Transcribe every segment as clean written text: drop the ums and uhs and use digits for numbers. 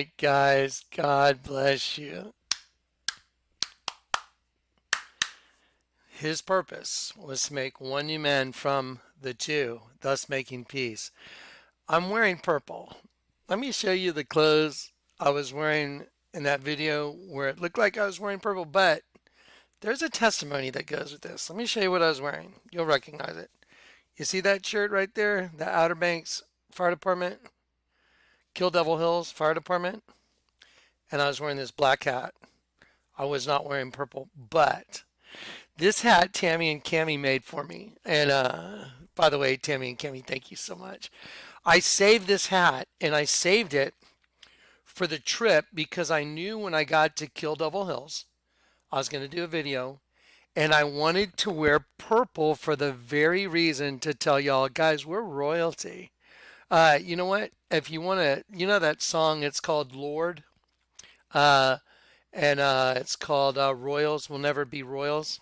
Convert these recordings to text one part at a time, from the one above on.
right, guys. God bless you. His purpose was to make one new man from the two, thus making peace. I'm wearing purple. Let me show you the clothes I was wearing in that video where it looked like I was wearing purple, but there's a testimony that goes with this. Let me show you what I was wearing. You'll recognize it. You see that shirt right there? The Outer Banks Fire Department, Kill Devil Hills Fire Department. And I was wearing this black hat. I was not wearing purple, but this hat Tammy and Cammy made for me. And by the way, Tammy and Cammy, thank you so much. I saved this hat and I saved it for the trip because I knew when I got to Kill Devil Hills, I was going to do a video and I wanted to wear purple for the very reason to tell y'all, guys, we're royalty. You know what? If you want to, you know that song, it's called Lord, uh, and it's called Royals Will Never Be Royals.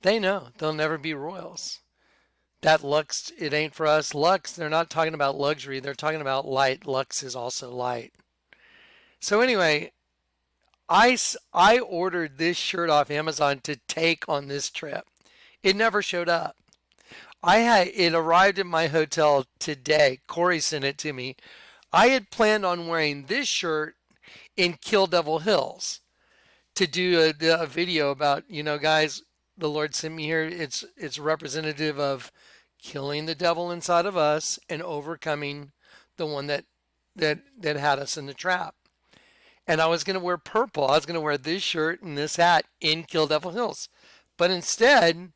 They know they'll never be royals. That Lux, it ain't for us. Lux, they're not talking about luxury. They're talking about light. Lux is also light. So anyway, I ordered this shirt off Amazon to take on this trip. It never showed up. It arrived at my hotel today. Corey sent it to me. I had planned on wearing this shirt in Kill Devil Hills to do a video about, guys, the Lord sent me here. It's representative of killing the devil inside of us and overcoming the one that had us in the trap. And I was going to wear purple. I was going to wear this shirt and this hat in Kill Devil Hills. But instead,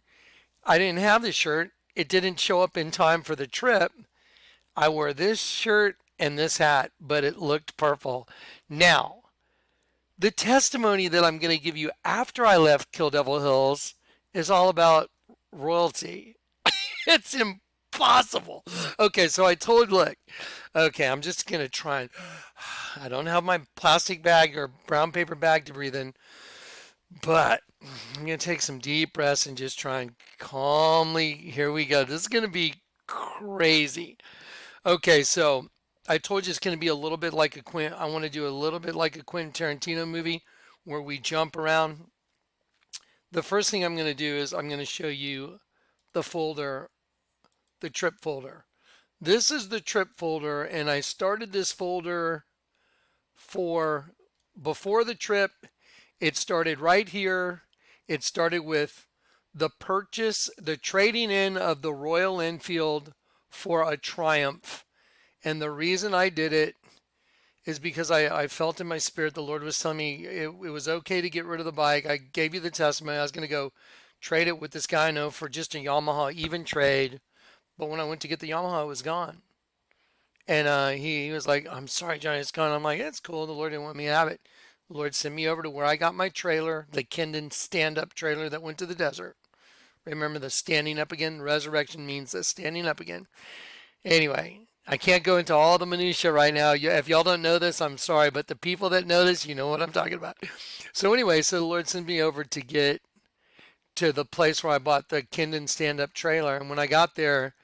I didn't have this shirt. It didn't show up in time for the trip. I wore this shirt and this hat, but it looked purple. Now, the testimony that I'm going to give you after I left Kill Devil Hills is all about royalty. It's impossible. Okay, so I told, look, okay, I'm just going to try and, I don't have my plastic bag or brown paper bag to breathe in, but I'm going to take some deep breaths and just try and calmly, here we go. This is going to be crazy. Okay, so I told you it's going to be a little bit like I want to do a little bit like a Quentin Tarantino movie where we jump around. The first thing I'm going to do is I'm going to show you the folder, the trip folder. This is the trip folder, and I started this folder for before the trip. It started right here. It started with the purchase, the trading in of the Royal Enfield for a Triumph. And the reason I did it is because I felt in my spirit the Lord was telling me it was okay to get rid of the bike. I gave you the testimony. I was going to go trade it with this guy I know for just a Yamaha even trade. But when I went to get the Yamaha, it was gone. And he was like, I'm sorry, Johnny, it's gone. I'm like, it's cool. The Lord didn't want me to have it. The Lord sent me over to where I got my trailer, the Kendon stand-up trailer that went to the desert. Remember the standing up again? Resurrection means the standing up again. Anyway, I can't go into all the minutia right now. If y'all don't know this, I'm sorry, but the people that know this, you know what I'm talking about. So anyway, so the Lord sent me over to get to the place where I bought the Kendon stand-up trailer. And when I got there,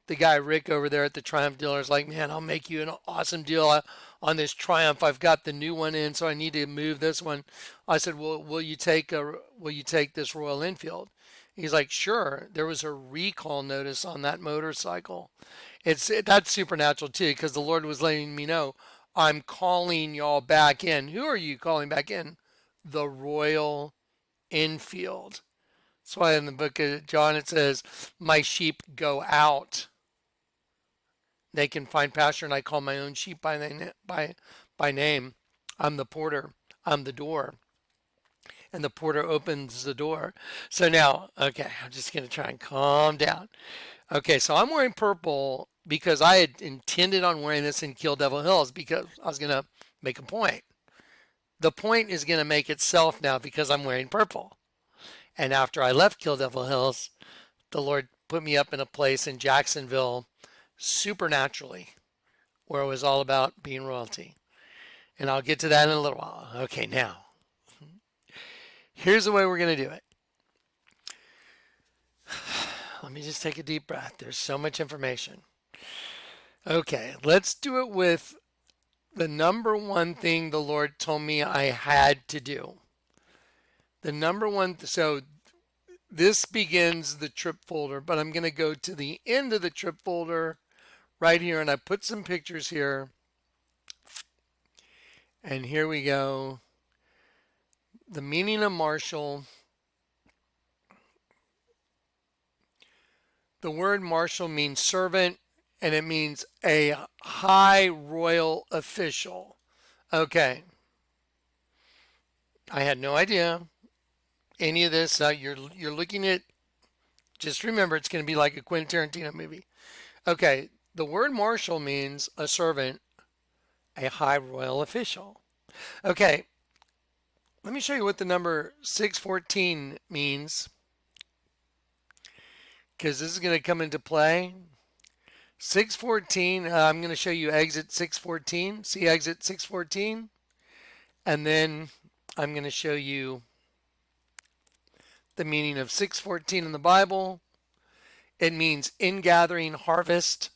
the guy Rick over there at the Triumph dealer is like, man, I'll make you an awesome deal on this Triumph. I've got the new one in, so I need to move this one. I said, well, will you take this Royal Enfield? He's like, sure. There was a recall notice on that motorcycle. That's supernatural too, because the Lord was letting me know, I'm calling y'all back in. Who are you calling back in? The Royal Enfield. That's why in the book of John it says, my sheep go out. They can find pasture, and I call my own sheep by name. I'm the porter. I'm the door. And the porter opens the door. So now, okay, I'm just going to try and calm down. Okay, so I'm wearing purple because I had intended on wearing this in Kill Devil Hills because I was going to make a point. The point is going to make itself now because I'm wearing purple. And after I left Kill Devil Hills, the Lord put me up in a place in Jacksonville supernaturally where it was all about being royalty. And I'll get to that in a little while. Okay, now, here's the way we're going to do it. Let me just take a deep breath. There's so much information. Okay, let's do it with The number one thing the Lord told me I had to do. The number one, so this begins the trip folder, but I'm going to go to the end of the trip folder right here, and I put some pictures here. And here we go. The meaning of marshal. The word marshal means servant, and it means a high royal official. Okay. I had no idea any of this. You're looking at, just remember, it's going to be like a Quentin Tarantino movie. Okay. The word marshal means a servant, a high royal official. Okay. Let me show you what the number 614 means, because this is going to come into play. 614, I'm going to show you exit 614. See exit 614? And then I'm going to show you the meaning of 614 in the Bible. It means ingathering harvest.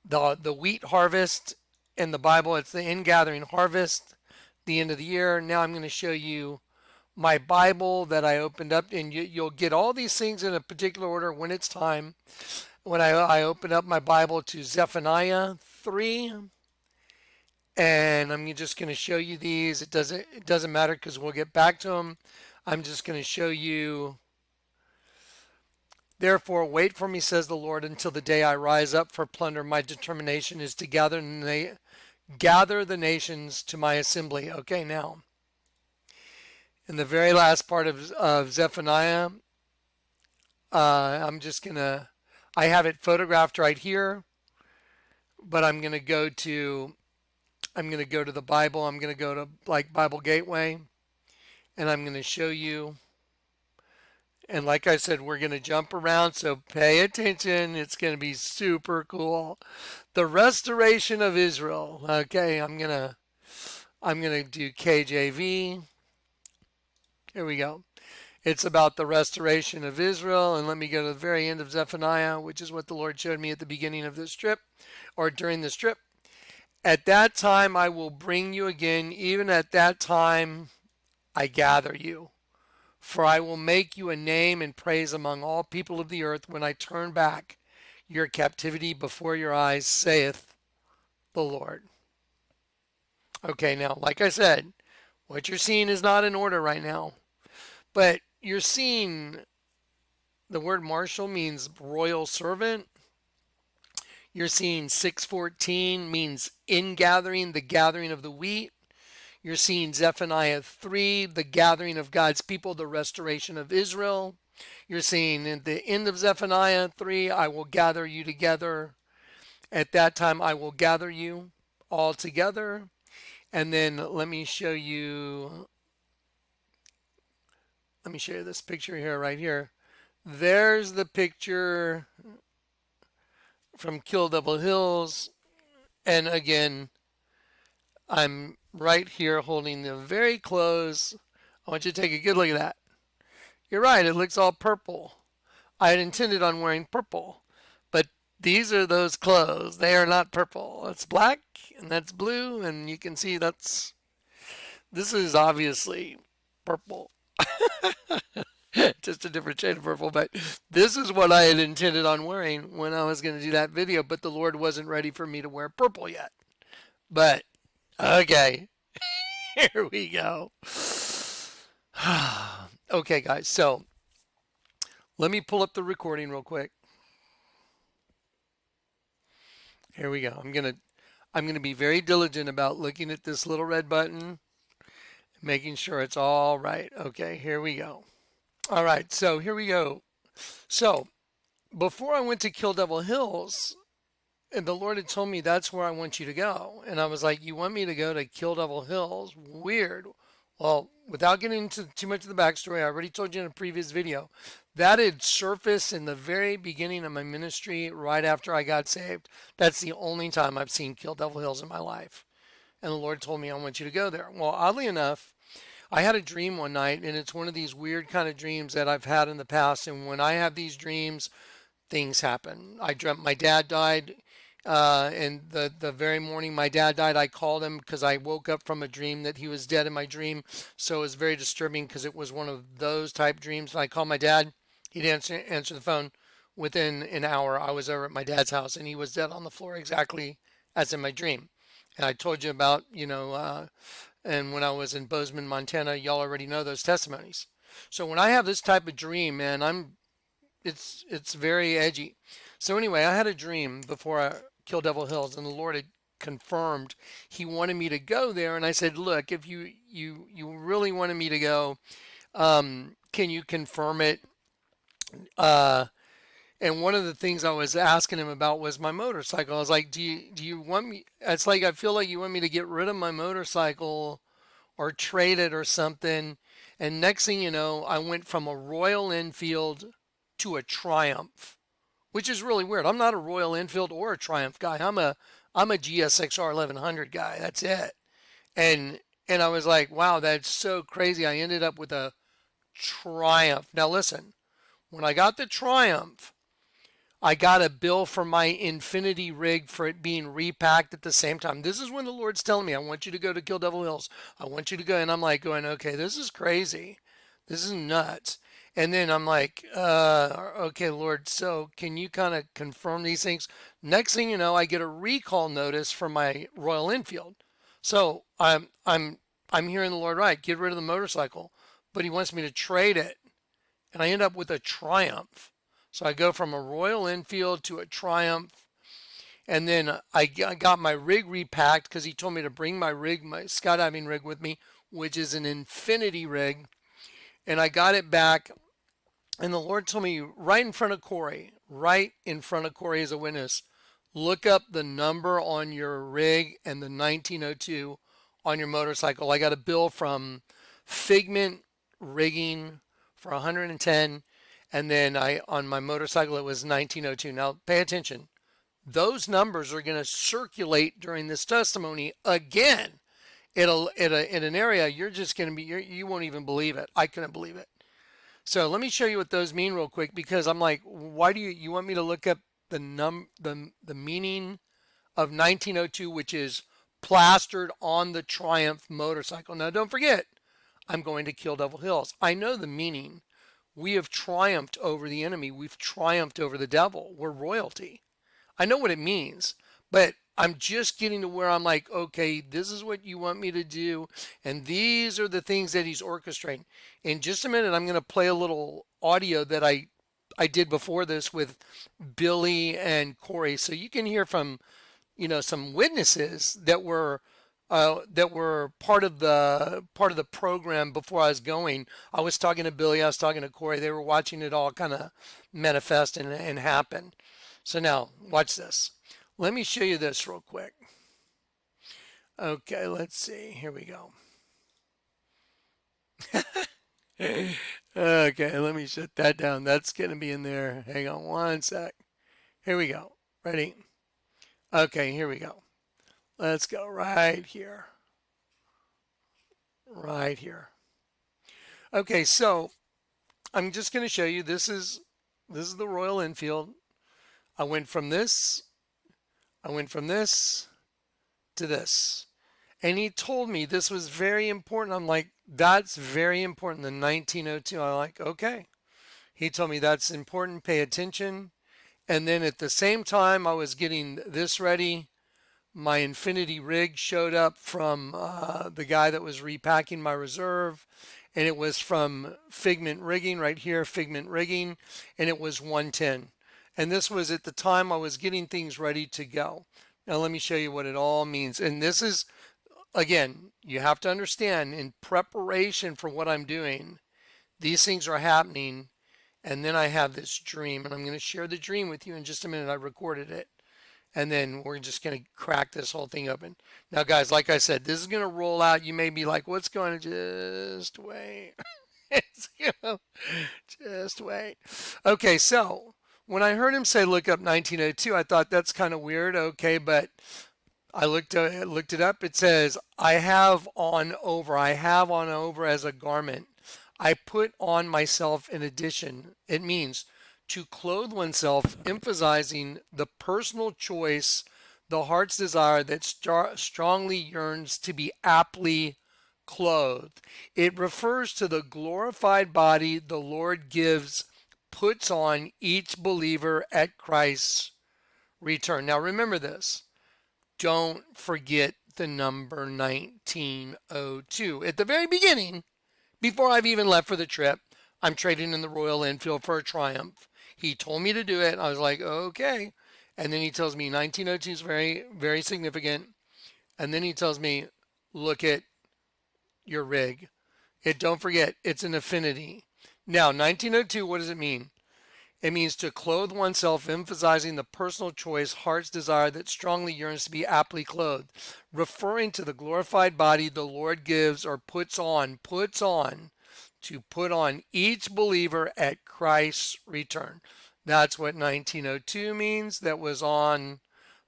The wheat harvest in the Bible, it's the ingathering harvest, the end of the year. Now I'm going to show you my Bible that I opened up, and you'll get all these things in a particular order when it's time. When I open up my Bible to Zephaniah 3, and I'm just going to show you these. It doesn't matter because we'll get back to them. I'm just going to show you. Therefore, wait for me, says the Lord, until the day I rise up for plunder. My determination is to gather the nations to my assembly. Okay, now, in the very last part of Zephaniah, I have it photographed right here, but I'm going to go to the Bible. I'm going to go to like Bible Gateway, and I'm going to show you. And like I said, we're going to jump around, so pay attention. It's going to be super cool. The restoration of Israel. Okay, I'm going to do KJV. Here we go. It's about the restoration of Israel. And let me go to the very end of Zephaniah, which is what the Lord showed me at the beginning of this trip, or during this trip. At that time I will bring you again. Even at that time I gather you. For I will make you a name and praise among all people of the earth when I turn back your captivity before your eyes, saith the Lord. Okay, now, like I said, what you're seeing is not in order right now. But you're seeing the word marshal means royal servant. You're seeing 614 means ingathering, the gathering of the wheat. You're seeing Zephaniah 3, the gathering of God's people, the restoration of Israel. You're seeing at the end of Zephaniah 3, I will gather you together. At that time, I will gather you all together. And then let me show you this picture here, right here. There's the picture from Kill Devil Hills. And again, I'm right here holding them very close. I want you to take a good look at that. You're right, it looks all purple. I had intended on wearing purple, but these are those clothes. They are not purple. It's black and that's blue, and you can see this is obviously purple. Just a different shade of purple, but this is what I had intended on wearing when I was going to do that video, but the Lord wasn't ready for me to wear purple yet. But okay, here we go. Okay, guys, so let me pull up the recording real quick. Here we go. I'm gonna be very diligent about looking at this little red button, making sure it's all right. Okay, here we go. All right, so here we go. So before I went to Kill Devil Hills, and the Lord had told me that's where I want you to go. And I was like, you want me to go to Kill Devil Hills? Weird. Well, without getting into too much of the backstory, I already told you in a previous video, that had surfaced in the very beginning of my ministry right after I got saved. That's the only time I've seen Kill Devil Hills in my life. And the Lord told me, I want you to go there. Well, oddly enough, I had a dream one night, and it's one of these weird kind of dreams that I've had in the past. And when I have these dreams, things happen. I dreamt my dad died. And the very morning my dad died, I called him because I woke up from a dream that he was dead in my dream. So it was very disturbing because it was one of those type dreams. And I called my dad. He didn't answer the phone. Within an hour, I was over at my dad's house and he was dead on the floor exactly as in my dream. And I told you about, and when I was in Bozeman, Montana, y'all already know those testimonies. So when I have this type of dream, man, it's very edgy. So anyway, I had a dream before I killed Devil Hills, and the Lord had confirmed He wanted me to go there, and I said, "Look, if you really wanted me to go, can you confirm it?" Uh, and one of the things I was asking him about was my motorcycle. I was like, "Do you want me?" It's like I feel like you want me to get rid of my motorcycle or trade it or something. And next thing you know, I went from a Royal Enfield to a Triumph, which is really weird. I'm not a Royal Enfield or a Triumph guy. I'm a GSXR 1100 guy. That's it. And and I was like, wow, that's so crazy. I ended up with a Triumph. Now listen, when I got the Triumph, I got a bill for my Infinity rig for it being repacked at the same time. This is when the Lord's telling me, I want you to go to Kill Devil Hills. I want you to go. And I'm like going, okay, this is crazy. This is nuts. And then I'm like, okay, Lord, so can you kind of confirm these things? Next thing you know, I get a recall notice for my Royal Enfield. So I'm hearing the Lord right, get rid of the motorcycle, but he wants me to trade it. And I end up with a Triumph. So I go from a Royal Enfield to a Triumph. And then I got my rig repacked because he told me to bring my rig, my skydiving rig with me, which is an Infinity rig. And I got it back. And the Lord told me right in front of Corey, right in front of Corey as a witness, look up the number on your rig and the 1902 on your motorcycle. I got a bill from Figment Rigging for 110, and then I on my motorcycle it was 1902. Now pay attention. Those numbers are going to circulate during this testimony again. In an area you're just going to be you won't even believe it. I couldn't believe it. So let me show you what those mean real quick because I'm like, why do you want me to look up the meaning of 1902, which is plastered on the Triumph motorcycle? Now don't forget, I'm going to kill Devil Hills. I know the meaning. We have triumphed over the enemy. We've triumphed over the devil. We're royalty. I know what it means, but I'm just getting to where I'm like, okay, this is what you want me to do, and these are the things that he's orchestrating. In just a minute, I'm going to play a little audio that I did before this with Billy and Corey, so you can hear from some witnesses that were part of the program before I was going. I was talking to Billy, I was talking to Corey. They were watching it all kind of manifest and happen. So now watch this. Let me show you this real quick. Okay, let's see. Here we go. Okay, let me shut that down. That's going to be in there. Hang on one sec. Here we go. Ready? Okay, here we go. Let's go right here. Right here. Okay, so I'm just going to show you this is the Royal Enfield. I went from this to this. And he told me this was very important. I'm like, that's very important. The 1902. I'm like, okay. He told me that's important. Pay attention. And then at the same time, I was getting this ready. My Infinity rig showed up from the guy that was repacking my reserve. And it was from Figment Rigging right here, Figment Rigging. And it was 110. And this was at the time I was getting things ready to go. Now let me show you what it all means. And this is, again, you have to understand in preparation for what I'm doing, these things are happening. And then I have this dream, and I'm going to share the dream with you in just a minute. I recorded it. And then we're just going to crack this whole thing open. Now, guys, like I said, this is going to roll out. You may be like, what's going on? Just wait. Just wait. Okay, so when I heard him say look up 1902, I thought that's kind of weird. Okay, but I looked it up. It says, I have on over as a garment. I put on myself in addition. It means to clothe oneself, emphasizing the personal choice the heart's desire that strongly yearns to be aptly clothed. It refers to the glorified body the Lord puts on each believer at Christ's return. Now remember this. Don't forget the number 1902. At the very beginning, before I've even left for the trip, I'm trading in the Royal Enfield for a Triumph. He told me to do it. I was like, okay. And then he tells me 1902 is very, very significant. And then he tells me, look at your rig. Don't forget, it's an affinity. Now, 1902, what does it mean? It means to clothe oneself, emphasizing the personal choice, heart's desire that strongly yearns to be aptly clothed, referring to the glorified body the Lord gives or puts on, to put on each believer at Christ's return. That's what 1902 means. That was on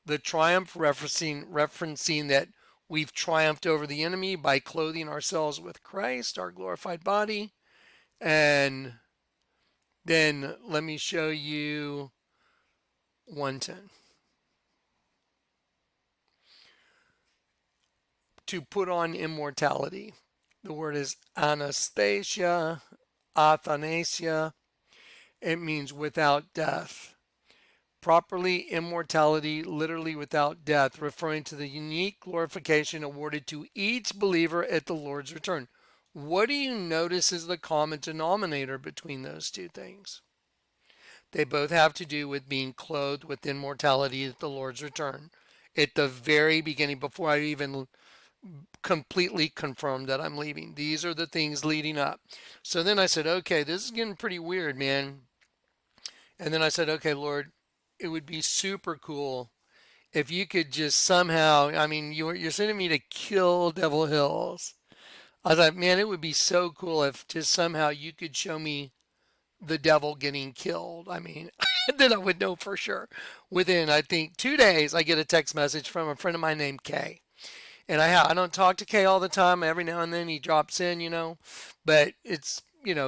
the Triumph, referencing that we've triumphed over the enemy by clothing ourselves with Christ, our glorified body. And then let me show you 110. To put on immortality. The word is Anastasia, Athanasia. It means without death. Properly, immortality, literally without death, referring to the unique glorification awarded to each believer at the Lord's return. What do you notice is the common denominator between those two things? They both have to do with being clothed with immortality at the Lord's return. At the very beginning, before I even completely confirmed that I'm leaving. These are the things leading up. So then I said, okay, this is getting pretty weird, man. And then I said, okay, Lord, it would be super cool if you could just somehow, I mean, you're sending me to kill Devil Hills. I was like, man, it would be so cool if just somehow you could show me the devil getting killed. I mean, then I would know for sure. Within, I think, 2 days, I get a text message from a friend of mine named Kay. And I don't talk to Kay all the time. Every now and then he drops in, but it's,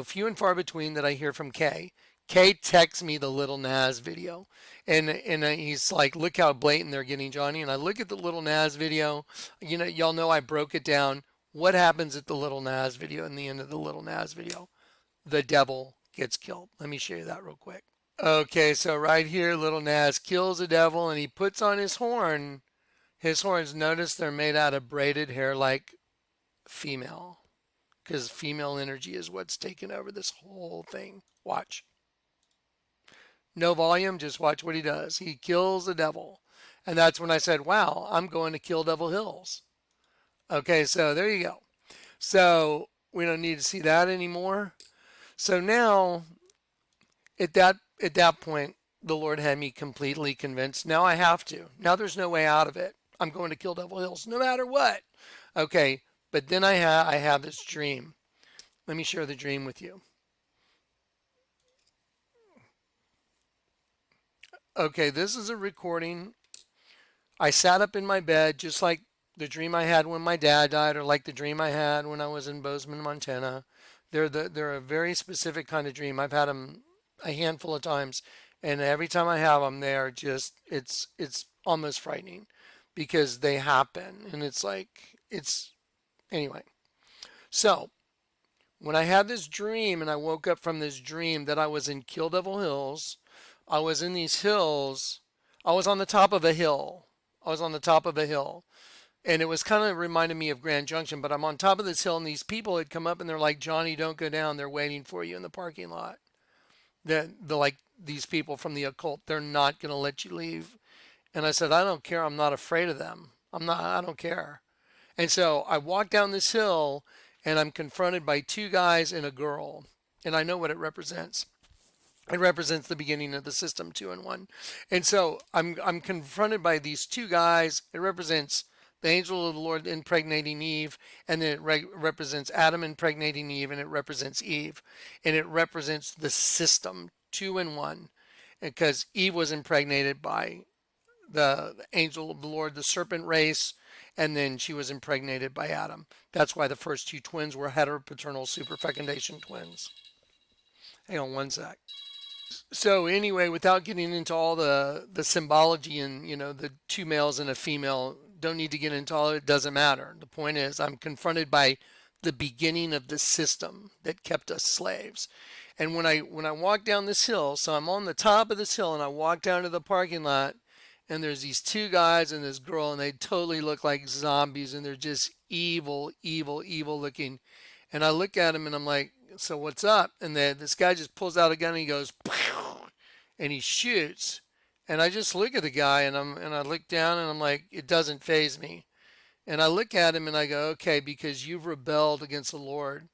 few and far between that I hear from Kay. Kay texts me the Little Nas video, and he's like, look how blatant they're getting, Johnny. And I look at the Little Nas video. Y'all know I broke it down. What happens at the Little Nas video, in the end of the Little Nas video? The devil gets killed. Let me show you that real quick. Okay, so right here, Little Nas kills a devil, and he puts on his horn. His horns, notice they're made out of braided hair like female, because female energy is what's taken over this whole thing. Watch. No volume, just watch what he does. He kills the devil. And that's when I said, wow, I'm going to kill Devil Hills. Okay, so there you go. So we don't need to see that anymore. So now, at that point, the Lord had me completely convinced. Now I have to. Now there's no way out of it. I'm going to kill Devil Hills no matter what. Okay, but then I have this dream. Let me share the dream with you. Okay, this is a recording. I sat up in my bed just like the dream I had when my dad died, or like the dream I had when I was in Bozeman, Montana. They're a very specific kind of dream. I've had them a handful of times, and every time I have them, they are just it's almost frightening because they happen, and anyway. So when I had this dream and I woke up from this dream that I was in Kill Devil Hills, I was in these hills. I was on the top of a hill. And it was kind of reminded me of Grand Junction, but I'm on top of this hill and these people had come up and they're like, Johnny, don't go down. They're waiting for you in the parking lot. They're like these people from the occult. They're not going to let you leave. And I said, I don't care. I'm not afraid of them. I don't care. And so I walk down this hill and I'm confronted by two guys and a girl. And I know what it represents. It represents the beginning of the system 2 and 1. And so I'm confronted by these two guys. It represents the angel of the Lord impregnating Eve, and then it represents Adam impregnating Eve, and it represents Eve. And it represents the system 2 and 1, because Eve was impregnated by the angel of the Lord, the serpent race, and then she was impregnated by Adam. That's why the first two twins were heteropaternal superfecundation twins. Hang on one sec. So anyway, without getting into all the symbology and the two males and a female, don't need to get into all it. Doesn't matter. The point is, I'm confronted by the beginning of the system that kept us slaves. And when I walk down this hill, so I'm on the top of this hill, and I walk down to the parking lot, and there's these two guys and this girl, and they totally look like zombies, and they're just evil, evil, evil looking. And I look at him, and I'm like, so what's up? And this guy just pulls out a gun, and he goes, and he shoots. And I just look at the guy, and I look down, and I'm like, it doesn't faze me. And I look at him, and I go, okay, because you've rebelled against the Lord,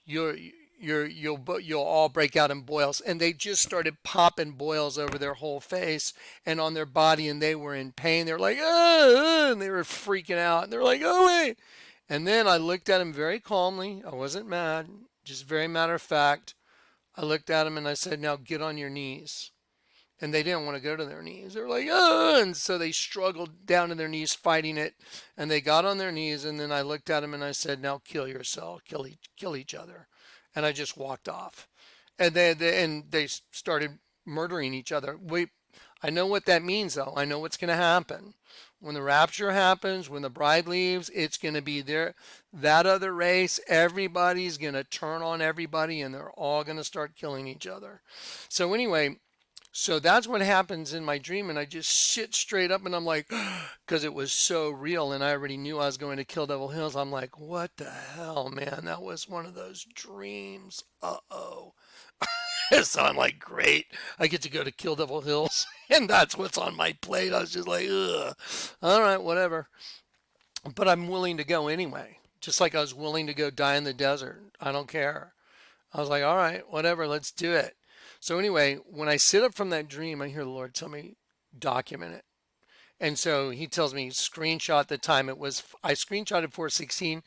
you're you'll all break out in boils. And they just started popping boils over their whole face and on their body, and they were in pain. They were like, ah, and they were freaking out. And they're like, oh wait. And then I looked at him very calmly. I wasn't mad, just very matter of fact. I looked at him and I said, now get on your knees. And they didn't want to go to their knees. They were like, oh, and so they struggled down to their knees fighting it. And they got on their knees. And then I looked at them and I said, now kill yourself, kill each other. And I just walked off. And they started murdering each other. I know what that means, though. I know what's going to happen. When the rapture happens, when the bride leaves, it's going to be there. That other race, everybody's going to turn on everybody, and they're all going to start killing each other. So anyway, so that's what happens in my dream, and I just sit straight up, and I'm like, because it was so real, and I already knew I was going to kill Devil Hills. I'm like, what the hell, man? That was one of those dreams. Uh-oh. So I'm like, great, I get to go to Kill Devil Hills, and that's what's on my plate. I was just like, ugh, all right, whatever. But I'm willing to go anyway, just like I was willing to go die in the desert. I don't care. I was like, all right, whatever, let's do it. So anyway, when I sit up from that dream, I hear the Lord tell me, document it. And so he tells me, screenshot the time. It was, I screenshotted 4:16.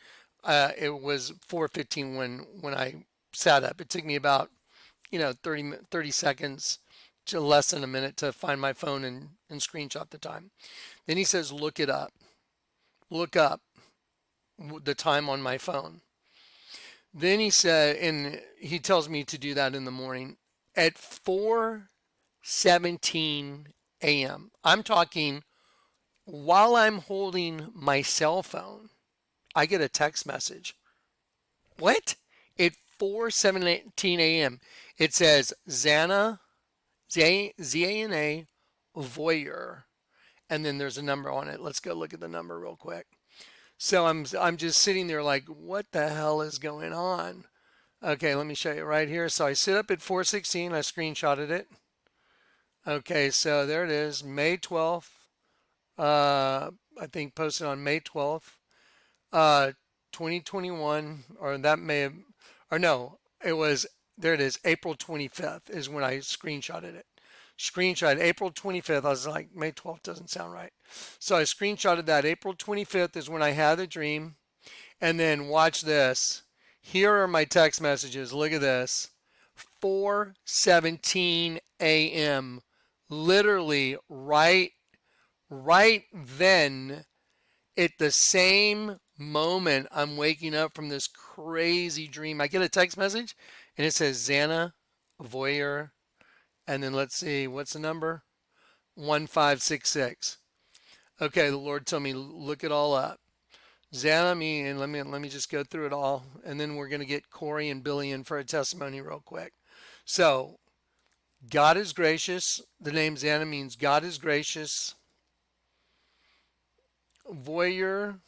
It was 4:15 when I sat up. It took me about 30 seconds to less than a minute to find my phone and screenshot the time. Then he says, look it up. Look up the time on my phone. Then he said, and he tells me to do that in the morning at 4:17 a.m. I'm talking while I'm holding my cell phone, I get a text message. What? At 4:17 a.m. It says Xana, Zana Voyeur, and then there's a number on it. Let's go look at the number real quick. So I'm just sitting there like, what the hell is going on? Okay, let me show you right here. So I sit up at 4:16. I screenshotted it. Okay, so there it is, May 12th. I think posted on May 12th, 2021, or that may have, or no, it was, there it is, April 25th is when I screenshotted it. Screenshot April 25th. I was like, May 12th doesn't sound right. So I screenshotted that. April 25th is when I had the dream. And then watch this. Here are my text messages. Look at this. 4:17 a.m. Literally right then, at the same moment I'm waking up from this crazy dream, I get a text message and it says Xana Voyeur, and then let's see, what's the number? 1566. Okay, the Lord told me look it all up. Xana, me, and let me just go through it all, and then we're going to get Corey and Billy in for a testimony real quick. So, God is gracious. The name Xana means God is gracious. Voyeur,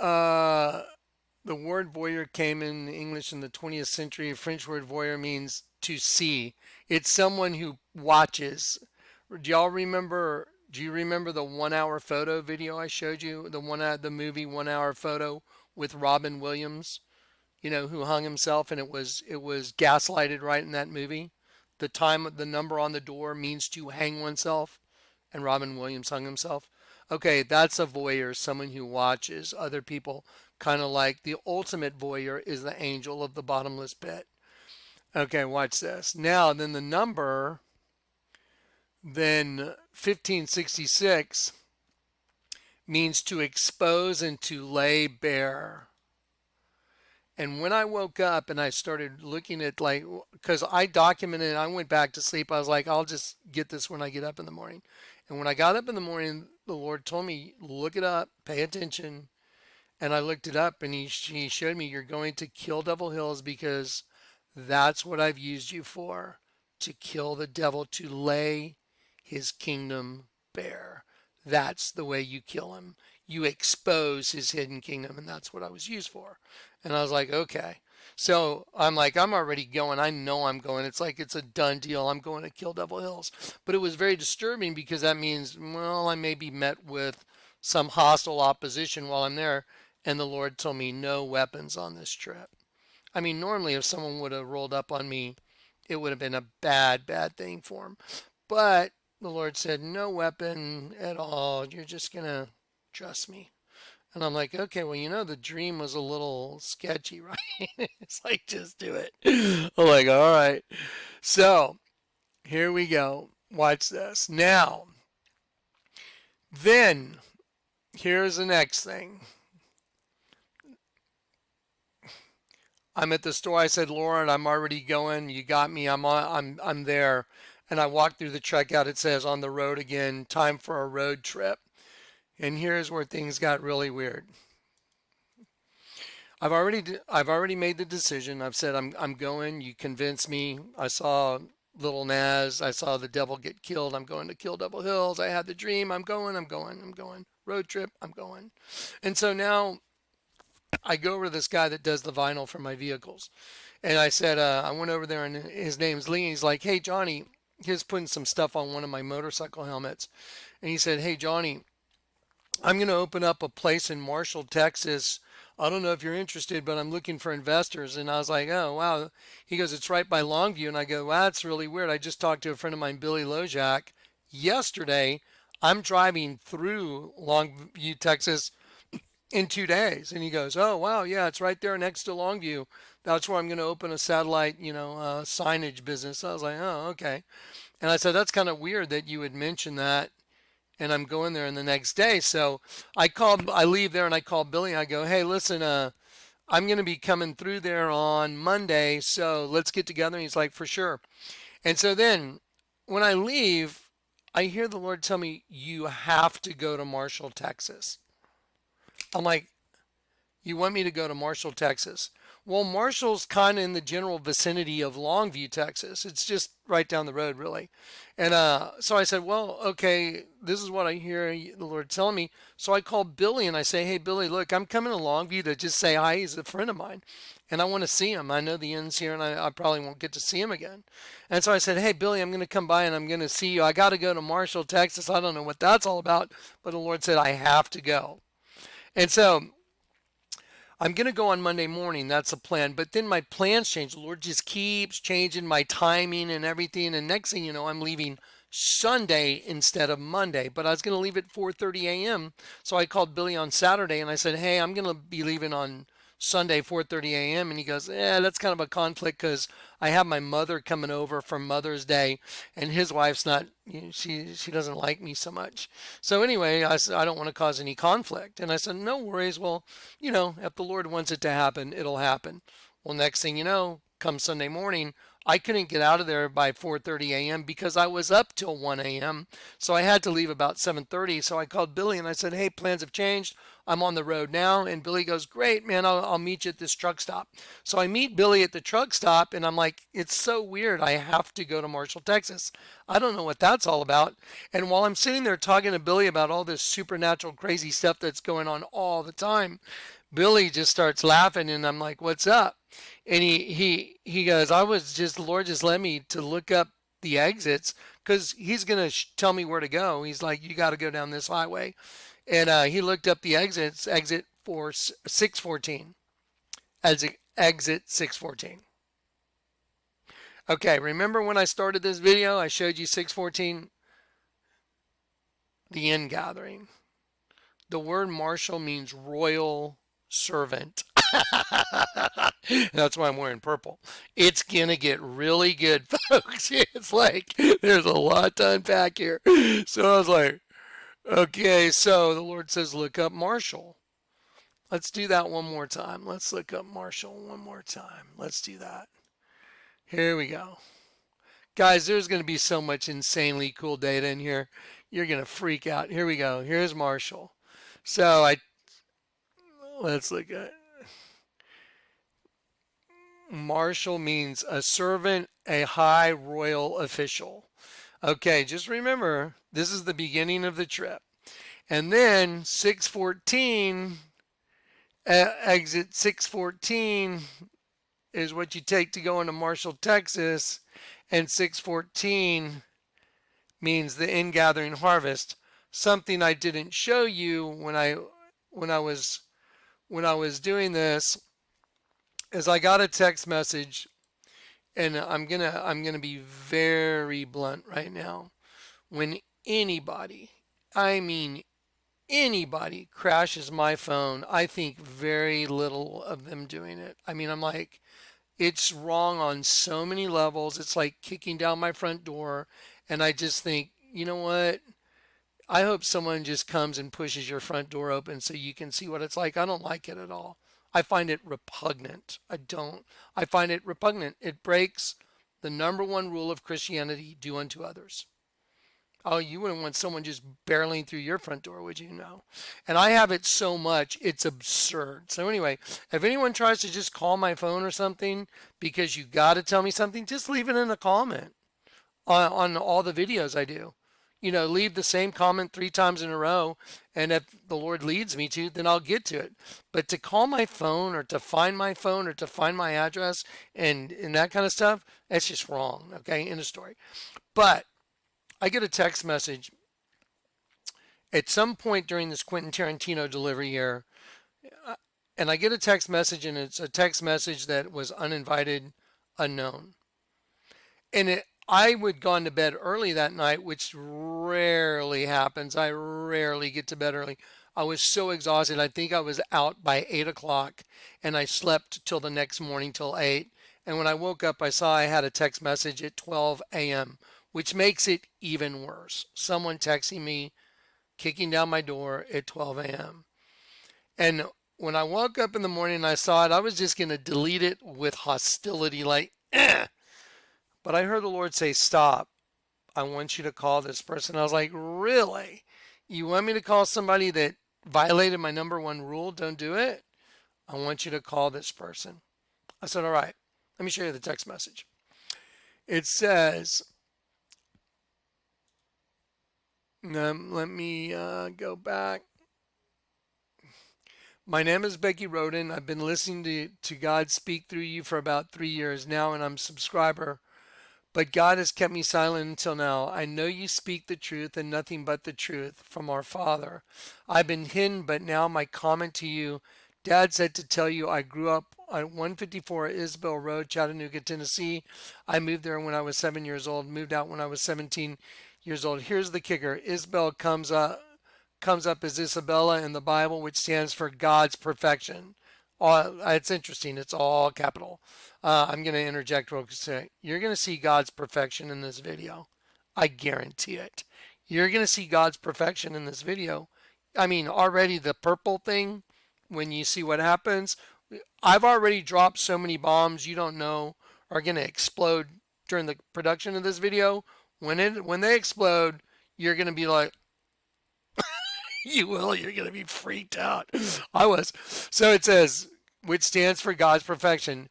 the word voyeur came in English in the 20th century. The French word voyeur means to see. It's someone who watches. Do you remember the 1 hour photo video I showed you? The movie 1 hour photo with Robin Williams, who hung himself, and it was gaslighted right in that movie. The number on the door means to hang oneself, and Robin Williams hung himself. Okay, that's a voyeur, someone who watches other people, kind of like the ultimate voyeur is the angel of the bottomless pit. Okay, watch this. Now, then the number, then 1566 means to expose and to lay bare. And when I woke up and I started looking at like, because I documented, I went back to sleep. I was like, I'll just get this when I get up in the morning. And when I got up in the morning, the Lord told me, look it up, pay attention. And I looked it up and he showed me, you're going to kill Devil Hills because that's what I've used you for, to kill the devil, to lay his kingdom bare. That's the way you kill him. You expose his hidden kingdom, and that's what I was used for. And I was like, okay. So I'm like, I'm already going. I know I'm going. It's like it's a done deal. I'm going to kill Devil Hills. But it was very disturbing because that means, well, I may be met with some hostile opposition while I'm there. And the Lord told me no weapons on this trip. I mean, normally if someone would have rolled up on me, it would have been a bad, bad thing for him. But the Lord said, no weapon at all. You're just going to trust me. And I'm like, okay, well, the dream was a little sketchy, right? It's like, just do it. I'm like, all right. So here we go. Watch this. Now, then, here's the next thing. I'm at the store. I said, Lord, I'm already going. You got me. I'm there. And I walked through the checkout. It says on the road again, time for a road trip. And here's where things got really weird. I've already made the decision. I've said I'm going. You convinced me. I saw Little Naz. I saw the devil get killed. I'm going to kill Devil Hills. I had the dream. I'm going. I'm going. I'm going. Road trip. I'm going. And so now I go over to this guy that does the vinyl for my vehicles. And I said, I went over there and his name's Lee. He's like, hey, Johnny, he was putting some stuff on one of my motorcycle helmets. And he said, hey, Johnny, I'm going to open up a place in Marshall, Texas. I don't know if you're interested, but I'm looking for investors. And I was like, oh, wow. He goes, it's right by Longview. And I go, wow, that's really weird. I just talked to a friend of mine, Billy Lojak, yesterday. I'm driving through Longview, Texas in 2 days. And he goes, oh, wow, yeah, it's right there next to Longview. That's where I'm going to open a satellite, signage business. I was like, oh, okay. And I said, that's kind of weird that you would mention that. And I'm going there in the next day. So I leave there and I call Billy. I go, hey, listen, I'm going to be coming through there on Monday. So let's get together. And he's like, for sure. And so then when I leave, I hear the Lord tell me, you have to go to Marshall, Texas. I'm like, you want me to go to Marshall, Texas? Well, Marshall's kind of in the general vicinity of Longview, Texas. It's just right down the road, really. And so I said, well, okay, this is what I hear the Lord telling me. So I called Billy and I say, hey, Billy, look, I'm coming to Longview to just say hi. He's a friend of mine. And I want to see him. I know the end's here and I probably won't get to see him again. And so I said, hey, Billy, I'm going to come by and I'm going to see you. I got to go to Marshall, Texas. I don't know what that's all about. But the Lord said, I have to go. And so I'm going to go on Monday morning. That's the plan. But then my plans change. The Lord just keeps changing my timing and everything. And next thing you know, I'm leaving Sunday instead of Monday. But I was going to leave at 4:30 a.m. So I called Billy on Saturday and I said, hey, I'm going to be leaving on Sunday, 4:30 a.m. And he goes, that's kind of a conflict because I have my mother coming over for Mother's Day and his wife's not, she doesn't like me so much. So anyway, I said, I don't want to cause any conflict. And I said, no worries. Well, if the Lord wants it to happen, it'll happen. Well, next thing you know, come Sunday morning, I couldn't get out of there by 4:30 a.m. because I was up till 1 a.m. So I had to leave about 7:30. So I called Billy and I said, hey, plans have changed. I'm on the road now. And Billy goes, great, man, I'll meet you at this truck stop. So I meet Billy at the truck stop and I'm like, it's so weird. I have to go to Marshall, Texas. I don't know what that's all about. And while I'm sitting there talking to Billy about all this supernatural crazy stuff that's going on all the time, Billy just starts laughing and I'm like, what's up? And he goes, the Lord just led me to look up the exits because he's going to tell me where to go. He's like, you got to go down this highway. And he looked up the exits, exit for 614, exit 614. Okay, remember when I started this video, I showed you 614, the end gathering. The word Marshall means royal servant. That's why I'm wearing purple. It's going to get really good, folks. It's like there's a lot to unpack here. So I was like, okay, so the Lord says, look up Marshall. Let's do that one more time. Let's look up Marshall one more time. Let's do that. Here we go. Guys, there's going to be so much insanely cool data in here. You're going to freak out. Here we go. Here's Marshall. So let's look at Marshal means a servant, a high royal official. Okay, just remember, this is the beginning of the trip. And then 614, exit 614 is what you take to go into Marshall, Texas. And 614 means the ingathering harvest. Something I didn't show you when I was doing this is I got a text message, and I'm gonna be very blunt right now. When anybody, I mean anybody, crashes my phone, I think very little of them doing it. I mean, I'm like, it's wrong on so many levels. It's like kicking down my front door, and I just think, you know what? I hope someone just comes and pushes your front door open so you can see what it's like. I don't like it at all. I find it repugnant. I don't. I find it repugnant. It breaks the number one rule of Christianity: do unto others. Oh, you wouldn't want someone just barreling through your front door, would you? No. And I have it so much, it's absurd. So anyway, if anyone tries to just call my phone or something because you got to tell me something, just leave it in a comment on all the videos I do. You know, leave the same comment 3 times in a row, and if the Lord leads me to, then I'll get to it. But to call my phone or to find my phone or to find my address and that kind of stuff, that's just wrong. Okay, end of story. But I get a text message at some point during this Quentin Tarantino delivery here, and I get a text message, and it's a text message that was uninvited, unknown. And I would gone to bed early that night, which rarely happens. I rarely get to bed early. I was so exhausted. I think I was out by 8 o'clock, and I slept till the next morning till 8. And when I woke up, I saw I had a text message at 12 a.m., which makes it even worse. Someone texting me, kicking down my door at 12 a.m. And when I woke up in the morning and I saw it, I was just going to delete it with hostility, like, eh. But I heard the Lord say, stop. I want you to call this person. I was like, really? You want me to call somebody that violated my number one rule? Don't do it. I want you to call this person. I said, all right, let me show you the text message. It says, let me go back. My name is Becky Roden. I've been listening to God speak through you for about 3 years now, and I'm a subscriber. But God has kept me silent until now. I know you speak the truth and nothing but the truth from our Father. I've been hidden, but now my comment to you. Dad said to tell you I grew up at 154 Isabel Road, Chattanooga, Tennessee. I moved there when I was 7 years old, moved out when I was 17 years old. Here's the kicker. Isabel comes up as Isabella in the Bible, which stands for God's perfection. It's interesting. It's all capital. I'm going to interject real quick. You're going to see God's perfection in this video. I guarantee it. You're going to see God's perfection in this video. I mean, already the purple thing, when you see what happens, I've already dropped so many bombs you don't know are going to explode during the production of this video. When they explode, you're going to be like, you will, you're going to be freaked out. I was. So it says, which stands for God's perfection.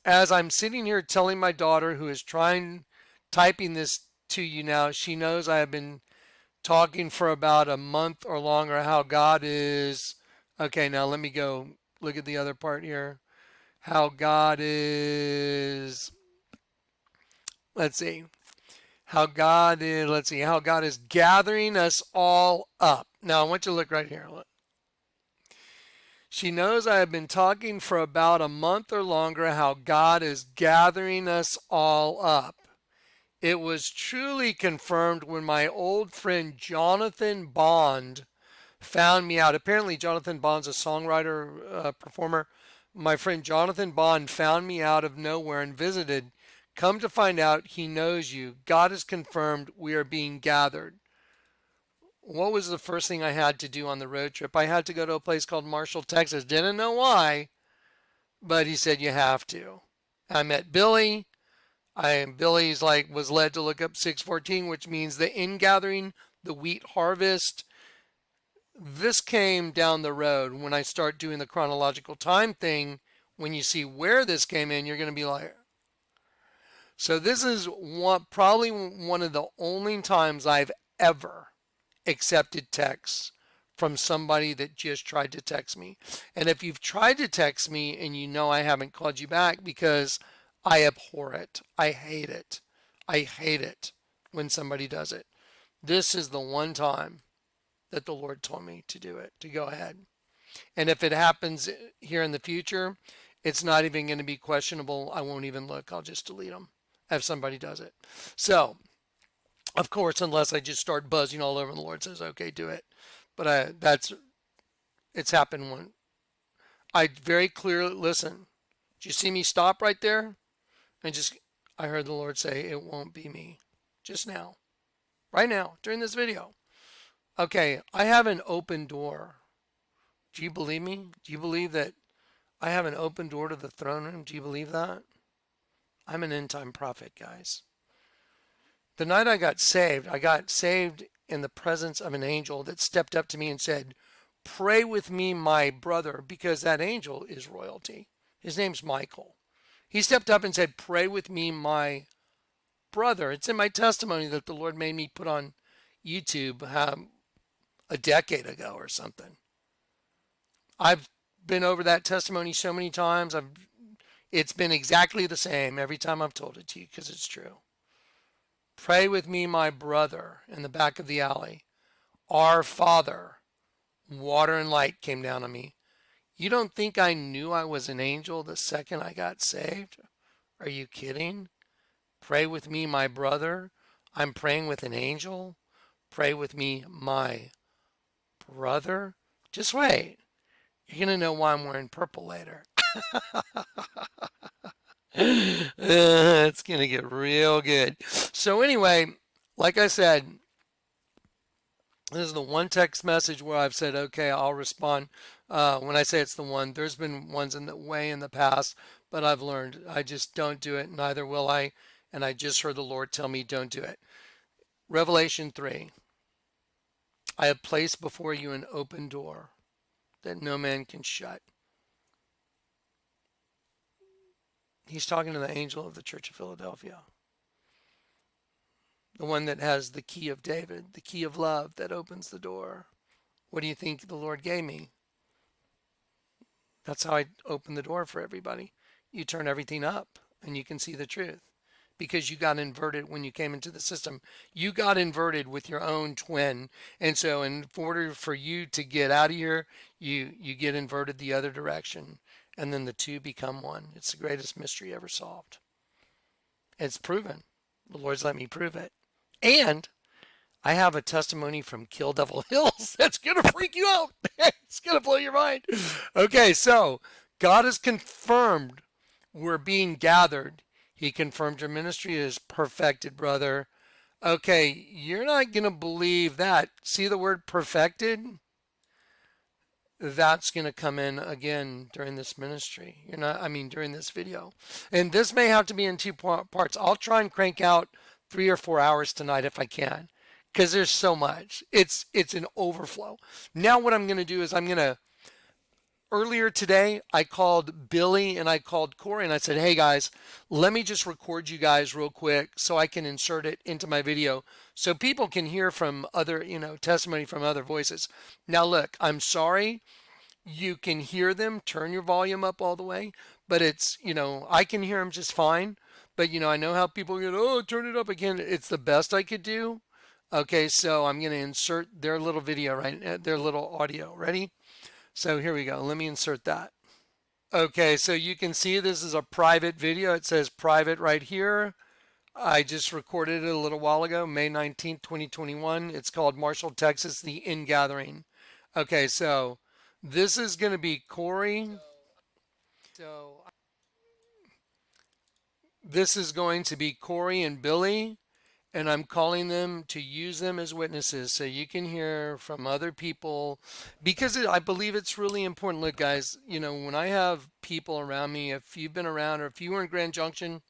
As I'm sitting here telling my daughter, who is typing this to you now, she knows I have been talking for about a month or longer how God is. Okay, now let me go look at the other part here. How God is. Let's see. How God is gathering us all up. Now, I want you to look right here. Look. She knows I have been talking for about a month or longer how God is gathering us all up. It was truly confirmed when my old friend Jonathan Bond found me out. Apparently, Jonathan Bond's a songwriter, performer. My friend Jonathan Bond found me out of nowhere and visited. Come to find out, he knows you. God has confirmed we are being gathered. what was the first thing I had to do on the road trip? I had to go to a place called Marshall, Texas. Didn't know why, but he said you have to. I met Billy. Billy's like was led to look up 614, which means the ingathering, the wheat harvest. This came down the road when I start doing the chronological time thing. When you see where this came in, you're going to be like, so this is probably one of the only times I've ever accepted texts from somebody that just tried to text me. And if you've tried to text me and you know I haven't called you back because I abhor it, I hate it. I hate it when somebody does it. This is the one time that the Lord told me to do it, to go ahead. And if it happens here in the future, it's not even going to be questionable. I won't even look. I'll just delete them if somebody does it. So, of course, unless I just start buzzing all over and the Lord says, okay, do it. But it's happened when I very clearly, listen, do you see me stop right there? And I heard the Lord say, it won't be me. Just now, right now, during this video. Okay, I have an open door. Do you believe me? Do you believe that I have an open door to the throne room? Do you believe that? I'm an end time prophet, guys. The night I got saved in the presence of an angel that stepped up to me and said, pray with me, my brother, because that angel is royalty. His name's Michael. He stepped up and said, pray with me, my brother. It's in my testimony that the Lord made me put on YouTube a decade ago or something. I've been over that testimony so many times. It's been exactly the same every time I've told it to you because it's true. Pray with me, my brother, in the back of the alley. Our Father. Water and light came down on me. You don't think I knew I was an angel the second I got saved? Are you kidding? Pray with me, my brother. I'm praying with an angel. Pray with me, my brother. Just wait. You're going to know why I'm wearing purple later. It's going to get real good. So anyway, like I said, this is the one text message where I've said, okay, I'll respond. When I say it's the one, there's been ones in the past, but I've learned I just don't do it. Neither will I. And I just heard the Lord tell me don't do it. Revelation 3. I have placed before you an open door that no man can shut. He's talking to the angel of the Church of Philadelphia. The one that has the key of David, the key of love that opens the door. What do you think the Lord gave me? That's how I open the door for everybody. You turn everything up and you can see the truth because you got inverted when you came into the system. You got inverted with your own twin. And so in order for you to get out of here, you get inverted the other direction. And then the two become one. It's the greatest mystery ever solved. It's proven. The Lord's let me prove it. And I have a testimony from Kill Devil Hills that's going to freak you out. It's going to blow your mind. Okay, so God has confirmed we're being gathered. He confirmed your ministry is perfected, brother. Okay, you're not going to believe that. See the word perfected? That's going to come in again during this ministry. During this video. And this may have to be in two parts. I'll try and crank out 3 or 4 hours tonight if I can, because there's so much. It's an overflow. Now what I'm going to do is earlier today, I called Billy and I called Corey and I said, hey guys, let me just record you guys real quick so I can insert it into my video so people can hear from other, testimony from other voices. Now look, I'm sorry. You can hear them. Turn your volume up all the way, but I can hear them just fine. But I know how people get, oh, turn it up again. It's the best I could do. Okay, so I'm going to insert their little video, their little audio. Ready? So here we go. Let me insert that. Okay, so you can see this is a private video. It says private right here. I just recorded it a little while ago, May 19th, 2021. It's called Marshall, Texas, the Ingathering. Okay, so this is going to be Corey. This is going to be Corey and Billy. and I'm calling them to use them as witnesses so you can hear from other people because I believe it's really important. Look, guys, when I have people around me, if you've been around or if you were in Grand Junction,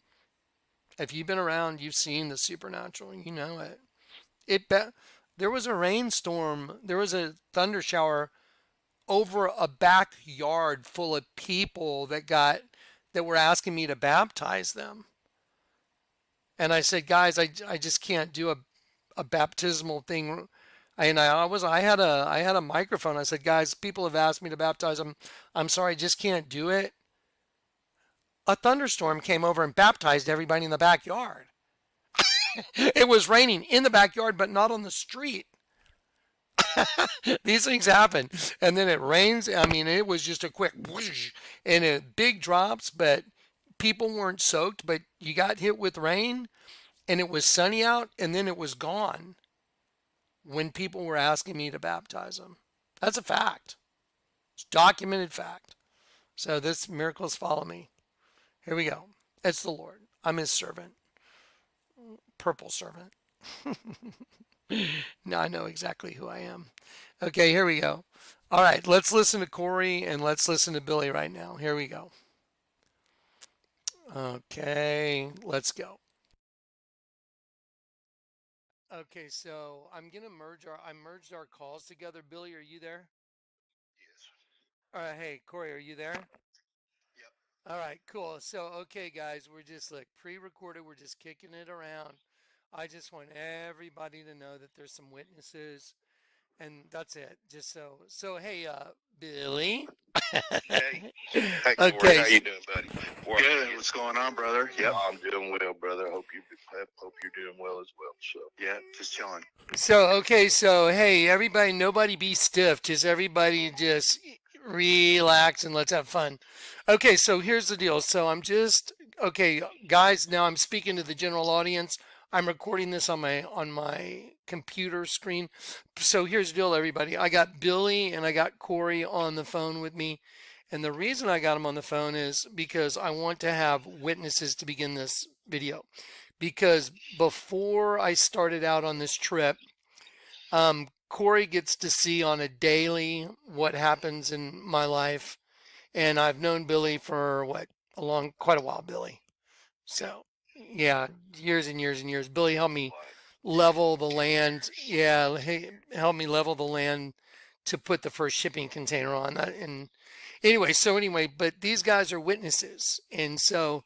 if you've been around, you've seen the supernatural, you know it. There was a rainstorm, there was a thunder shower over a backyard full of people that were asking me to baptize them. And I said, guys, I just can't do a baptismal thing. And I had a microphone. I said, guys, people have asked me to baptize them. I'm sorry, I just can't do it. A thunderstorm came over and baptized everybody in the backyard. It was raining in the backyard, but not on the street. These things happen. And then it rains. I mean, it was just a quick whoosh and big drops, but people weren't soaked, but you got hit with rain and it was sunny out and then it was gone when people were asking me to baptize them. That's a fact. It's documented fact. So this miracles follow me. Here we go. It's the Lord. I'm his servant. Purple servant. Now I know exactly who I am. Okay, here we go. All right, let's listen to Corey and let's listen to Billy right now. Here we go. Okay, let's go. Okay, so I merged our calls together. Billy, are you there? Yes. All right, hey, Corey, are you there? Yep. All right, cool. So, okay, guys, we're just like pre-recorded. We're just kicking it around. I just want everybody to know that there's some witnesses, and that's it. Just so hey, Billy. Hey. Hey, Corey. Okay, How you doing, buddy? Good. What's going on, brother? Yep. I'm doing well, brother. Hope you're doing well as well. So Yeah, just chilling. so hey, everybody, nobody be stiff. Just everybody just relax and let's have fun. Okay, so here's the deal. Okay, guys, now I'm speaking to the general audience. I'm recording this on my computer screen. So here's the deal, everybody. I got Billy and I got Corey on the phone with me. And the reason I got them on the phone is because I want to have witnesses to begin this video. Because before I started out on this trip, Corey gets to see on a daily what happens in my life, and I've known Billy for quite a while, Billy. So, yeah, years and years and years. Billy helped me level the land. Yeah, he helped me level the land to put the first shipping container on that. And anyway, but these guys are witnesses, and so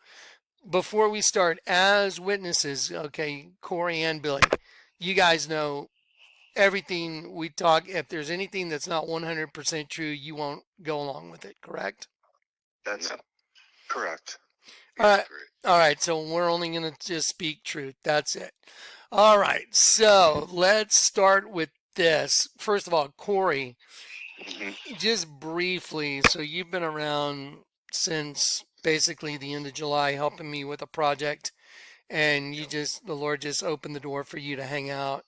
before we start as witnesses, okay, Corey and Billy, you guys know everything we talk. If there's anything that's not 100% true, you won't go along with it, correct? That's No. correct. All right. correct. All right. So we're only going to just speak truth. That's it. All right. So let's start with this. First of all, Corey, just briefly. So you've been around since basically the end of July helping me with a project, and the Lord just opened the door for you to hang out.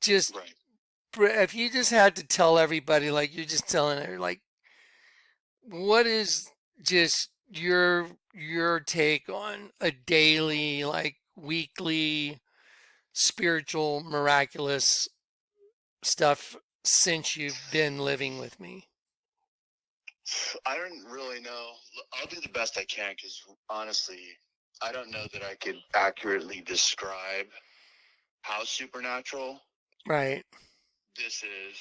Just Right. if you just had to tell everybody, like you're just telling her, like, what is just your take on a daily, like weekly, spiritual, miraculous stuff since you've been living with me? I don't really know. I'll do the best I can because honestly, I don't know that I could accurately describe how supernatural Right. this is.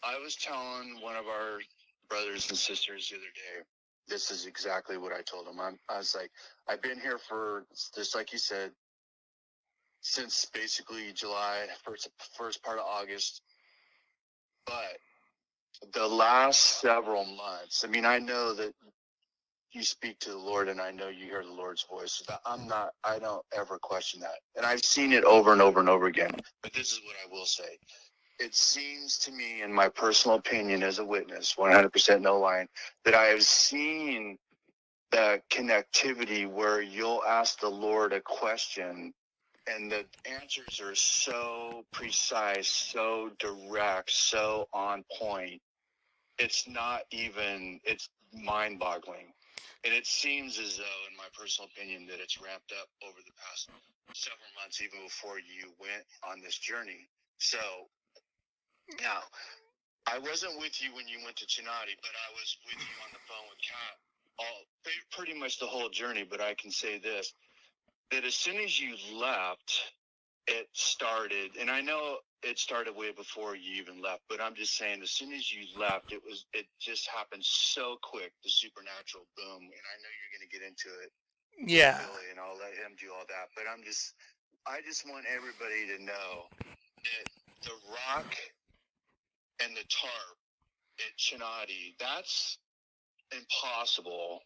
I was telling one of our brothers and sisters the other day, this is exactly what I told him. I was like, I've been here for, just like you said, since basically July, first part of August. But the last several months, I mean, I know that you speak to the Lord and I know you hear the Lord's voice. So I don't ever question that. And I've seen it over and over and over again. But this is what I will say. It seems to me, in my personal opinion as a witness, 100% no lying, that I have seen the connectivity where you'll ask the Lord a question and the answers are so precise, so direct, so on point. It's not even, it's mind boggling. And it seems as though, in my personal opinion, that it's ramped up over the past several months, even before you went on this journey. So now, I wasn't with you when you went to Chinati, but I was with you on the phone with Kat pretty much the whole journey. But I can say this, that as soon as you left, it started, and I know it started way before you even left, but I'm just saying, as soon as you left, it just happened so quick, the supernatural boom. And I know you're going to get into it, Yeah. Billy, and I'll let him do all that. But I just want everybody to know that the rock and the tarp at Chinati, that's impossible,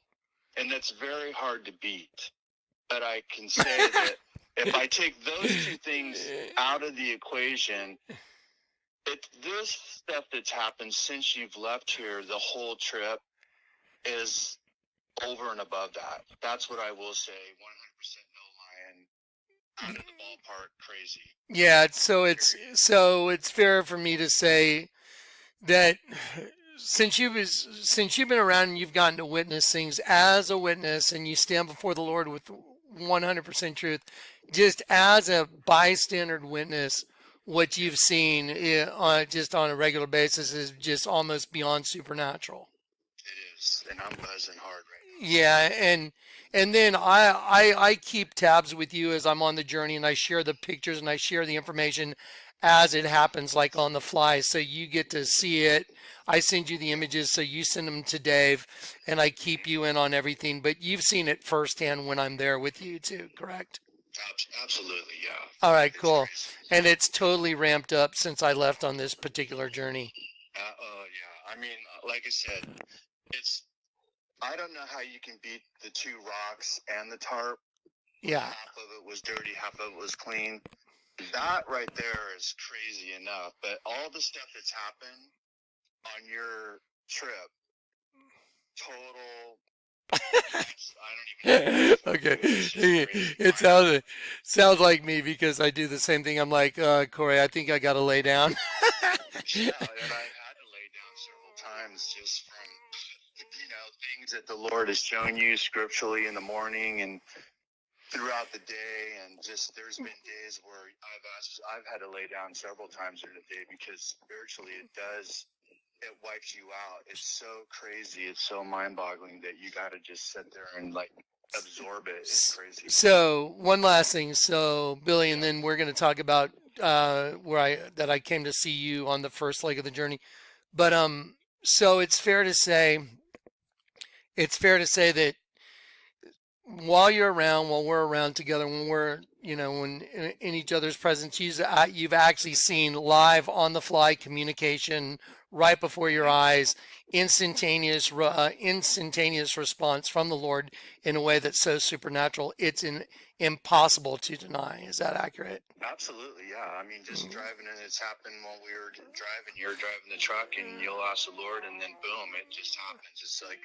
and that's very hard to beat. But I can say that if I take those two things out of the equation, this stuff that's happened since you've left here, the whole trip, is over and above that. That's what I will say. 100% no lying. Out of the ballpark, crazy. Yeah, so it's fair for me to say that since you've been around and you've gotten to witness things as a witness and you stand before the Lord with 100% truth, just as a bystander witness, what you've seen just on a regular basis is just almost beyond supernatural. It is, and I'm buzzing hard right now. Yeah, and then I keep tabs with you as I'm on the journey, and I share the pictures and I share the information as it happens, like on the fly, so you get to see it. I send you the images, so you send them to Dave, and I keep you in on everything. But you've seen it firsthand when I'm there with you too, correct? Absolutely, yeah. All right, cool. And it's totally ramped up since I left on this particular journey. Yeah. I mean, like I said, I don't know how you can beat the two rocks and the tarp. Yeah. Half of it was dirty, half of it was clean. That right there is crazy enough. But all the stuff that's happened on your trip, total. I don't even know. Okay. It sounds like me because I do the same thing. I'm like, Corey, I think I got to lay down. Yeah, and I had to lay down several times just from things that the Lord has shown you scripturally in the morning and throughout the day, and just there's been days where I've had to lay down several times during the day because spiritually it wipes you out. It's so crazy, it's so mind-boggling that you got to just sit there and like absorb it. It's crazy. So one last thing, so Billy, and then we're going to talk about that I came to see you on the first leg of the journey. But so it's fair to say that while we're around together, when we're, when in each other's presence, you've actually seen live on the fly communication right before your eyes, instantaneous response from the Lord in a way that's so supernatural. It's impossible to deny. Is that accurate? Absolutely, yeah. I mean, just driving, and it's happened while we were driving. You're driving the truck, and you'll ask the Lord, and then boom, it just happens. It's like,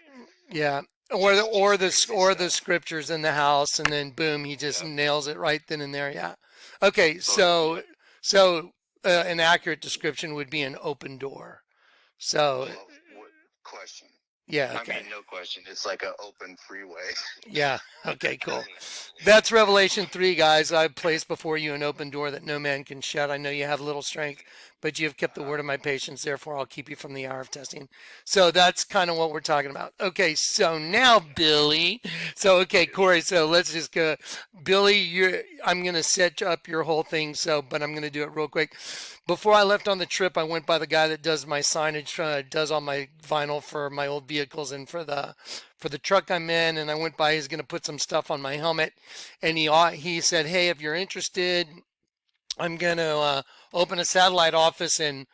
yeah, or the scriptures in the house, and then boom, he just nails it right then and there. Yeah. Okay, so an accurate description would be an open door. So. What question? Yeah. Okay. I mean, no question. It's like an open freeway. Yeah. Okay, cool. That's Revelation 3, guys. I've placed before you an open door that no man can shut. I know you have little strength, but you have kept the word of my patience. Therefore, I'll keep you from the hour of testing. So that's kind of what we're talking about. Okay, so now, Billy. So, okay, Corey, so let's just go. Billy, I'm going to set up your whole thing, but I'm going to do it real quick. Before I left on the trip, I went by the guy that does my signage, does all my vinyl for my old vehicles and for the truck I'm in, and I went by. He's going to put some stuff on my helmet, and he said, "Hey, if you're interested, I'm going to open a satellite office in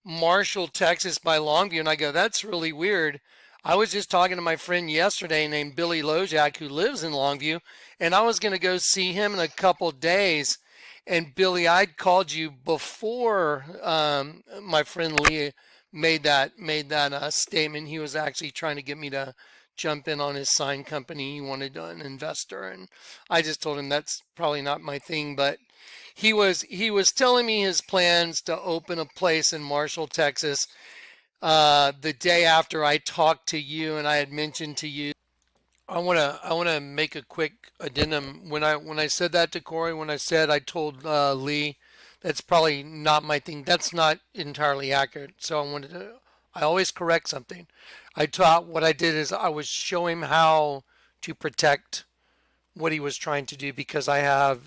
Marshall, Texas, by Longview." And I go, "That's really weird. I was just talking to my friend yesterday named Billy Lojak, who lives in Longview, and I was going to go see him in a couple days." And Billy, I'd called you before my friend Lee made that statement. He was actually trying to get me to jump in on his sign company. He wanted an investor, and I just told him that's probably not my thing. But he was telling me his plans to open a place in Marshall, Texas, the day after I talked to you, and I had mentioned to you I want to make a quick addendum. When I said that to Corey, when I said I told Lee, that's probably not my thing. That's not entirely accurate. So I always correct something. I taught what I did is I was show him how to protect what he was trying to do because I have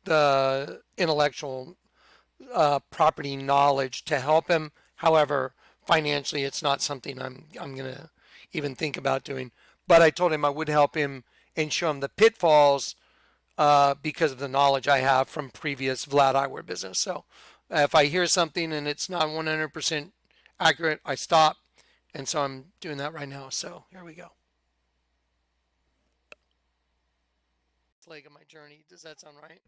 the intellectual property knowledge to help him. However, financially, it's not something I'm gonna even think about doing. But I told him I would help him and show him the pitfalls because of the knowledge I have from previous Vlad eyewear business. So if I hear something and it's not 100% accurate, I stop. And so I'm doing that right now. So here we go. Leg of my journey. Does that sound right?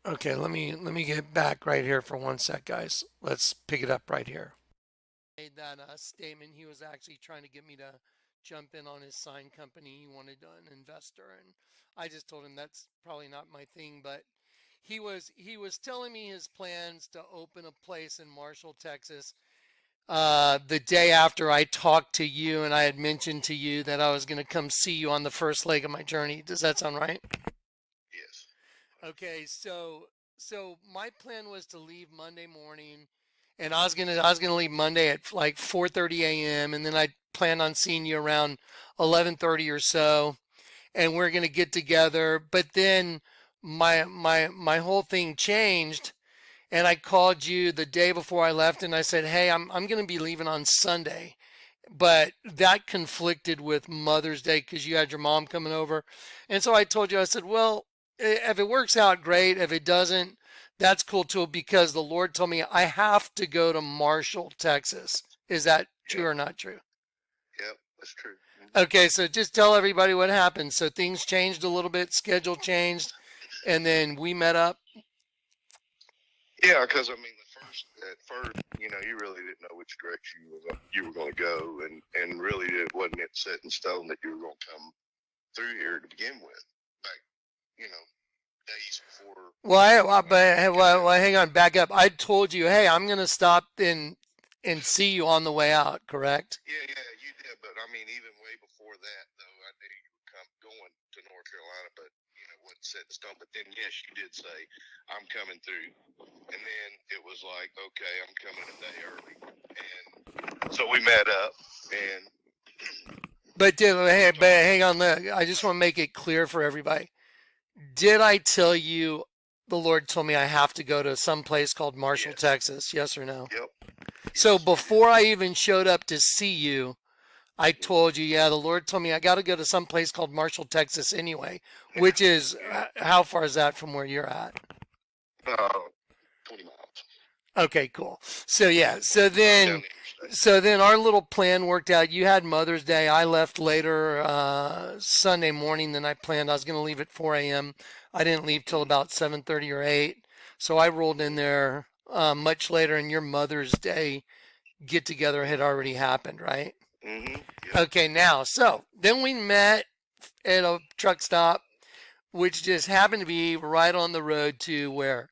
Okay, let me get back right here for one sec, guys. Let's pick it up right here. Made that statement. He was actually trying to get me to jump in on his sign company. He wanted an investor, and I just told him that's probably not my thing. But he was telling me his plans to open a place in Marshall, Texas. The day after I talked to you, and I had mentioned to you that I was going to come see you on the first leg of my journey. Does that sound right? Yes. Okay, so my plan was to leave Monday morning, and I was gonna leave Monday at like 4:30 a.m. and then I planned on seeing you around 11:30 or so, and we're gonna get together. But then my whole thing changed, and I called you the day before I left, and I said, "Hey, I'm gonna be leaving on Sunday." But that conflicted with Mother's Day because you had your mom coming over. And so I told you, I said, well, if it works out, great. If it doesn't, that's cool too, because the Lord told me I have to go to Marshall, Texas. Is that true Yep. or not true? Yep. That's true. Okay, so just tell everybody what happened. So things changed a little bit, schedule changed, and then we met up. Yeah, because I mean, at first, you really didn't know which direction you were going to go, and really it wasn't set in stone that you were going to come through here to begin with. Back, days before. But hang on, back up. I told you, hey, I'm gonna stop and see you on the way out. Correct? Yeah, you did, but I mean, even way before that, though, I knew you were going to North Carolina, but it wasn't set in stone. But then, yes, you did say, "I'm coming through," and then it was like, "Okay, I'm coming a day early," and so we met up, and But hang on. I just want to make it clear for everybody. Did I tell you the Lord told me I have to go to some place called Marshall, yes, Texas? Yes or no? yep, So yes, you did. before I even showed up to see you, I told you, yeah, the Lord told me I got to go to some place called Marshall, Texas anyway, which is Yeah, how far is that from where you're at? uh, 20 miles. Okay, cool. So yeah, so Right down then the interstate. so then our little plan worked out. You had Mother's Day. I left later Sunday morning than I planned. I was going to leave at 4 a.m. I didn't leave till about 7:30 or 8. So I rolled in there much later, and your Mother's Day get together had already happened, right? Yep. Okay, now, so then we met at a truck stop, which just happened to be right on the road to where?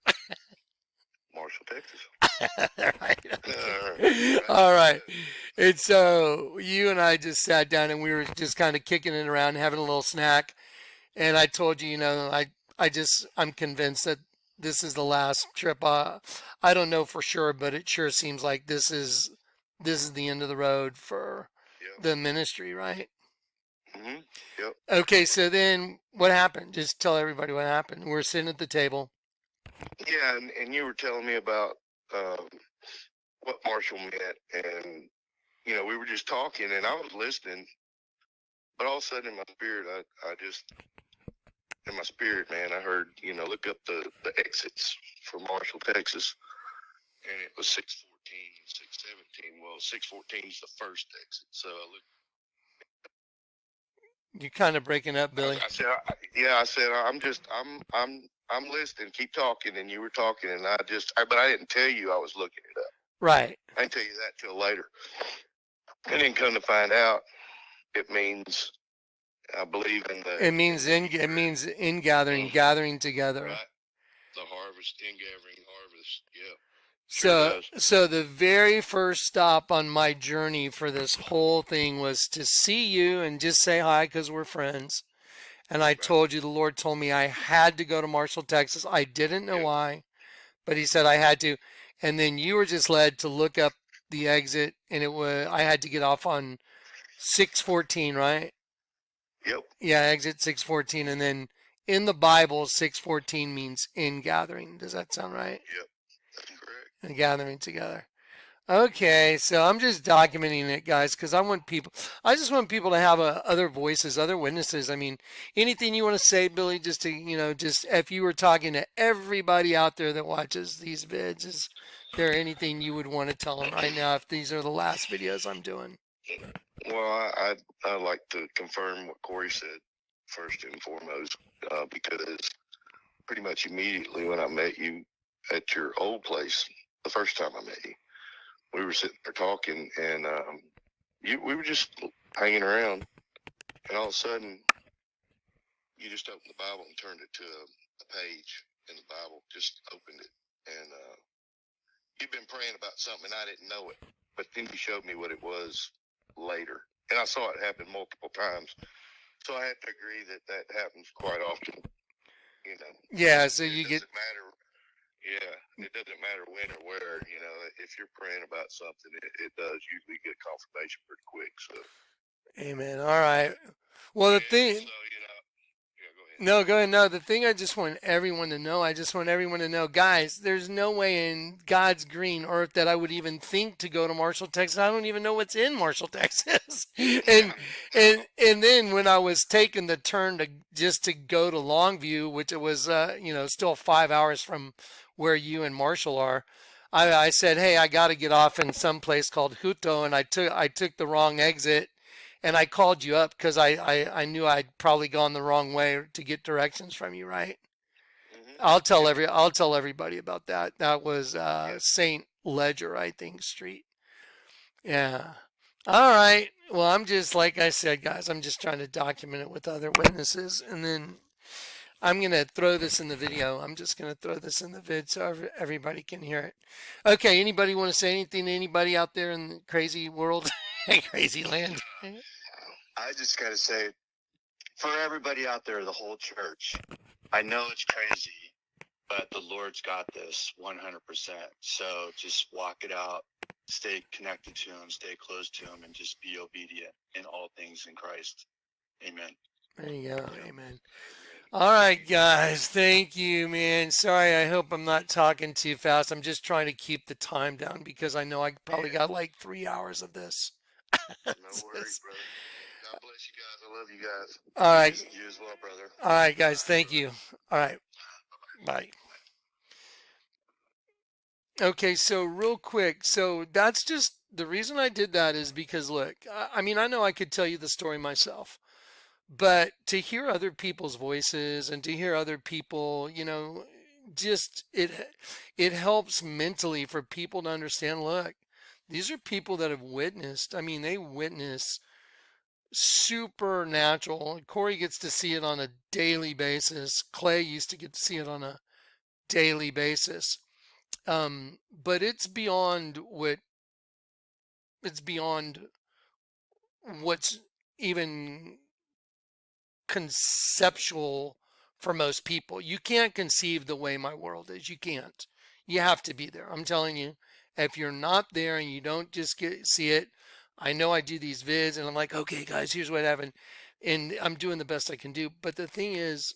Marshall, Texas. Right, okay. Right All down the right. road. And so you and I just sat down and we were just kind of kicking it around, having a little snack. And I told you, I'm convinced that this is the last trip. I don't know for sure, but it sure seems like this is the end of the road for Yep. the ministry, right? Yep. Okay, so then what happened? Just tell everybody what happened. We're sitting at the table. Yeah, and you were telling me about um, what Marshall meant, and we were just talking, and I was listening, but all of a sudden in my spirit, I just in my spirit, man, I heard look up the exits for Marshall, Texas, and it was 614, 617. Well, 614 is the first exit, so I looked. You're kind of breaking up, Billy. I said, yeah, I said, I'm listening. Keep talking, and you were talking, and but I didn't tell you I was looking it up. Right. I didn't tell you that till later. And then come to find out, it means I believe in the. It means in gathering, gathering together. Right. The harvest, in gathering harvest. Yep. Sure So, does. so the very first stop on my journey for this whole thing was to see you and just say hi because we're friends. And I Right. told you the Lord told me I had to go to Marshall, Texas. I didn't know Yep. why, but He said I had to. And then you were just led to look up the exit, and it was I had to get off on 614, right? Yep. Yeah, exit 614, and then in the Bible, 614 means in gathering. Does that sound right? Yep. That's correct. And gathering together. Okay, so I'm just documenting it, guys, because I just want people to have other voices, other witnesses. I mean, anything you want to say, Billy, just to, just if you were talking to everybody out there that watches these vids, is there anything you would want to tell them right now if these are the last videos I'm doing? Well, I like to confirm what Corey said first and foremost, because pretty much immediately when I met you at your old place, the first time I met you, we were sitting there talking, and we were just hanging around, and all of a sudden, you just opened the Bible and turned it to a page in the Bible, just opened it, and you've been praying about something, and I didn't know it, but then you showed me what it was later, and I saw it happen multiple times. So I have to agree that that happens quite often. You know, Yeah, so it you get, doesn't matter. Yeah, it doesn't matter when or where. You know, if you're praying about something, it does usually get confirmation pretty quick. So, amen. All right. Well, the and thing, so yeah, go ahead. No, go ahead. No, the thing I just want everyone to know, I just want everyone to know, guys, there's no way in God's green earth that I would even think to go to Marshall, Texas. I don't even know what's in Marshall, Texas. and No, and then when I was taking the turn to just to go to Longview, which it was still 5 hours from where you and Marshall are, I said, hey, I got to get off in some place called Huto, and I took the wrong exit and I called you up because I knew I'd probably gone the wrong way to get directions from you, right? yeah, I'll tell everybody about that. That was yeah, Saint Ledger, I think, Street. Yeah. All right. Well, I'm just like I said, guys. I'm just trying to document it with other witnesses, and then I'm gonna throw this in the video. I'm just gonna throw this in the vid so everybody can hear it. Okay. Anybody want to say anything to anybody out there in the crazy world, crazy land? I just got to say, for everybody out there, the whole church, I know it's crazy, but the Lord's got this 100%. So just walk it out, stay connected to Him, stay close to Him, and just be obedient in all things in Christ. Amen. There you go. yeah. Amen. All right, guys. Thank you, man. Sorry, I hope I'm not talking too fast. I'm just trying to keep the time down because I know I probably got like 3 hours of this. No worries, brother. God bless you guys. I love you guys. All right. You as well, brother. All right, guys. Thank you. All right. Bye. Okay, so real quick. So that's just the reason I did that is because, look, I mean, I know I could tell you the story myself, but to hear other people's voices and to hear other people, just it helps mentally for people to understand, look, these are people that have witnessed. I mean, they witness supernatural. Corey gets to see it on a daily basis. Clay used to get to see it on a daily basis. But it's beyond what's even conceptual for most people. You can't conceive the way my world is. You can't. You have to be there. I'm telling you, if you're not there and you don't just see it, I know I do these vids and I'm like, okay, guys, here's what happened. And I'm doing the best I can do. But the thing is,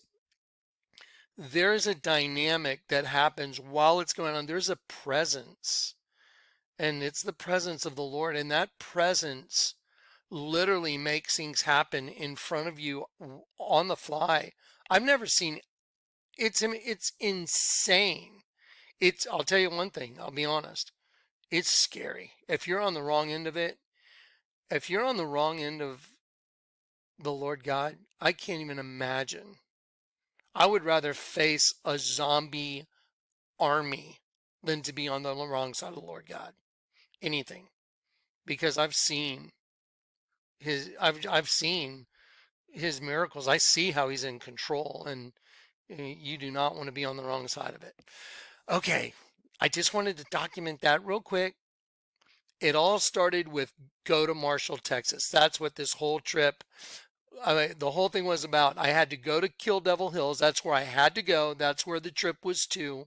there's a dynamic that happens while it's going on. There's a presence, and it's the presence of the Lord. And that presence literally makes things happen in front of you on the fly. I've never seen it's insane. I'll tell you one thing, I'll be honest. It's scary. If you're on the wrong end of it, if you're on the wrong end of the Lord God, I can't even imagine. I would rather face a zombie army than to be on the wrong side of the Lord God. Anything. Because I've seen his miracles. I see how he's in control, and you do not want to be on the wrong side of it. Okay, I just wanted to document that real quick. It all started with go to Marshall, Texas. That's what this whole trip, the whole thing was about. I had to go to Kill Devil Hills. That's where I had to go. That's where the trip was to.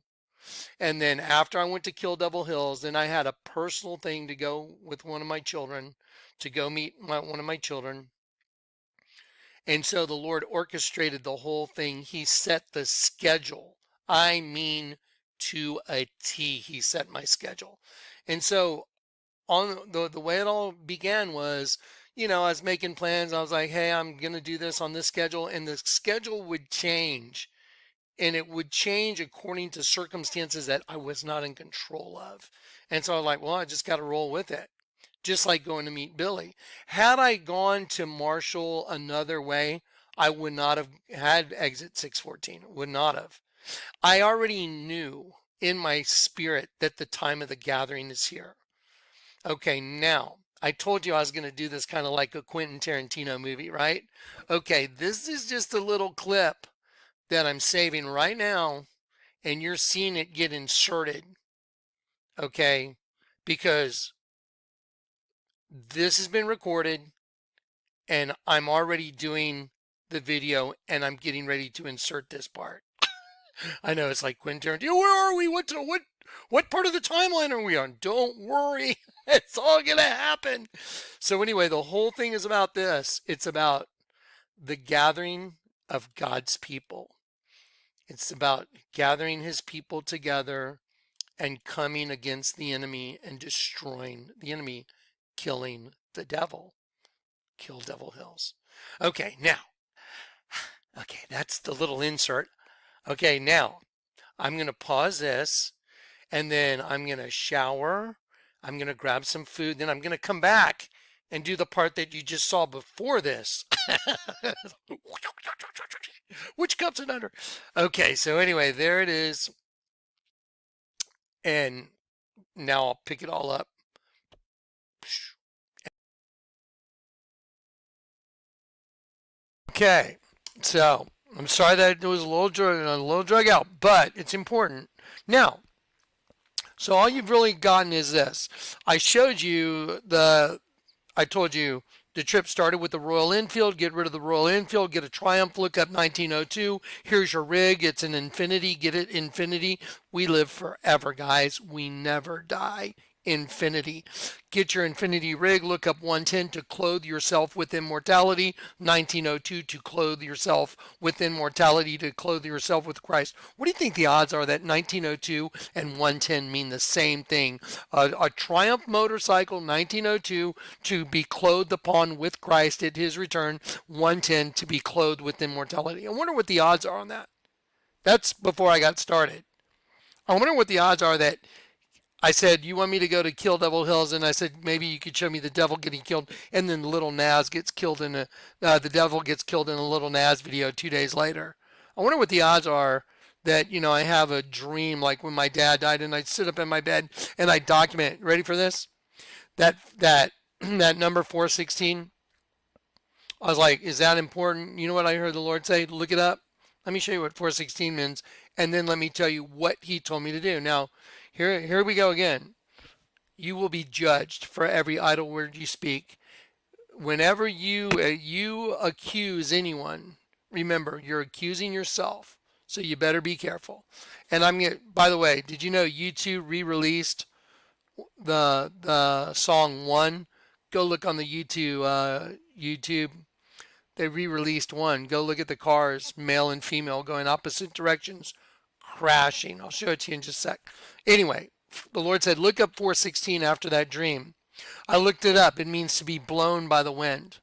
And then after I went to Kill Devil Hills, then I had a personal thing to go with one of my children, to go meet one of my children. And so the Lord orchestrated the whole thing. He set the schedule. I mean, to a T, he set my schedule. And so on the way it all began was, I was making plans. I was like, hey, I'm going to do this on this schedule. And the schedule would change, and it would change according to circumstances that I was not in control of. And so I'm like, well, I just got to roll with it. Just like going to meet Billy. Had I gone to Marshall another way, I would not have had exit 614. Would not have. I already knew in my spirit that the time of the gathering is here. Okay, now I told you I was going to do this kind of like a Quentin Tarantino movie, right? Okay, this is just a little clip that I'm saving right now, and you're seeing it get inserted. Okay, because this has been recorded and I'm already doing the video and I'm getting ready to insert this part. I know it's like Quentin Tarantino. Where are we? What part of the timeline are we on? Don't worry. It's all going to happen. So anyway, the whole thing is about this. It's about the gathering of God's people. It's about gathering his people together and coming against the enemy and destroying the enemy, killing the devil. Kill Devil Hills. Okay, now, that's the little insert. Okay, now I'm going to pause this, and then I'm going to shower. I'm going to grab some food. Then I'm going to come back and do the part that you just saw before this. Which cups it under? Okay, so anyway, there it is. And now I'll pick it all up. Okay, so I'm sorry that it was a little drug out, but it's important. Now, so all you've really gotten is this. I told you the trip started with the Royal Enfield. Get rid of the Royal Enfield, get a Triumph, look up 1902. Here's your rig. It's an Infinity. Get it, Infinity. We live forever, guys. We never die. Infinity. Get your Infinity rig, look up 110 to clothe yourself with immortality, 1902 to clothe yourself with immortality, to clothe yourself with Christ. What do you think the odds are that 1902 and 110 mean the same thing? A Triumph motorcycle, 1902, to be clothed upon with Christ at his return, 110 to be clothed with immortality. I wonder what the odds are on that. That's before I got started. I wonder what the odds are that I said, you want me to go to Kill Devil Hills? And I said, maybe you could show me the devil getting killed. And then the little Naz gets killed the devil gets killed in a little Naz video 2 days later. I wonder what the odds are that, I have a dream like when my dad died and I sit up in my bed and I document, ready for this? That number 416. I was like, is that important? You know what I heard the Lord say? Look it up. Let me show you what 416 means. And then let me tell you what he told me to do. Now, here we go again. You will be judged for every idle word you speak. Whenever you accuse anyone, remember, you're accusing yourself. So you better be careful. And by the way, did you know YouTube re-released the song One? Go look on the YouTube. They re-released One. Go look at the cars, male and female, going opposite directions, crashing. I'll show it to you in just a sec. Anyway, the Lord said, look up 416 after that dream. I looked it up. It means to be blown by the wind.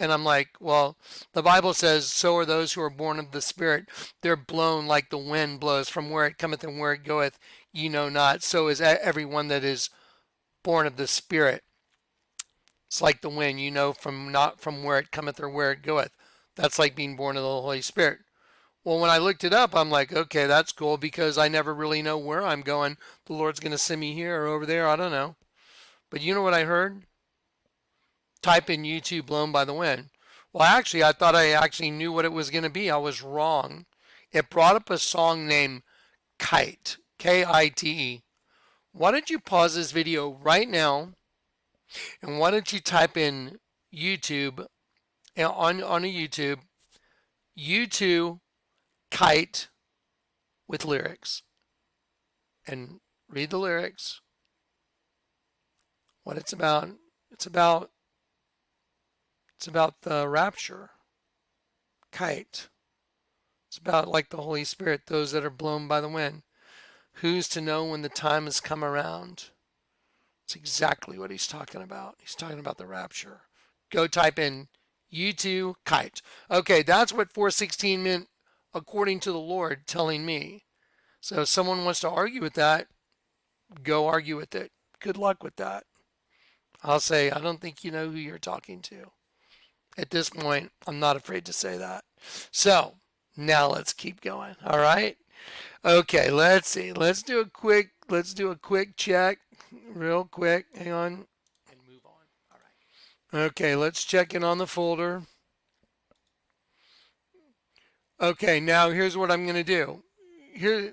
And I'm like, well, the Bible says, so are those who are born of the Spirit. They're blown like the wind blows from where it cometh and where it goeth, ye know not. So is everyone that is born of the Spirit. It's like the wind, not from where it cometh or where it goeth. That's like being born of the Holy Spirit. Well, when I looked it up, I'm like, okay, that's cool, because I never really know where I'm going. The Lord's going to send me here or over there. I don't know. But you know what I heard? Type in YouTube blown by the wind. Well, actually, I thought I actually knew what it was going to be. I was wrong. It brought up a song named Kite, Kite. Why don't you pause this video right now, and why don't you type in YouTube, on a YouTube kite with lyrics, and read the lyrics, what it's about. It's about it's about the rapture, kite. It's about like the Holy Spirit, those that are blown by the wind. Who's to know when the time has come around? It's exactly what he's talking about. He's talking about the rapture. Go type in U2 kite. Okay, that's what 416 meant according to the Lord telling me. So if someone wants to argue with that, go argue with it. Good luck with that. I'll say, I don't think you know who you're talking to. At this point, I'm not afraid to say that. So now let's keep going. All right. Okay, let's see. Let's do a quick check. Real quick. Hang on. And move on. All right. Okay, let's check in on the folder. Okay, now here's what I'm going to do.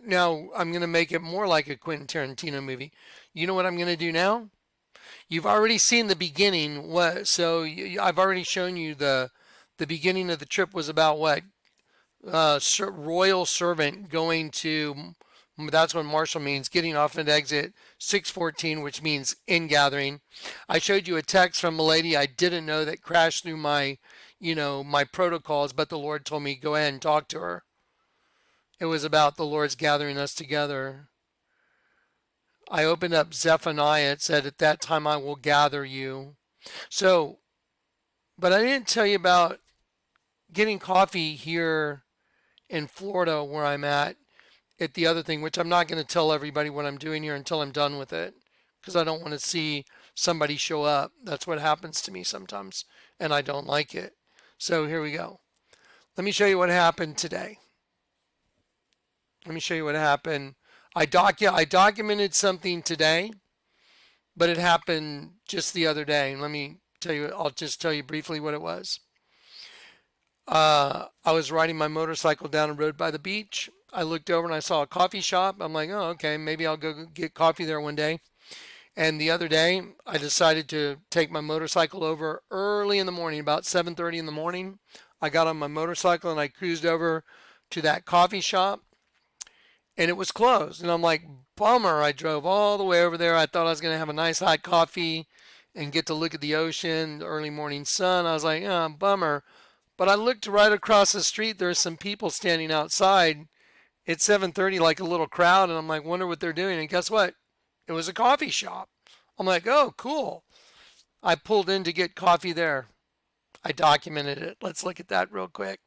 Now I'm going to make it more like a Quentin Tarantino movie. You know what I'm going to do now? You've already seen the beginning. I've already shown you the beginning of the trip was about what? Royal servant going to, that's what marshal means, getting off at exit 614, which means ingathering. I showed you a text from a lady I didn't know that crashed through my protocols, but the Lord told me go ahead and talk to her. It was about the Lord's gathering us together. I opened up Zephaniah. It said, at that time I will gather you. So, but I didn't tell you about getting coffee here in Florida where I'm at the other thing, which I'm not going to tell everybody what I'm doing here until I'm done with it, because I don't want to see somebody show up. That's what happens to me sometimes, and I don't like it. So here we go. Let me show you what happened today. Let me show you what happened. I documented something today, but it happened just the other day. Let me tell you, I'll just tell you briefly what it was. I was riding my motorcycle down a road by the beach. I looked over and I saw a coffee shop. I'm like, oh, okay, maybe I'll go get coffee there one day. And the other day, I decided to take my motorcycle over early in the morning, about 7:30 in the morning. I got on my motorcycle and I cruised over to that coffee shop, and it was closed. And I'm like, bummer. I drove all the way over there. I thought I was going to have a nice hot coffee and get to look at the ocean, the early morning sun. I was like, oh, bummer. But I looked right across the street. There's some people standing outside. It's 7:30, like a little crowd, and I'm like, wonder what they're doing. And guess what? It was a coffee shop. I'm like, oh, cool. I pulled in to get coffee there. I documented it. Let's look at that real quick.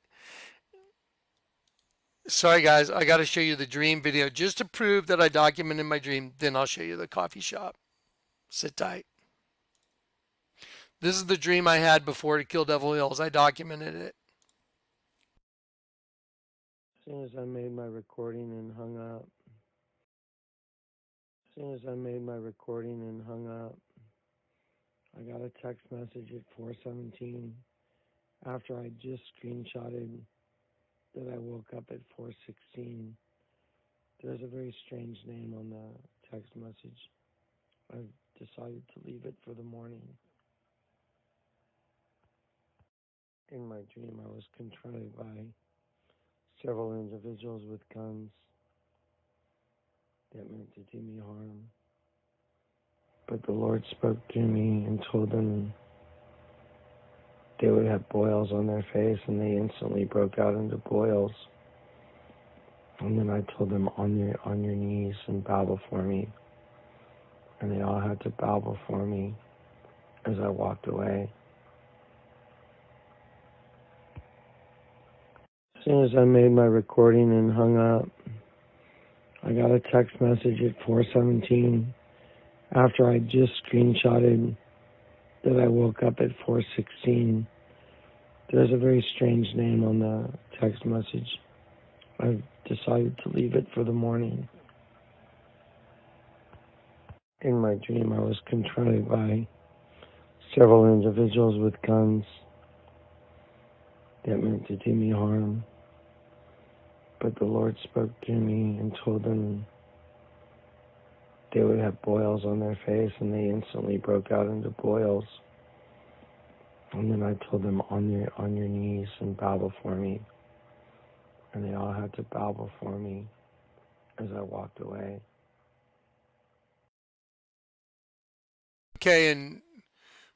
Sorry, guys. I got to show you the dream video just to prove that I documented my dream. Then I'll show you the coffee shop. Sit tight. This is the dream I had before to kill Devil Hills. I documented it. As soon as I made my recording and hung up, I got a text message at 4:17 after I just screenshotted that I woke up at 4:16. There's a very strange name on the text message. I've decided to leave it for the morning. In my dream, I was confronted by several individuals with guns that meant to do me harm. But the Lord spoke to me and told them they would have boils on their face, and they instantly broke out into boils. And then I told them, on your knees and bow before me. And they all had to bow before me as I walked away. As soon as I made my recording and hung up, I got a text message at 4:17 after I just screenshotted that I woke up at 4:16. There's a very strange name on the text message. I've decided to leave it for the morning. In my dream, I was confronted by several individuals with guns that meant to do me harm. But the Lord spoke to me and told them they would have boils on their face, and they instantly broke out into boils. And then I told them, on your knees and bow before me. And they all had to bow before me as I walked away. Okay, and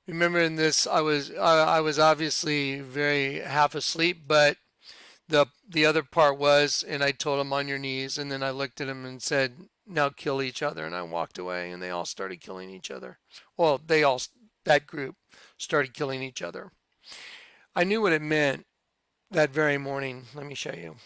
remember in this, I was obviously very half asleep, but the other part was, and I told them on your knees, and then I looked at them and said, now kill each other, and I walked away, and they all started killing each other. Well, that group started killing each other. I knew what it meant that very morning. Let me show you.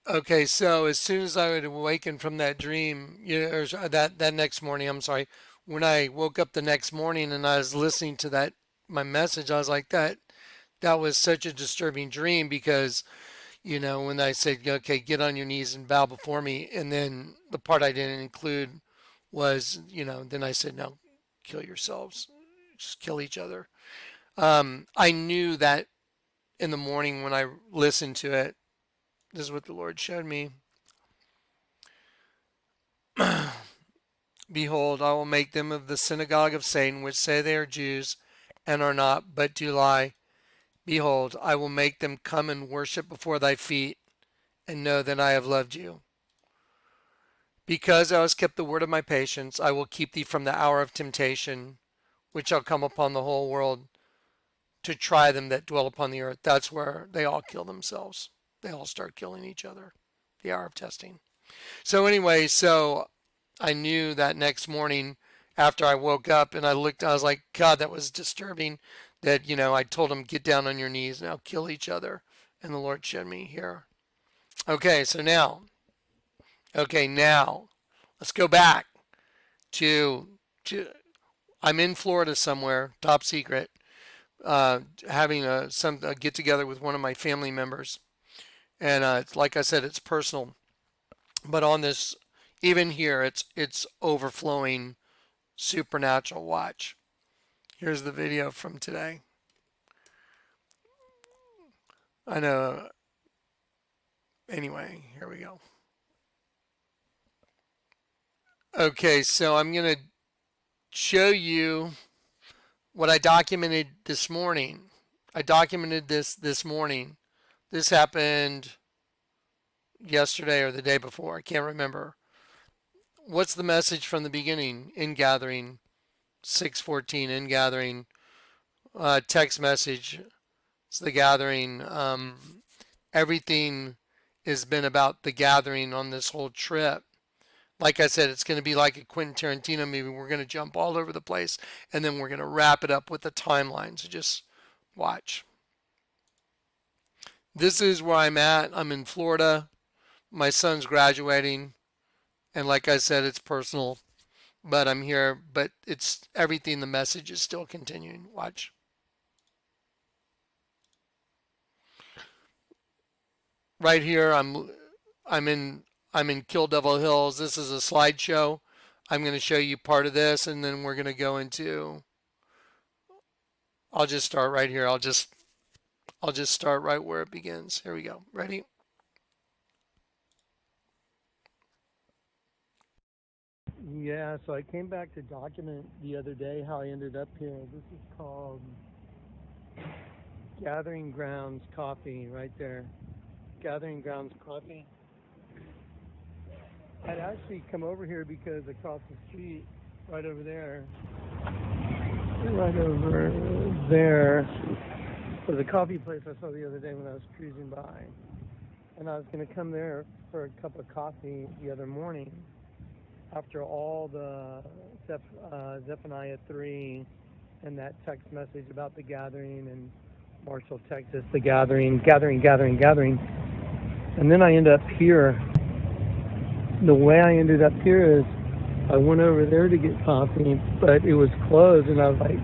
Okay, so as soon as I would awaken from that dream, or that next morning, I'm sorry, when I woke up the next morning and I was listening to that my message, I was like, that was such a disturbing dream because, when I said, okay, get on your knees and bow before me, and then the part I didn't include was, then I said, no, kill yourselves, just kill each other. I knew that in the morning when I listened to it, this is what the Lord showed me. Behold, I will make them of the synagogue of Satan, which say they are Jews and are not, but do lie. Behold, I will make them come and worship before thy feet, and know that I have loved you. Because thou hast kept the word of my patience, I will keep thee from the hour of temptation, which shall come upon the whole world to try them that dwell upon the earth. That's where they all kill themselves. They all start killing each other. The hour of testing. So anyway, I knew that next morning after I woke up and I looked, I was like, God, that was disturbing that, I told him, get down on your knees, now kill each other. And the Lord showed me here. Okay, now let's go back to, to I'm in Florida somewhere, top secret, having a get together with one of my family members. And like I said, it's personal. But on this, even here, it's overflowing supernatural. Watch. Here's the video from today. I know. Anyway, here we go. Okay, so I'm going to show you what I documented this morning. I documented this morning. This happened yesterday or the day before. I can't remember. What's the message from the beginning? In gathering 6:14. In gathering text message. It's the gathering. Everything has been about the gathering on this whole trip. Like I said, it's going to be like a Quentin Tarantino movie. We're going to jump all over the place, and then we're going to wrap it up with the timeline. So just watch. This is where I'm at. I'm in Florida. My son's graduating, and like I said, it's personal, but I'm here. But it's everything. The message is still continuing. Watch. Right here, I'm in Kill Devil Hills. This is a slideshow. I'm going to show you part of this, and then we're going to go into. I'll just start right here. I'll just start right where it begins. Here we go. Ready? Yeah, so I came back to document the other day how I ended up here. This is called Gathering Grounds Coffee right there. Gathering Grounds Coffee. I'd actually come over here because across the street, right over there, was a coffee place I saw the other day when I was cruising by. And I was going to come there for a cup of coffee the other morning after all the Zephaniah 3 and that text message about the gathering and Marshall, Texas, the gathering. And then I end up here. The way I ended up here is I went over there to get coffee, but it was closed, and I was like,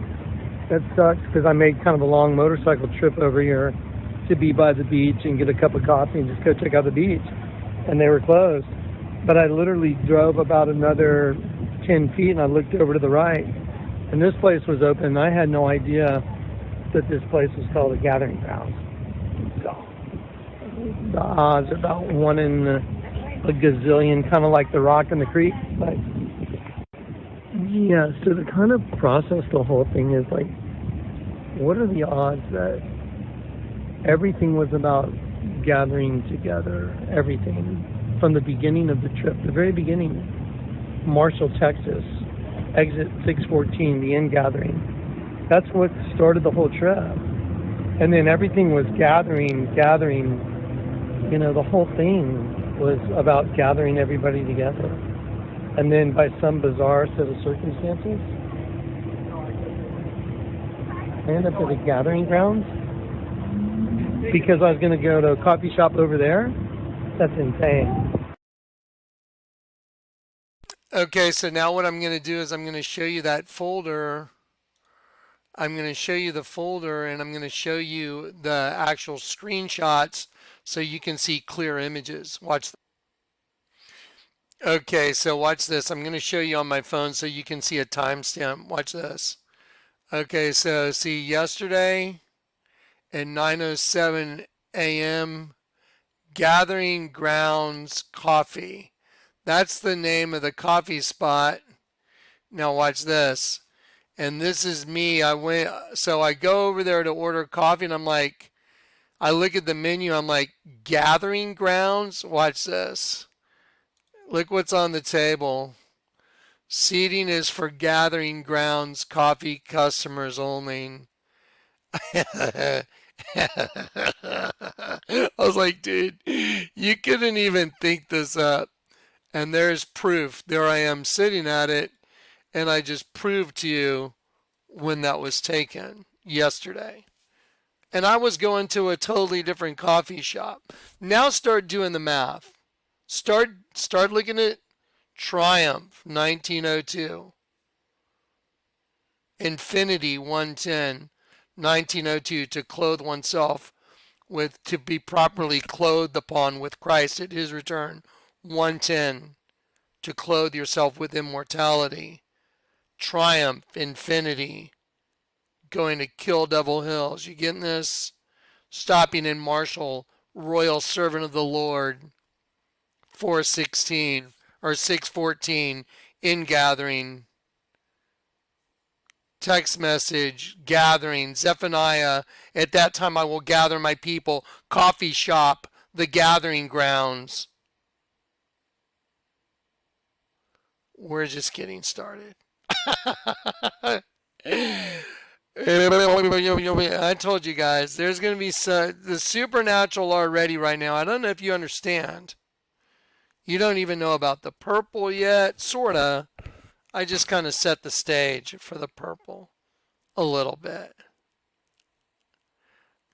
that sucks, because I made kind of a long motorcycle trip over here to be by the beach and get a cup of coffee and just go check out the beach, and they were closed. But I literally drove about another 10 feet, and I looked over to the right, and this place was open. I had no idea that this place was called the Gathering Ground. So the odds are about 1 in a gazillion, kind of like the rock in the creek. But yeah, so to kind of process the whole thing is like, what are the odds that everything was about gathering together, everything from the beginning of the trip, the very beginning, Marshall, Texas, exit 614, the end gathering. That's what started the whole trip. And then everything was gathering, the whole thing was about gathering everybody together. And then by some bizarre set of circumstances, I ended up at the gathering grounds because I was going to go to a coffee shop over there. That's insane. Okay, so now what I'm going to do is I'm going to show you that folder. I'm going to show you the folder, and I'm going to show you the actual screenshots so you can see clear images. Watch. Okay, so watch this. I'm going to show you on my phone so you can see a timestamp. Watch this. Okay, so see yesterday at 9:07 a.m. Gathering Grounds Coffee. That's the name of the coffee spot. Now watch this. And this is me. So I go over there to order coffee, and I look at the menu. I'm like, Gathering Grounds? Watch this. Look what's on the table. Seating is for Gathering Grounds coffee customers only. I was like, dude, you couldn't even think this up. And there's proof. There I am sitting at it, and I just proved to you when that was taken yesterday. And I was going to a totally different coffee shop. Now start doing the math. Start looking at Triumph 1902, Infinity 110, 1902, to clothe oneself with, to be properly clothed upon with Christ at his return. 110, to clothe yourself with immortality. Triumph, Infinity, going to kill Devil Hills. You getting this? Stopping in Marshall, Royal Servant of the Lord, 416 or 614, in gathering. Text message, gathering, Zephaniah, at that time I will gather my people. Coffee shop, the gathering grounds. We're just getting started. I told you guys, there's going to be the supernatural already right now. I don't know if you understand. You don't even know about the purple yet, sorta. I just kind of set the stage for the purple a little bit.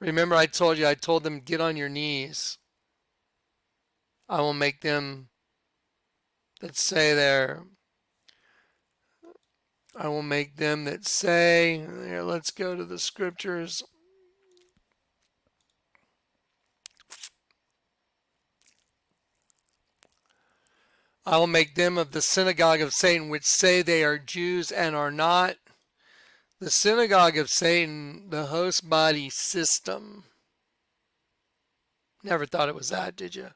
Remember I told them, get on your knees. I will make them that say there. I will make them that say, here, let's go to the scriptures. I will make them of the synagogue of Satan, which say they are Jews and are not. The synagogue of Satan, the host body system. Never thought it was that, did you?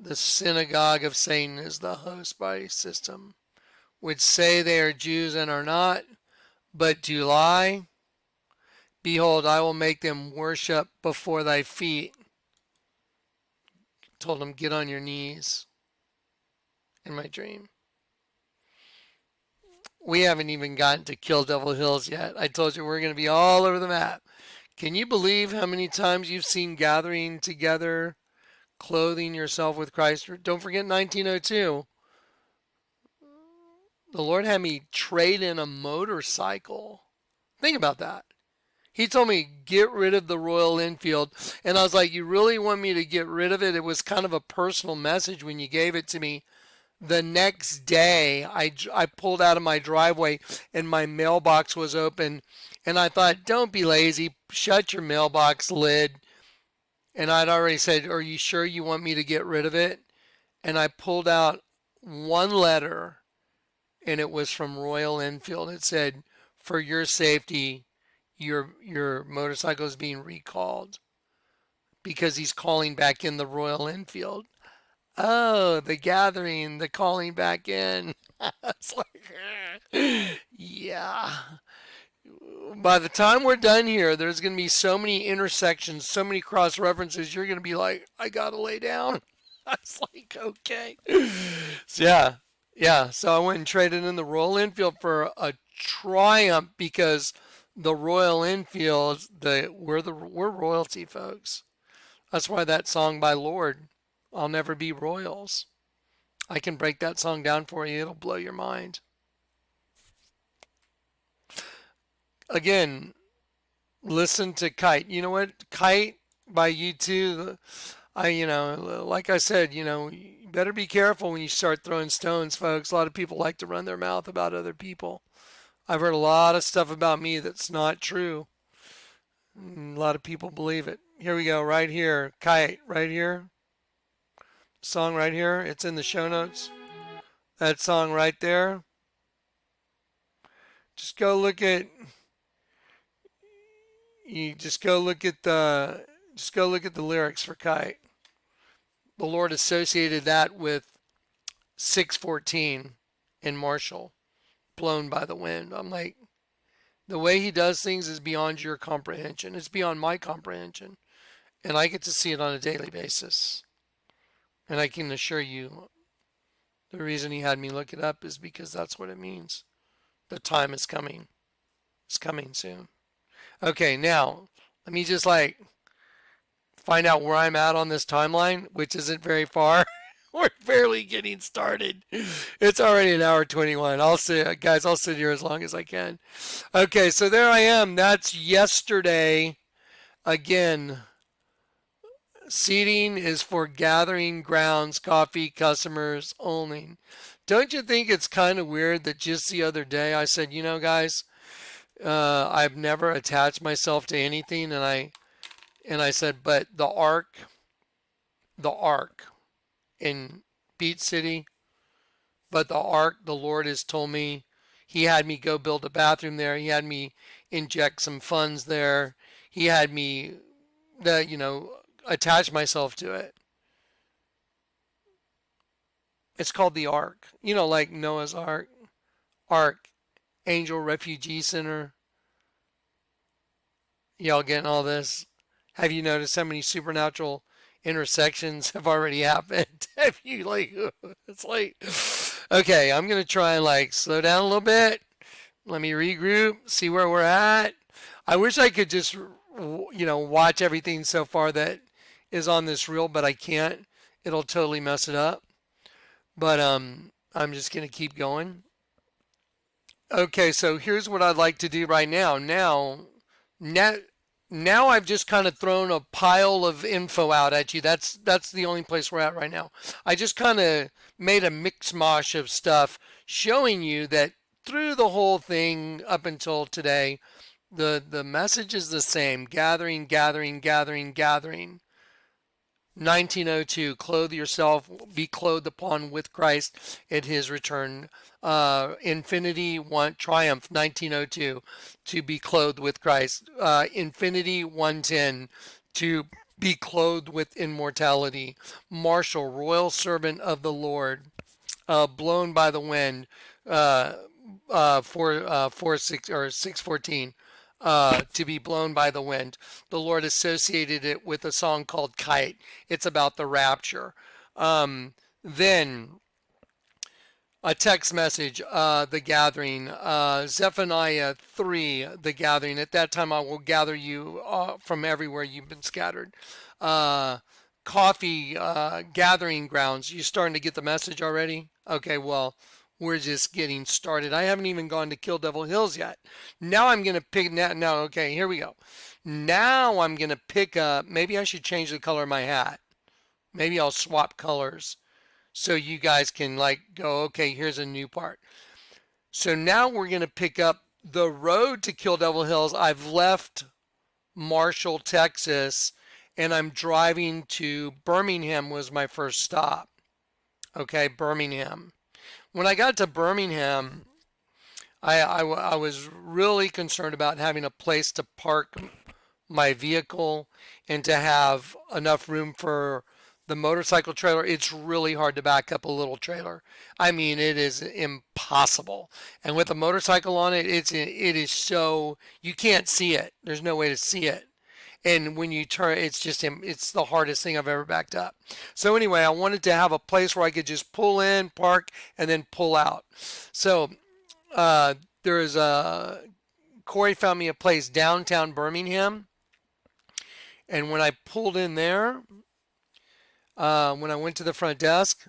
The synagogue of Satan is the host body system, which say they are Jews and are not, but do lie. Behold, I will make them worship before thy feet. Told them, get on your knees. In my dream. We haven't even gotten to Kill Devil Hills yet. I told you we're going to be all over the map. Can you believe how many times you've seen gathering together, clothing yourself with Christ? Don't forget 1902. The Lord had me trade in a motorcycle. Think about that. He told me, get rid of the Royal Enfield. And I was like, you really want me to get rid of it? It was kind of a personal message when you gave it to me. The next day, I pulled out of my driveway and my mailbox was open. And I thought, don't be lazy. Shut your mailbox lid. And I'd already said, are you sure you want me to get rid of it? And I pulled out one letter, and it was from Royal Enfield. It said, for your safety, your motorcycle is being recalled because he's calling back in the Royal Enfield. Oh, the gathering, the calling back in. It's like, yeah. By the time we're done here, there's going to be so many intersections, so many cross references. You're going to be like, I got to lay down. I was like, okay. So, yeah. So I went and traded in the Royal Enfield for a Triumph because the Royal Enfield, we're royalty, folks. That's why that song by Lord, I'll Never Be Royals. I can break that song down for you. It'll blow your mind. Again, listen to Kite. You know what? Kite by U2. Like I said, you better be careful when you start throwing stones, folks. A lot of people like to run their mouth about other people. I've heard a lot of stuff about me that's not true. A lot of people believe it. Here we go, right here. Kite, right here. Song right here. It's in the show notes. That song right there. Just go look at the lyrics for Kite. The Lord associated that with 614 in Marshall, blown by the wind. I'm like, the way he does things is beyond your comprehension. It's beyond my comprehension. And I get to see it on a daily basis. And I can assure you, the reason he had me look it up is because that's what it means. The time is coming. It's coming soon. Okay, now, let me just find out where I'm at on this timeline, which isn't very far. We're barely getting started. It's already an hour 21. I'll sit here as long as I can. Okay, so there I am. That's yesterday. Again, seating is for gathering grounds, coffee customers only. Don't you think it's kind of weird that just the other day I said, guys, I've never attached myself to anything, and I said, but the ark in Beach City, but the ark, the Lord has told me, he had me go build a bathroom there. He had me inject some funds there. He had me, attach myself to it. It's called the ark. Like Noah's Ark, Angel Refugee Center. Y'all getting all this? Have you noticed how many supernatural intersections have already happened? Have you it's like, okay, I'm going to try and slow down a little bit. Let me regroup, see where we're at. I wish I could just, watch everything so far that is on this reel, but I can't. It'll totally mess it up. But I'm just going to keep going. Okay, so here's what I'd like to do right now. Now I've just kind of thrown a pile of info out at you. That's the only place we're at right now. I just kind of made a mix-mosh of stuff showing you that through the whole thing up until today, the message is the same. Gathering, gathering, gathering, gathering. 1902, clothe yourself, be clothed upon with Christ at his return. Infinity One Triumph 1902, to be clothed with Christ. Infinity 110, to be clothed with immortality. Marshall, royal servant of the Lord, blown by the wind. 614. To be blown by the wind. The Lord associated it with a song called Kite. It's about the rapture. Then A text message, the gathering, Zephaniah 3, the gathering. At that time I will gather you from everywhere you've been scattered. Uh, Coffee, gathering grounds. You starting to get the message already? Okay, well, we're just getting started. I haven't even gone to Kill Devil Hills yet. Now I'm going to pick, now, okay, here we go. Now I'm going to pick up, maybe I should change the color of my hat. Maybe I'll swap colors so you guys can like go, okay, here's a new part. So now we're going to pick up the road to Kill Devil Hills. I've left Marshall, Texas, and I'm driving to Birmingham was my first stop. Okay, Birmingham. When I got to Birmingham, I was really concerned about having a place to park my vehicle and to have enough room for the motorcycle trailer. It's really hard to back up a little trailer. I mean, it is impossible. And with a motorcycle on it, it is so you can't see it. There's no way to see it. And when you turn, it's the hardest thing I've ever backed up. So anyway, I wanted to have a place where I could just pull in, park, and then pull out. So there is a Corey found me a place downtown Birmingham, and when I pulled in there, when I went to the front desk,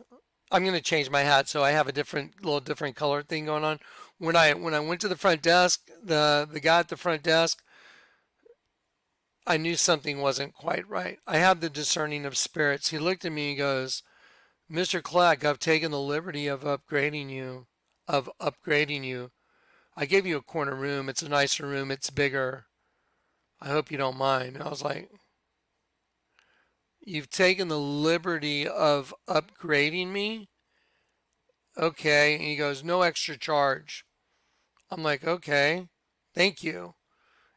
I'm going to change my hat so I have a little different color thing going on. When I went to the front desk, the guy at the front desk, I knew something wasn't quite right. I have the discerning of spirits. He looked at me and goes, "Mr. Kleck, I've taken the liberty of upgrading you, I gave you a corner room. It's a nicer room. It's bigger. I hope you don't mind." And I was like, "You've taken the liberty of upgrading me?" Okay. And he goes, "No extra charge." I'm like, "Okay, thank you."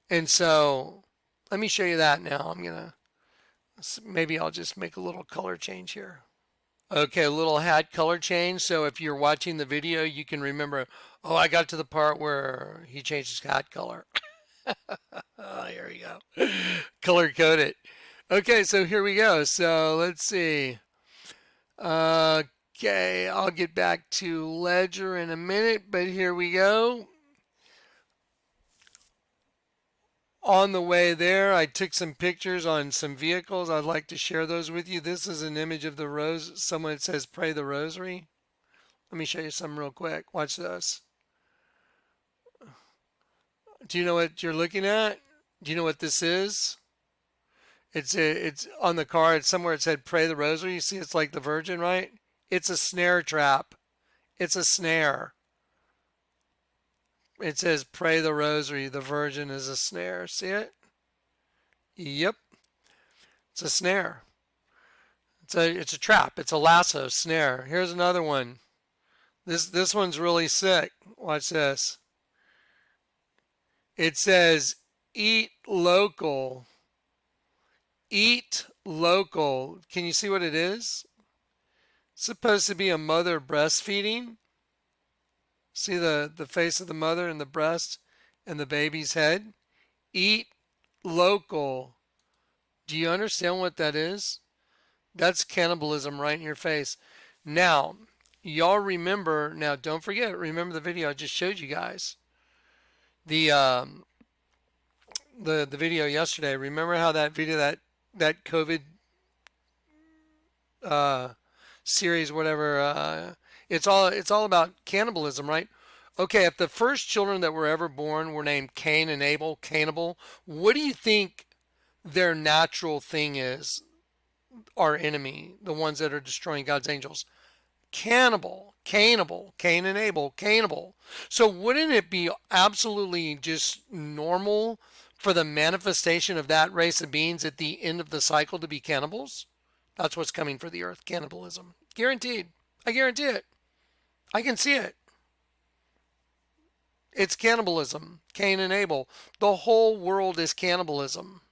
And so let me show you that now. Maybe I'll just make a little color change here. Okay, a little hat color change. So if you're watching the video, you can remember, oh, I got to the part where he changed his hat color. Oh, here we go. Color code it. Okay, so here we go. So let's see. Okay, I'll get back to Ledger in a minute, but here we go. On the way there, I took some pictures on some vehicles. I'd like to share those with you. This is an image of the rose. Someone says, pray the rosary. Let me show you something real quick. Watch this. Do you know what you're looking at? Do you know what this is? It's on the car. It's somewhere it said, pray the rosary. You see, it's like the Virgin, right? It's a snare trap. It's a snare. It says, pray the rosary. The Virgin is a snare. See it? Yep. It's a snare. It's a trap. It's a lasso snare. Here's another one. This one's really sick. Watch this. It says, eat local. Eat local. Can you see what it is? It's supposed to be a mother breastfeeding. See the face of the mother and the breast and the baby's head? Eat local. Do you understand what that is? That's cannibalism right in your face. Now, y'all remember, now don't forget, remember the video I just showed you guys. The video yesterday. Remember how that video, that COVID series, whatever, it's all about cannibalism, right? Okay, if the first children that were ever born were named Cain and Abel, cannibal, what do you think their natural thing is? Our enemy, the ones that are destroying God's angels. Cannibal, cannibal, Cain and Abel, cannibal. So wouldn't it be absolutely just normal for the manifestation of that race of beings at the end of the cycle to be cannibals? That's what's coming for the earth, cannibalism. Guaranteed. I guarantee it. I can see it. It's cannibalism. Cain and Abel. The whole world is cannibalism.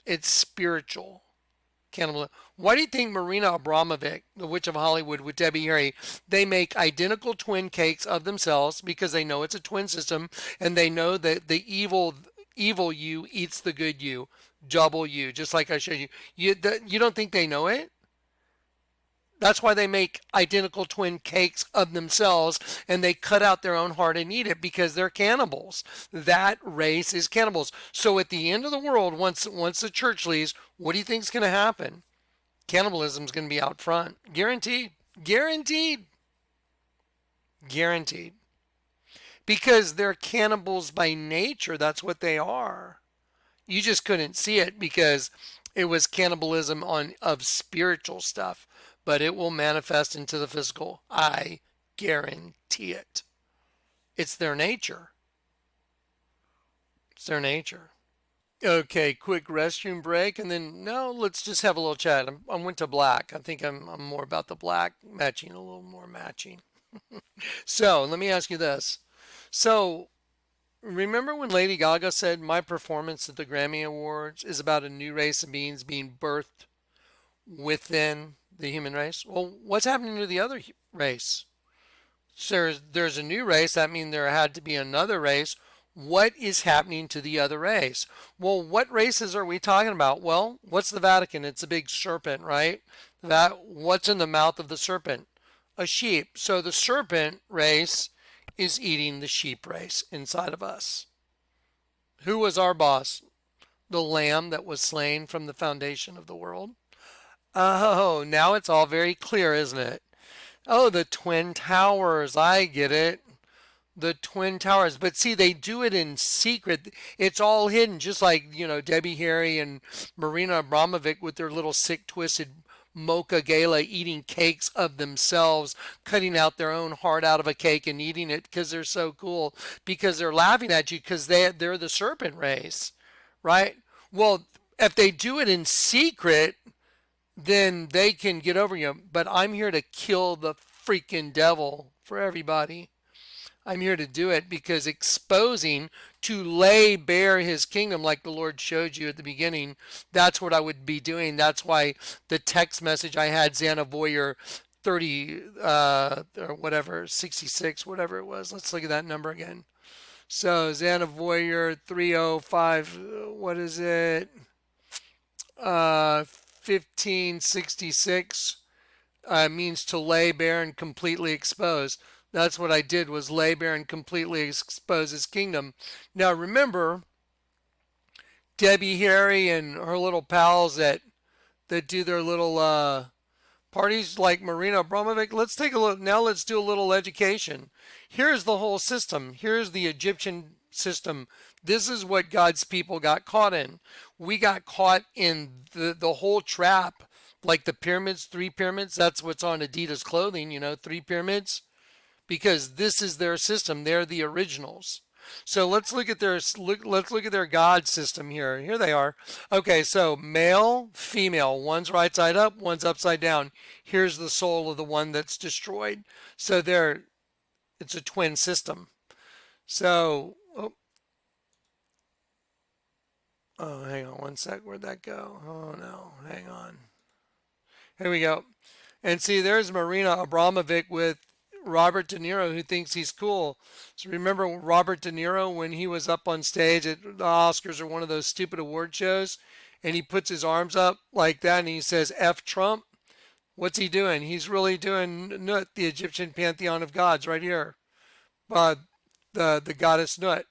It's spiritual cannibalism. Why do you think Marina Abramovic, the Witch of Hollywood with Debbie Harry, they make identical twin cakes of themselves because they know it's a twin system and they know that the evil you eats the good you, double you, just like I showed you. You don't think they know it? That's why they make identical twin cakes of themselves and they cut out their own heart and eat it because they're cannibals. That race is cannibals. So at the end of the world, once the church leaves, what do you think is going to happen? Cannibalism is going to be out front. Guaranteed. Guaranteed. Guaranteed. Because they're cannibals by nature. That's what they are. You just couldn't see it because it was cannibalism of spiritual stuff, but it will manifest into the physical. I guarantee it. It's their nature. It's their nature. Okay, quick restroom break, and then no, let's just have a little chat. I went to black. I think I'm more about the black matching, a little more matching. So let me ask you this. So remember when Lady Gaga said my performance at the Grammy Awards is about a new race of beings being birthed within the human race? Well, what's happening to the other race? So there's a new race. That means there had to be another race. What is happening to the other race? Well, what races are we talking about? Well, what's the Vatican? It's a big serpent, right? What's in the mouth of the serpent? A sheep. So the serpent race is eating the sheep race inside of us. Who was our boss? The lamb that was slain from the foundation of the world. Oh, now it's all very clear, isn't it? Oh, the Twin Towers. I get it. The Twin Towers. But see, they do it in secret. It's all hidden, just like, Debbie Harry and Marina Abramovic with their little sick, twisted mocha gala eating cakes of themselves, cutting out their own heart out of a cake and eating it because they're so cool, because they're laughing at you because they're the serpent race, right? Well, if they do it in secret, then they can get over you. But I'm here to kill the freaking devil for everybody. I'm here to do it because exposing, to lay bare his kingdom like the Lord showed you at the beginning, that's what I would be doing. That's why the text message I had, Xana Voyeur 30 or whatever, 66, whatever it was. Let's look at that number again. So Xana Voyeur 305, what is it? 1566 means to lay bare and completely expose. That's what I did, was lay bare and completely expose his kingdom. Now remember, Debbie Harry and her little pals that do their little parties like Marina Abramovic. Let's take a look. Now let's do a little education. Here's the whole system. Here's the Egyptian system. This is what God's people got caught in. We got caught in the whole trap, like the pyramids, 3 pyramids. That's what's on Adidas clothing, 3 pyramids. Because this is their system. They're the originals. So let's look at their God system here. Here they are. Okay, so male, female. One's right side up, one's upside down. Here's the soul of the one that's destroyed. So it's a twin system. So, hang on one sec. Where'd that go? Oh no, hang on. Here we go. And see, there's Marina Abramovic with Robert De Niro, who thinks he's cool. So remember Robert De Niro when he was up on stage at the Oscars or one of those stupid award shows, and he puts his arms up like that and he says F Trump? What's he doing? He's really doing Nut, the Egyptian pantheon of gods, right here. The goddess Nut.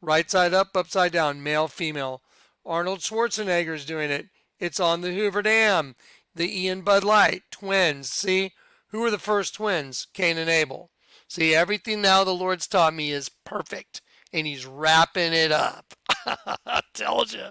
Right side up, upside down, male, female. Arnold Schwarzenegger's doing it. It's on the Hoover Dam. The Ian Bud Light, twins. See? Who were the first twins? Cain and Abel. See, everything now the Lord's taught me is perfect, and he's wrapping it up. I told you.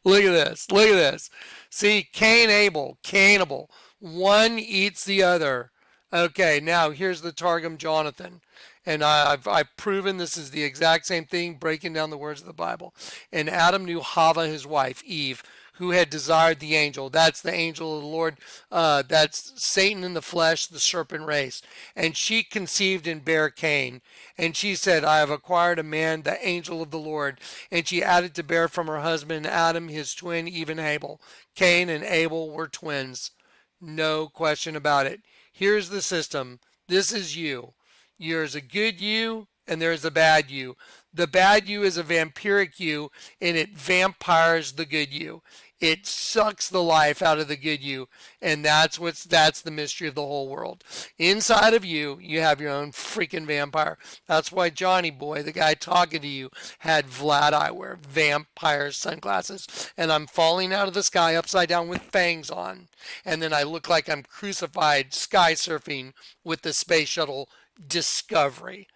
Look at this. Look at this. See, Cain, Abel, cannibal. One eats the other. Okay, now here's the Targum Jonathan. And I've proven this is the exact same thing, breaking down the words of the Bible. And Adam knew Hava, his wife, Eve, who had desired the angel. That's the angel of the Lord. That's Satan in the flesh, the serpent race. And she conceived and bare Cain. And she said, I have acquired a man, the angel of the Lord. And she added to bear from her husband Adam, his twin, even Abel. Cain and Abel were twins. No question about it. Here's the system. This is you. There's a good you and there's a bad you. The bad you is a vampiric you, and it vampires the good you. It sucks the life out of the good you, and that's the mystery of the whole world. Inside of you, you have your own freaking vampire. That's why Johnny Boy, the guy talking to you, had Vlad eyewear, vampire sunglasses, and I'm falling out of the sky upside down with fangs on, and then I look like I'm crucified sky surfing with the space shuttle Discovery.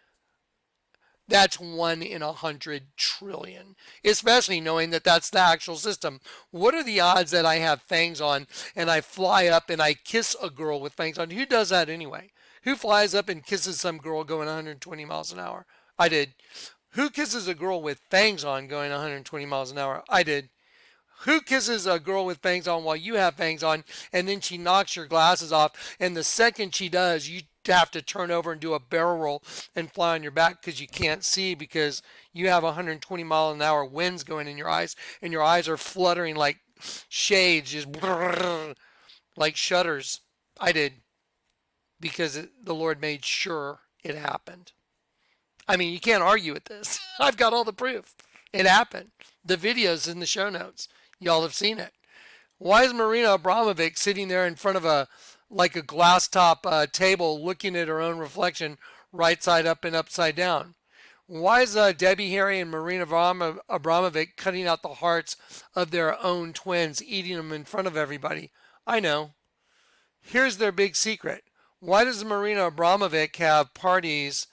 That's 1 in 100 trillion, especially knowing that that's the actual system. What are the odds that I have fangs on and I fly up and I kiss a girl with fangs on? Who does that anyway? Who flies up and kisses some girl going 120 miles an hour? I did. Who kisses a girl with fangs on going 120 miles an hour? I did. Who kisses a girl with fangs on while you have fangs on, and then she knocks your glasses off, and the second she does, you have to turn over and do a barrel roll and fly on your back because you can't see because you have 120-mile-an-hour winds going in your eyes, and your eyes are fluttering like shades, just like shutters. I did because the Lord made sure it happened. I mean, you can't argue with this. I've got all the proof. It happened. The video's in the show notes. Y'all have seen it. Why is Marina Abramovic sitting there in front of a glass top table looking at her own reflection right side up and upside down? Why is Debbie Harry and Marina Abramovic cutting out the hearts of their own twins, eating them in front of everybody? I know. Here's their big secret. Why does Marina Abramovic have parties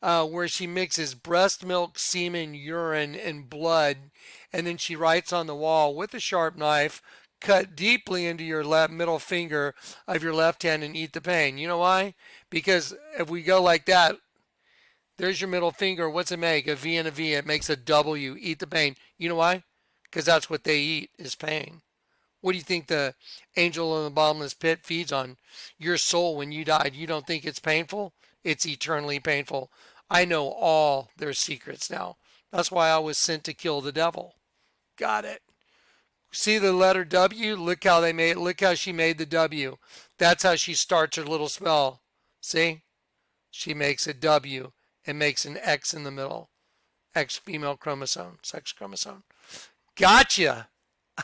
where she mixes breast milk, semen, urine, and blood, and then she writes on the wall with a sharp knife, cut deeply into your left middle finger of your left hand and eat the pain? You know why? Because if we go like that, there's your middle finger. What's it make? A V and a V. It makes a W. Eat the pain. You know why? Because that's what they eat is pain. What do you think the angel in the bottomless pit feeds on? Your soul when you died. You don't think it's painful? It's eternally painful. I know all their secrets now. That's why I was sent to kill the devil. Got it. See the letter W? Look how she made the W. That's how she starts her little spell. See? She makes a W and makes an X in the middle. X female chromosome, sex chromosome. Gotcha.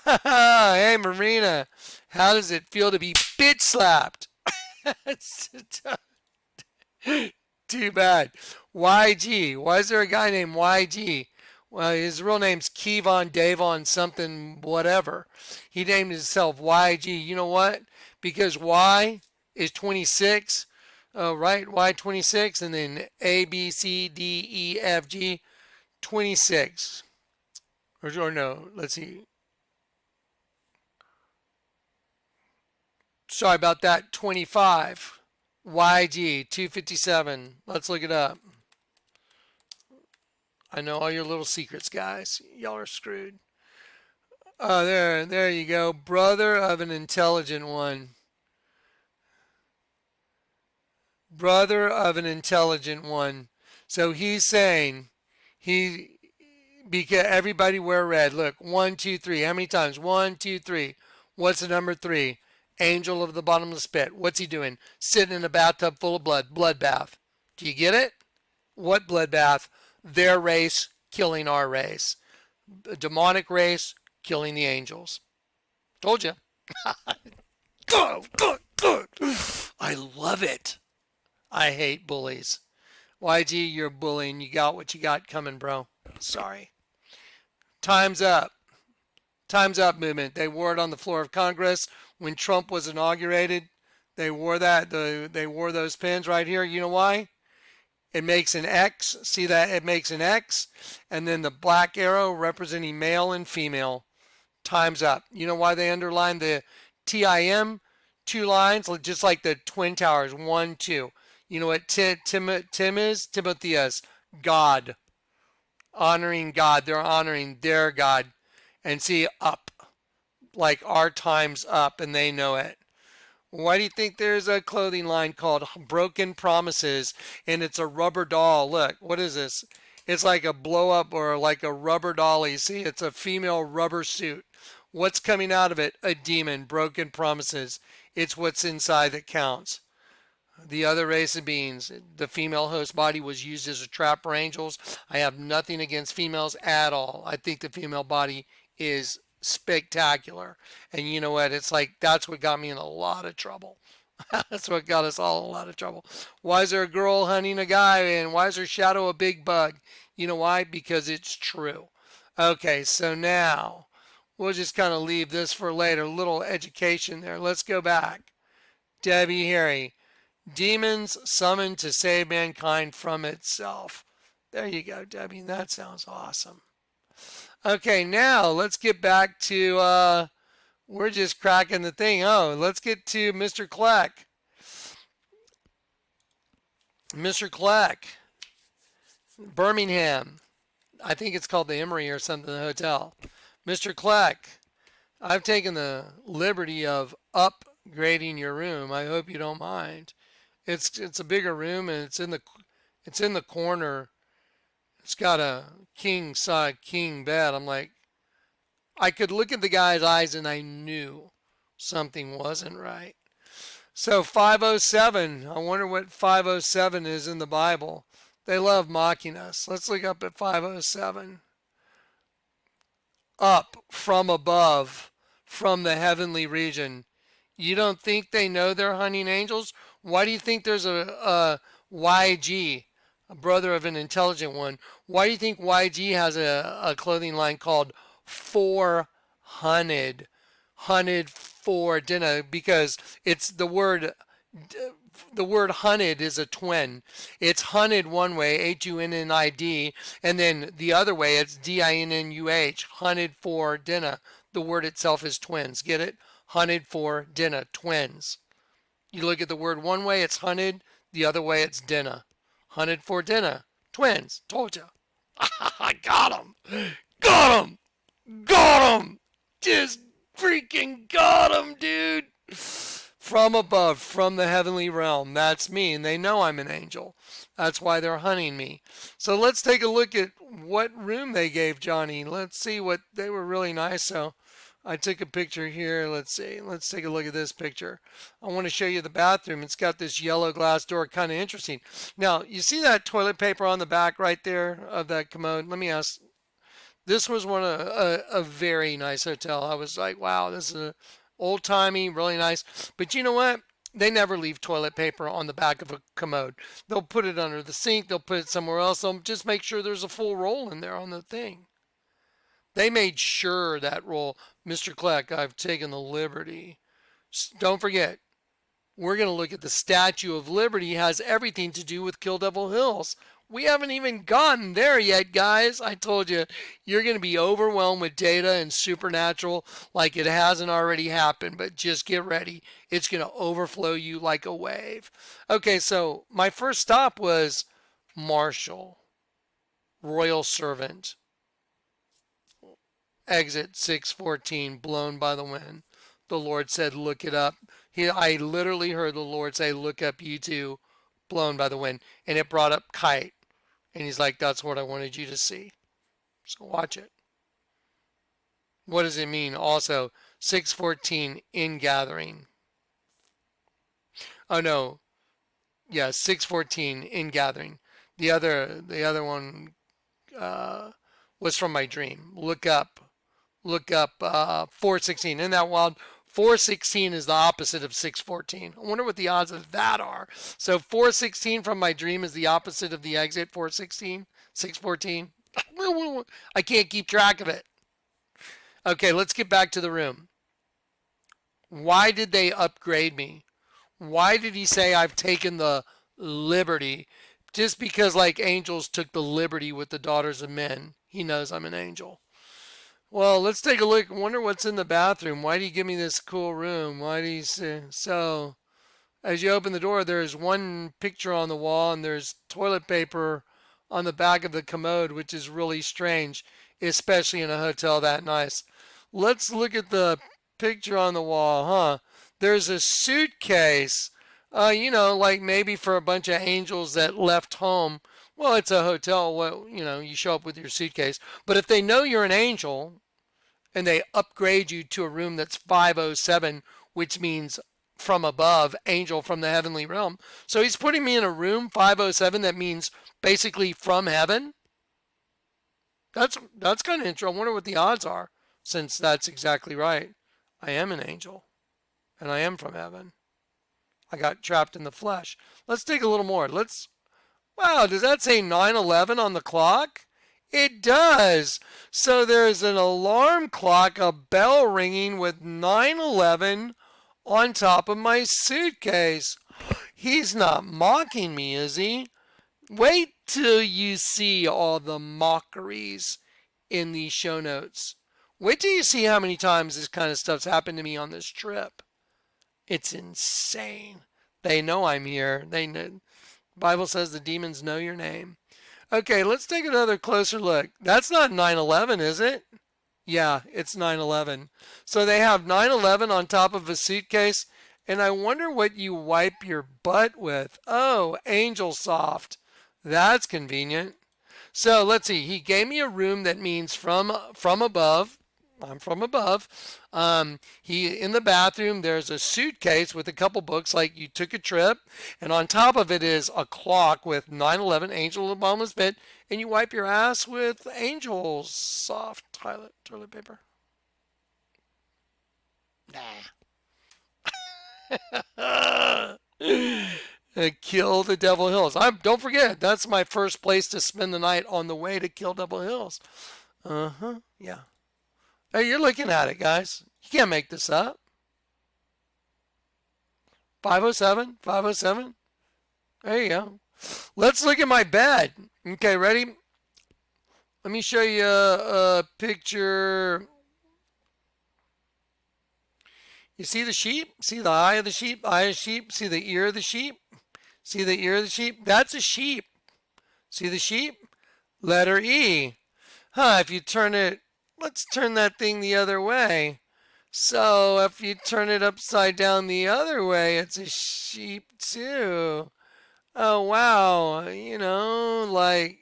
Hey Marina, how does it feel to be bitch slapped? Too bad. YG. Why is there a guy named YG? Well, his real name's Kevon Davon something whatever. He named himself YG. You know what? Because Y is 26. Right? Y 26, and then A B C D E F G 26. Or no, let's see. Sorry about that. 25. YG 257. Let's look it up. I know all your little secrets, guys. Y'all are screwed. Oh, there you go. Brother of an intelligent one. Brother of an intelligent one. So he's saying because everybody wear red. Look, 1, 2, 3. How many times? 1, 2, 3. What's the number 3? Angel of the bottomless pit. What's he doing? Sitting in a bathtub full of blood. Bloodbath. Do you get it? What bloodbath? Their race killing our race. A demonic race killing the angels. Told you. I love it. I hate bullies. YG, you're a bully and you got what you got coming, bro. Sorry. Time's up. Time's up movement. They wore it on the floor of Congress when Trump was inaugurated. They wore that. They wore those pins right here. You know why? It makes an X. See that? It makes an X. And then the black arrow representing male and female. Time's up. You know why they underlined the TIM? 2 lines, just like the Twin Towers. 1, 2. You know what Tim is? Timotheus. God. Honoring God. They're honoring their God. And see, up. Like our time's up and they know it. Why do you think there's a clothing line called Broken Promises and it's a rubber doll? Look, what is this? It's like a blow up or like a rubber dolly. See, it's a female rubber suit. What's coming out of it? A demon. Broken promises. It's what's inside that counts. The other race of beings, the female host body was used as a trap for angels. I have nothing against females at all. I think the female body is spectacular. And you know what? It's like that's what got me in a lot of trouble. That's what got us all in a lot of trouble. Why is there a girl hunting a guy and why is her shadow a big bug? You know why? Because it's true. Okay, so now we'll just kind of leave this for later. A little education there. Let's go back. Debbie Harry. Demons summoned to save mankind from itself. There you go, Debbie. That sounds awesome. Okay, now let's get back to, we're just cracking the thing. Oh, let's get to Mr. Kleck. Mr. Kleck, Birmingham. I think it's called the Emory or something, the hotel. Mr. Kleck, I've taken the liberty of upgrading your room. I hope you don't mind. It's a bigger room and it's in the corner. It's got a king size king bed. I'm like, I could look at the guy's eyes and I knew something wasn't right. So 507, I wonder what 507 is in the Bible. They love mocking us. Let's look up at 507. Up from above, from the heavenly region. You don't think they know they're hunting angels? Why do you think there's a YG, a brother of an intelligent one? Why do you think YG has a clothing line called 400? Hunted for dinner, because it's the word hunted is a twin. It's hunted one way, HUNNID, and then the other way it's DINNUH, hunted for dinner. The word itself is twins. Get it? Hunted for dinner, twins. You look at the word one way, it's hunted. The other way, it's dinner. Hunted for dinner, twins. Told you. I got him. Got him. Got him. Just freaking got him, dude. From above, from the heavenly realm. That's me, and they know I'm an angel. That's why they're hunting me. So let's take a look at what room they gave Johnny. Let's see what they were really nice. So I took a picture here. Let's see. Let's take a look at this picture. I want to show you the bathroom. It's got this yellow glass door, kind of interesting. Now, you see that toilet paper on the back right there of that commode? Let me ask. This was one of a very nice hotel. I was like, wow, this is a old timey, really nice. But you know what? They never leave toilet paper on the back of a commode. They'll put it under the sink. They'll put it somewhere else. They'll just make sure there's a full roll in there on the thing. They made sure that roll. Mr. Kleck, I've taken the liberty. Don't forget, we're going to look at the Statue of Liberty. It has everything to do with Kill Devil Hills. We haven't even gotten there yet, guys. I told you, you're going to be overwhelmed with data and supernatural like it hasn't already happened, but just get ready. It's going to overflow you like a wave. Okay, so my first stop was Marshall, Royal Servant, exit 614, blown by the wind. The Lord said, look it up. I literally heard the Lord say, look up U2, blown by the wind. And it brought up kite. And he's like, that's what I wanted you to see. So watch it. What does it mean? Also, 614 in gathering. Oh no. Yeah, 614 in gathering. The other one was from my dream. Look up 416. Isn't that wild? 416 is the opposite of 614. I wonder what the odds of that are. So 416 from my dream is the opposite of the exit. 416, 614. I can't keep track of it. Okay, let's get back to the room. Why did they upgrade me? Why did he say I've taken the liberty? Just because like angels took the liberty with the daughters of men. He knows I'm an angel. Well, let's take a look. I wonder what's in the bathroom. Why do you give me this cool room? Why do you say so? As you open the door, there's one picture on the wall and there's toilet paper on the back of the commode, which is really strange, especially in a hotel that nice. Let's look at the picture on the wall, huh? There's a suitcase, like maybe for a bunch of angels that left home. Well, it's a hotel. Well, you show up with your suitcase. But if they know you're an angel and they upgrade you to a room that's 507, which means from above, angel from the heavenly realm. So he's putting me in a room 507 that means basically from heaven. That's kind of interesting. I wonder what the odds are. since that's exactly right. I am an angel, and I am from heaven. I got trapped in the flesh. Let's take a little more. Wow, does that say 9/11 on the clock? It does. So there's an alarm clock, a bell ringing with 9/11 on top of my suitcase. He's not mocking me, is he? Wait till you see all the mockeries in these show notes. Wait till you see how many times this kind of stuff's happened to me on this trip. It's insane. They know I'm here. They know. The Bible says the demons know your name. Okay, let's take another closer look. That's not 9/11, is it? Yeah, it's 9/11. So they have 9/11 on top of a suitcase, and I wonder what you wipe your butt with. Oh, Angel Soft. That's convenient. So let's see. He gave me a room that means from above. I'm from above. He in the bathroom. There's a suitcase with a couple books, like you took a trip, and on top of it is a clock with 9/11 Angel Obama's bit, and you wipe your ass with Angel Soft toilet paper. Nah. Kill the Devil Hills. Don't forget, that's my first place to spend the night on the way to Kill Devil Hills. Yeah. Hey, you're looking at it, guys. You can't make this up. 507, 507. There you go. Let's look at my bed. Okay, ready? Let me show you a picture. You see the sheep? See the eye of the sheep? Eye of the sheep? See the ear of the sheep? See the ear of the sheep? That's a sheep. See the sheep? Letter E. If you turn it, let's turn that thing the other way. So if you turn it upside down the other way, it's a sheep too. Oh, wow. Like,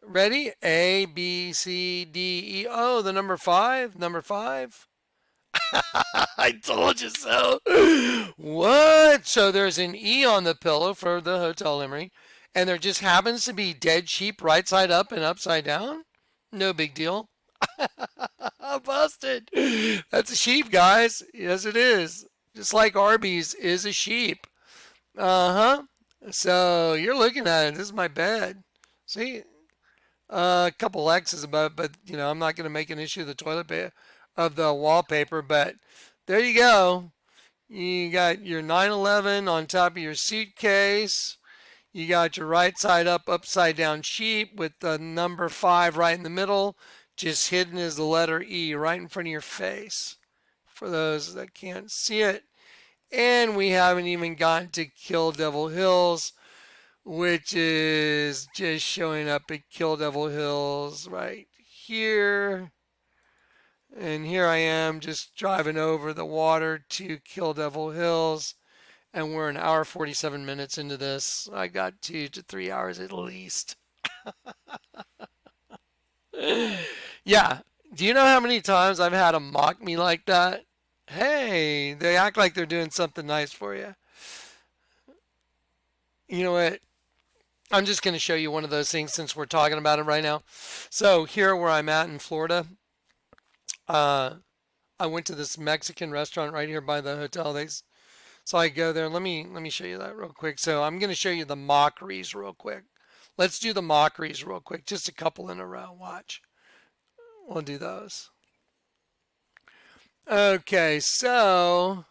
ready? A, B, C, D, E. Oh, the number 5. Number 5. I told you so. What? So there's an E on the pillow for the Hotel Emery, and there just happens to be dead sheep right side up and upside down? No big deal. Busted. That's a sheep, guys. Yes, it is. Just like Arby's is a sheep. So you're looking at it. This is my bed. See? A couple X's above, but I'm not going to make an issue of the toilet paper of the wallpaper, but there you go. You got your 9/11 on top of your suitcase. You got your right side up, upside down sheep with the number 5 right in the middle. Just hidden is the letter E right in front of your face for those that can't see it. And we haven't even gotten to Kill Devil Hills, which is just showing up at Kill Devil Hills right here. And here I am just driving over the water to Kill Devil Hills. And we're an hour 47 minutes into this. I got 2 to 3 hours at least. Yeah. Do you know how many times I've had them mock me like that? Hey, they act like they're doing something nice for you. You know what? I'm just going to show you one of those things since we're talking about it right now. So here where I'm at in Florida, I went to this Mexican restaurant right here by the hotel. So I go there. Let me show you that real quick. So I'm going to show you the mockeries real quick. Let's do the mockeries real quick. Just a couple in a row. Watch. We'll do those. Okay, so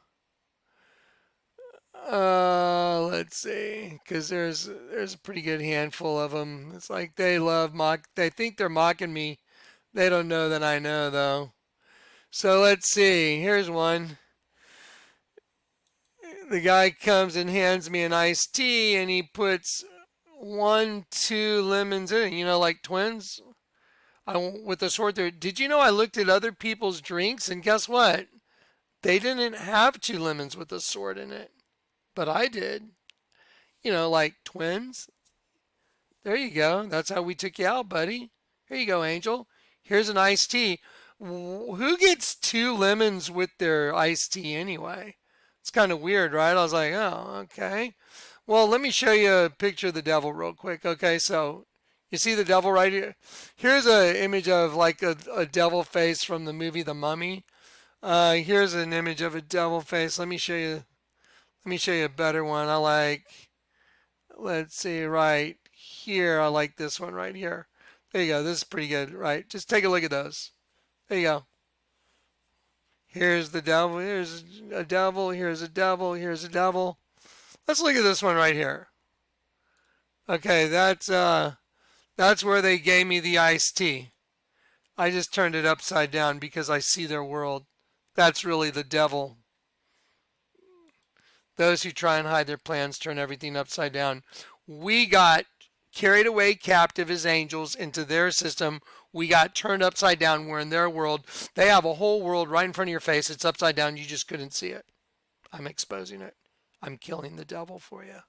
let's see, because there's a pretty good handful of them. It's like they think they're mocking me. They don't know that I know though. So let's see. Here's one. The guy comes and hands me an iced tea, and he puts 1, 2 lemons in it. Like twins. With the sword there. Did you know I looked at other people's drinks, and guess what? They didn't have 2 lemons with a sword in it, but I did. Like twins. There you go. That's how we took you out, buddy. Here you go, Angel. Here's an iced tea. Who gets 2 lemons with their iced tea anyway? It's kind of weird, right? I was like, oh, okay. Well, let me show you a picture of the devil real quick. Okay, so You see the devil right here? Here's an image of like a devil face from the movie The Mummy. Here's an image of a devil face. Let me show you. Let me show you a better one. I like. Let's see, right here. I like this one right here. There you go. This is pretty good, right? Just take a look at those. There you go. Here's the devil. Here's a devil. Here's a devil. Here's a devil. Let's look at this one right here. Okay, that's where they gave me the iced tea. I just turned it upside down because I see their world. That's really the devil. Those who try and hide their plans turn everything upside down. We got carried away captive as angels into their system. We got turned upside down. We're in their world. They have a whole world right in front of your face. It's upside down. You just couldn't see it. I'm exposing it. I'm killing the devil for you.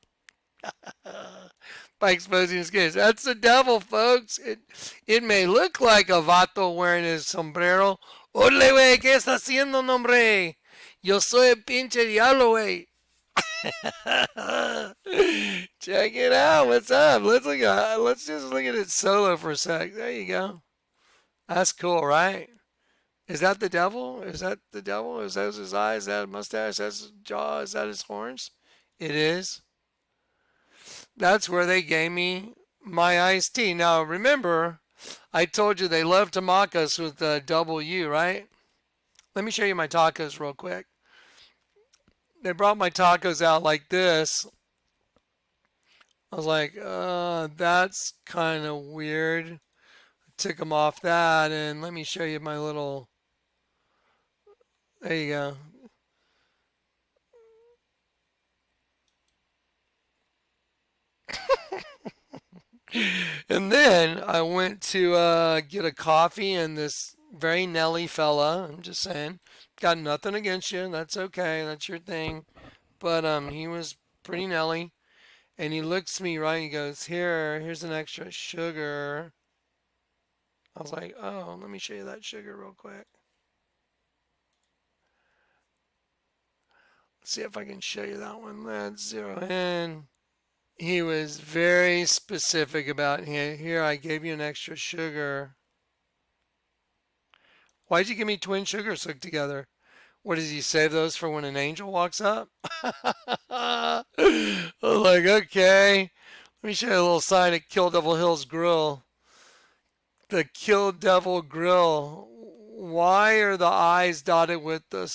By exposing his gaze. That's the devil, folks. It may look like a vato wearing his sombrero. Ole, wey, ¿qué está haciendo, nombre? Yo soy el pinche diablo, wey. Check it out. What's up? Let's just look at it solo for a sec. There you go. That's cool, right? Is that the devil? Is that the devil? Is that his eyes? Is that his mustache? Is that his jaw? Is that his horns? It is. That's where they gave me my iced tea. Now remember, I told you they love to mock us with the double U, right? Let me show you my tacos real quick. They brought my tacos out like this. I was like, that's kind of weird. I took them off that, and let me show you my little. There you go. And then I went to get a coffee, and this very Nelly fella, I'm just saying, got nothing against you. That's okay. That's your thing. But he was pretty Nelly. And he looks me right. He goes, here's an extra sugar. I was like, oh, let me show you that sugar real quick. Let's see if I can show you that one. Let's zero in. He was very specific about here. I gave you an extra sugar. Why'd you give me twin sugars hooked together? What does he save those for when an angel walks up? I was like, okay. Let me show you a little sign at Kill Devil Hills Grill. The Kill Devil Grill. Why are the eyes dotted with the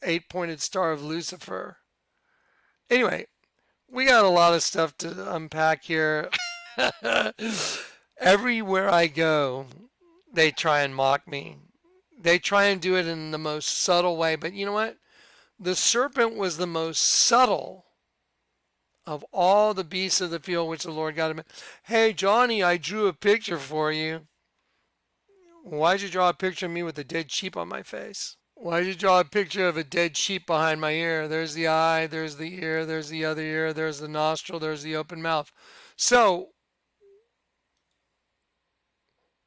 8-pointed star of Lucifer? Anyway, we got a lot of stuff to unpack here. Everywhere I go, they try and mock me. They try and do it in the most subtle way. But you know what? The serpent was the most subtle of all the beasts of the field which the Lord got him. Hey, Johnny, I drew a picture for you. Why'd you draw a picture of me with a dead sheep on my face? Why'd you draw a picture of a dead sheep behind my ear? There's the eye, there's the ear, there's the other ear, there's the nostril, there's the open mouth. So,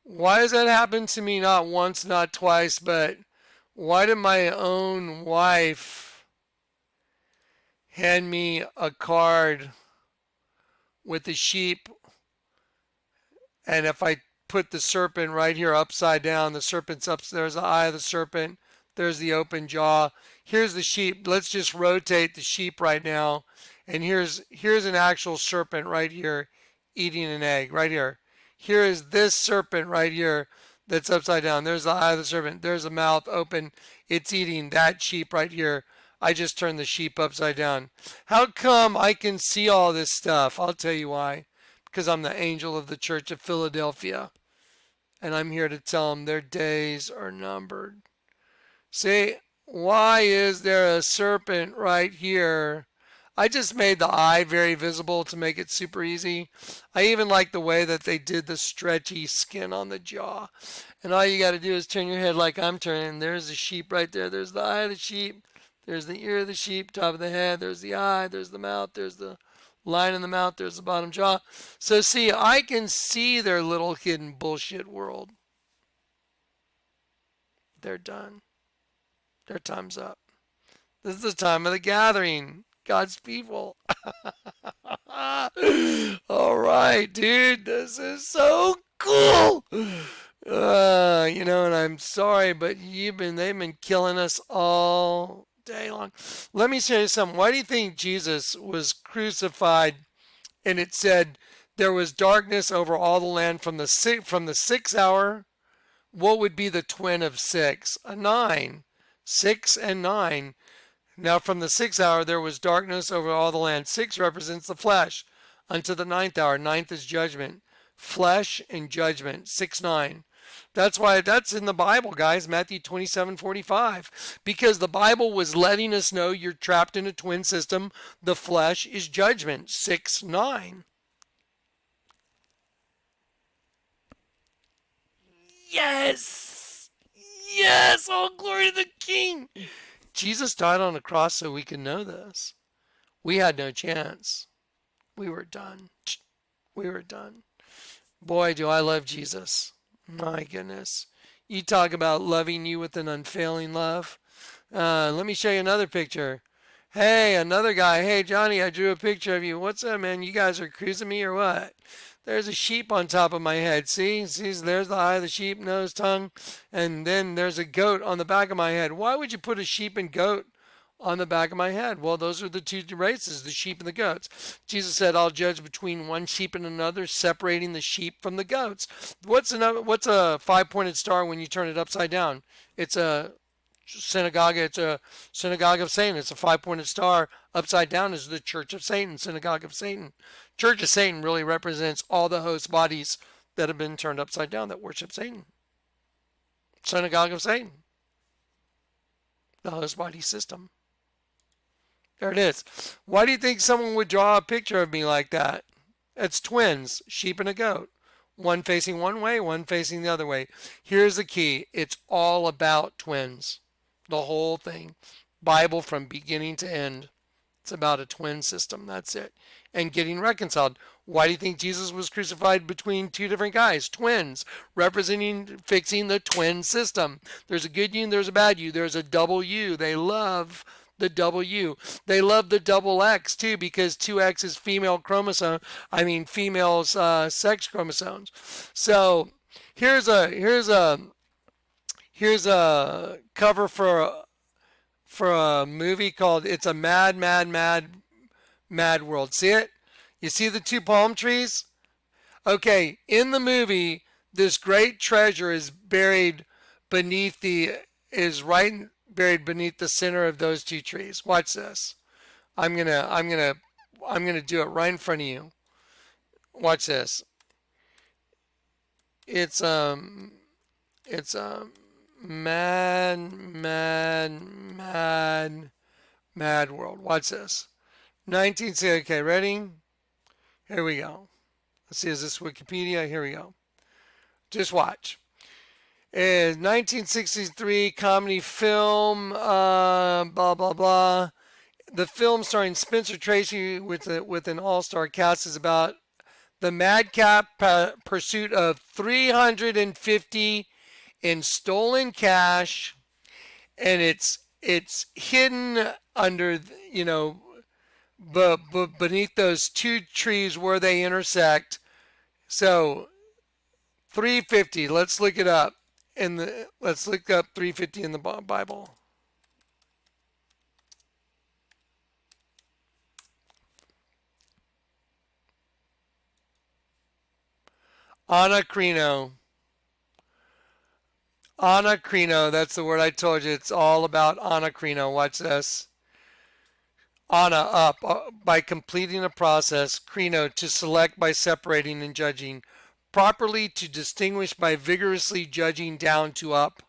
why has that happened to me not once, not twice, but why did my own wife hand me a card with the sheep? And if I put the serpent right here upside down, the serpent's up, there's the eye of the serpent, there's the open jaw. Here's the sheep. Let's just rotate the sheep right now. And here's an actual serpent right here eating an egg right here. Here is this serpent right here that's upside down. There's the eye of the serpent. There's the mouth open. It's eating that sheep right here. I just turned the sheep upside down. How come I can see all this stuff? I'll tell you why. Because I'm the angel of the Church of Philadelphia. And I'm here to tell them their days are numbered. See, why is there a serpent right here? I just made the eye very visible to make it super easy. I even like the way that they did the stretchy skin on the jaw. And all you got to do is turn your head like I'm turning. There's the sheep right there. There's the eye of the sheep. There's the ear of the sheep, top of the head. There's the eye. There's the mouth. There's the line in the mouth. There's the bottom jaw. So see, I can see their little hidden bullshit world. They're done. Their time's up. This is the time of the gathering. God's people. All right, dude. This is so they've been killing us all day long. Let me show you something. Why do you think Jesus was crucified and it said there was darkness over all the land from the 6th hour? What would be the twin of 6? A 9. 6 and 9. Now from the 6th hour there was darkness over all the land. 6 represents the flesh. Unto the 9th hour. 9th is judgment. Flesh and judgment. 6, 9. That's why that's in the Bible, guys. Matthew 27:45. Because the Bible was letting us know you're trapped in a twin system. The flesh is judgment. 6, 9. Yes! Yes! All glory to the King! Jesus died on the cross so we can know this. We had no chance. We were done. We were done. Boy, do I love Jesus. My goodness. You talk about loving you with an unfailing love. Let me show you another picture. Hey, another guy. Hey, Johnny, I drew a picture of you. What's up, man? You guys are cruising me or what? There's a sheep on top of my head. See? There's the eye of the sheep, nose, tongue. And then there's a goat on the back of my head. Why would you put a sheep and goat on the back of my head? Well, those are the two races, the sheep and the goats. Jesus said, I'll judge between one sheep and another, separating the sheep from the goats. What's a five-pointed star when you turn it upside down? It's a synagogue. It's a synagogue of Satan. It's a five-pointed star. Upside down is the Church of Satan, synagogue of Satan. Church of Satan really represents all the host bodies that have been turned upside down that worship Satan. Synagogue of Satan. The host body system. There it is. Why do you think someone would draw a picture of me like that? It's twins, sheep and a goat. One facing one way, one facing the other way. Here's the key. It's all about twins. The whole thing. Bible from beginning to end. It's about a twin system. That's it. And getting reconciled. Why do you think Jesus was crucified between two different guys? Twins, fixing the twin system. There's a good you and there's a bad you. There's a double U. They love the double U. They love the double X too because 2X is female sex chromosomes. So here's a cover for a movie called It's a Mad, Mad, Mad, Mad World. See it? You see the two palm trees? Okay, in the movie, this great treasure is buried beneath the center of those two trees. Watch this. I'm gonna do it right in front of you. Watch this. It's mad, mad, mad, mad world. Watch this. 1960. Okay, ready? Here we go. Let's see, is this Wikipedia? Here we go. Just watch. It's 1963 comedy film, blah, blah, blah. The film starring Spencer Tracy with an all-star cast is about the madcap pursuit of 350 in stolen cash, and it's hidden under, beneath those two trees where they intersect. So 350, let's look it up. Let's look up 350 in the Bible. Anacrino. Anacrino, that's the word I told you. It's all about anacrino. Watch this. Ana, up, by completing a process. Crino, to select by separating and judging. Properly, to distinguish by vigorously judging, down to up.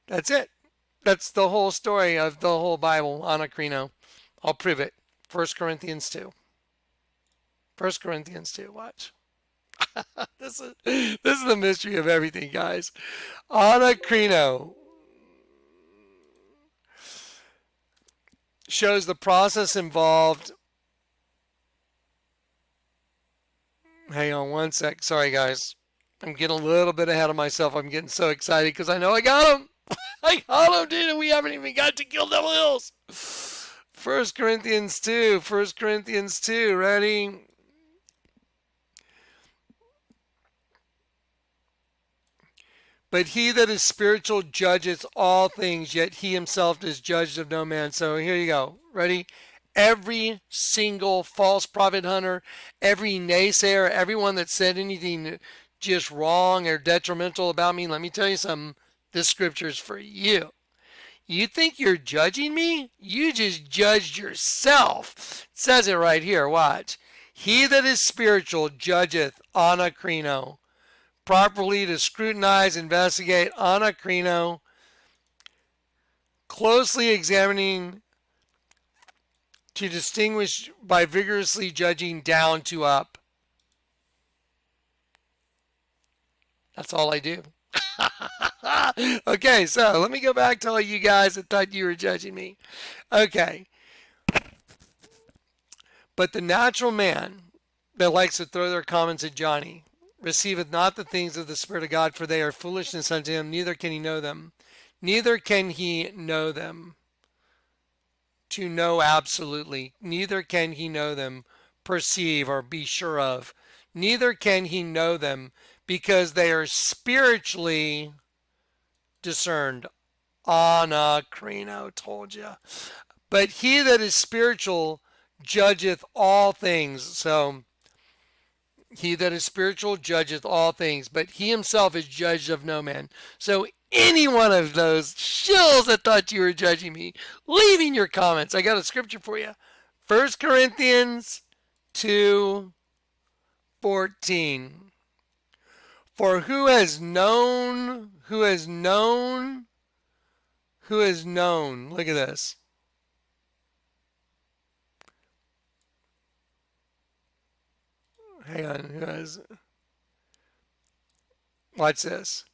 That's it. That's the whole story of the whole Bible, anacrino. I'll prove it. 1 Corinthians 2. 1 Corinthians 2, watch. This is the mystery of everything, guys. Anacrino shows the process involved. Hang on one sec. Sorry, guys. I'm getting a little bit ahead of myself. I'm getting so excited because I know I got him. I got him, dude. And we haven't even got to Kill Devil Hills. 1 Corinthians 2. 1 Corinthians 2. Ready? But he that is spiritual judgeth all things, yet he himself is judged of no man. So here you go. Ready? Every single false prophet hunter, every naysayer, everyone that said anything just wrong or detrimental about me, let me tell you something. This scripture is for you. You think you're judging me? You just judged yourself. It says it right here. Watch. He that is spiritual judgeth anakrino, properly to scrutinize, investigate, anakrino, closely examining, to distinguish by vigorously judging down to up. That's all I do. Okay, so let me go back to all you guys that thought you were judging me. Okay. But the natural man that likes to throw their comments at Johnny receiveth not the things of the Spirit of God, for they are foolishness unto him, neither can he know them. Neither can he know them. To know absolutely. Neither can he know them, perceive, or be sure of. Neither can he know them, because they are spiritually discerned. Anakrino, told you. But he that is spiritual judgeth all things. So he that is spiritual judgeth all things, but he himself is judged of no man. So any one of those shills that thought you were judging me, leaving your comments. I got a scripture for you. 1 Corinthians 2:14. For who has known, look at this. Hang on, watch this.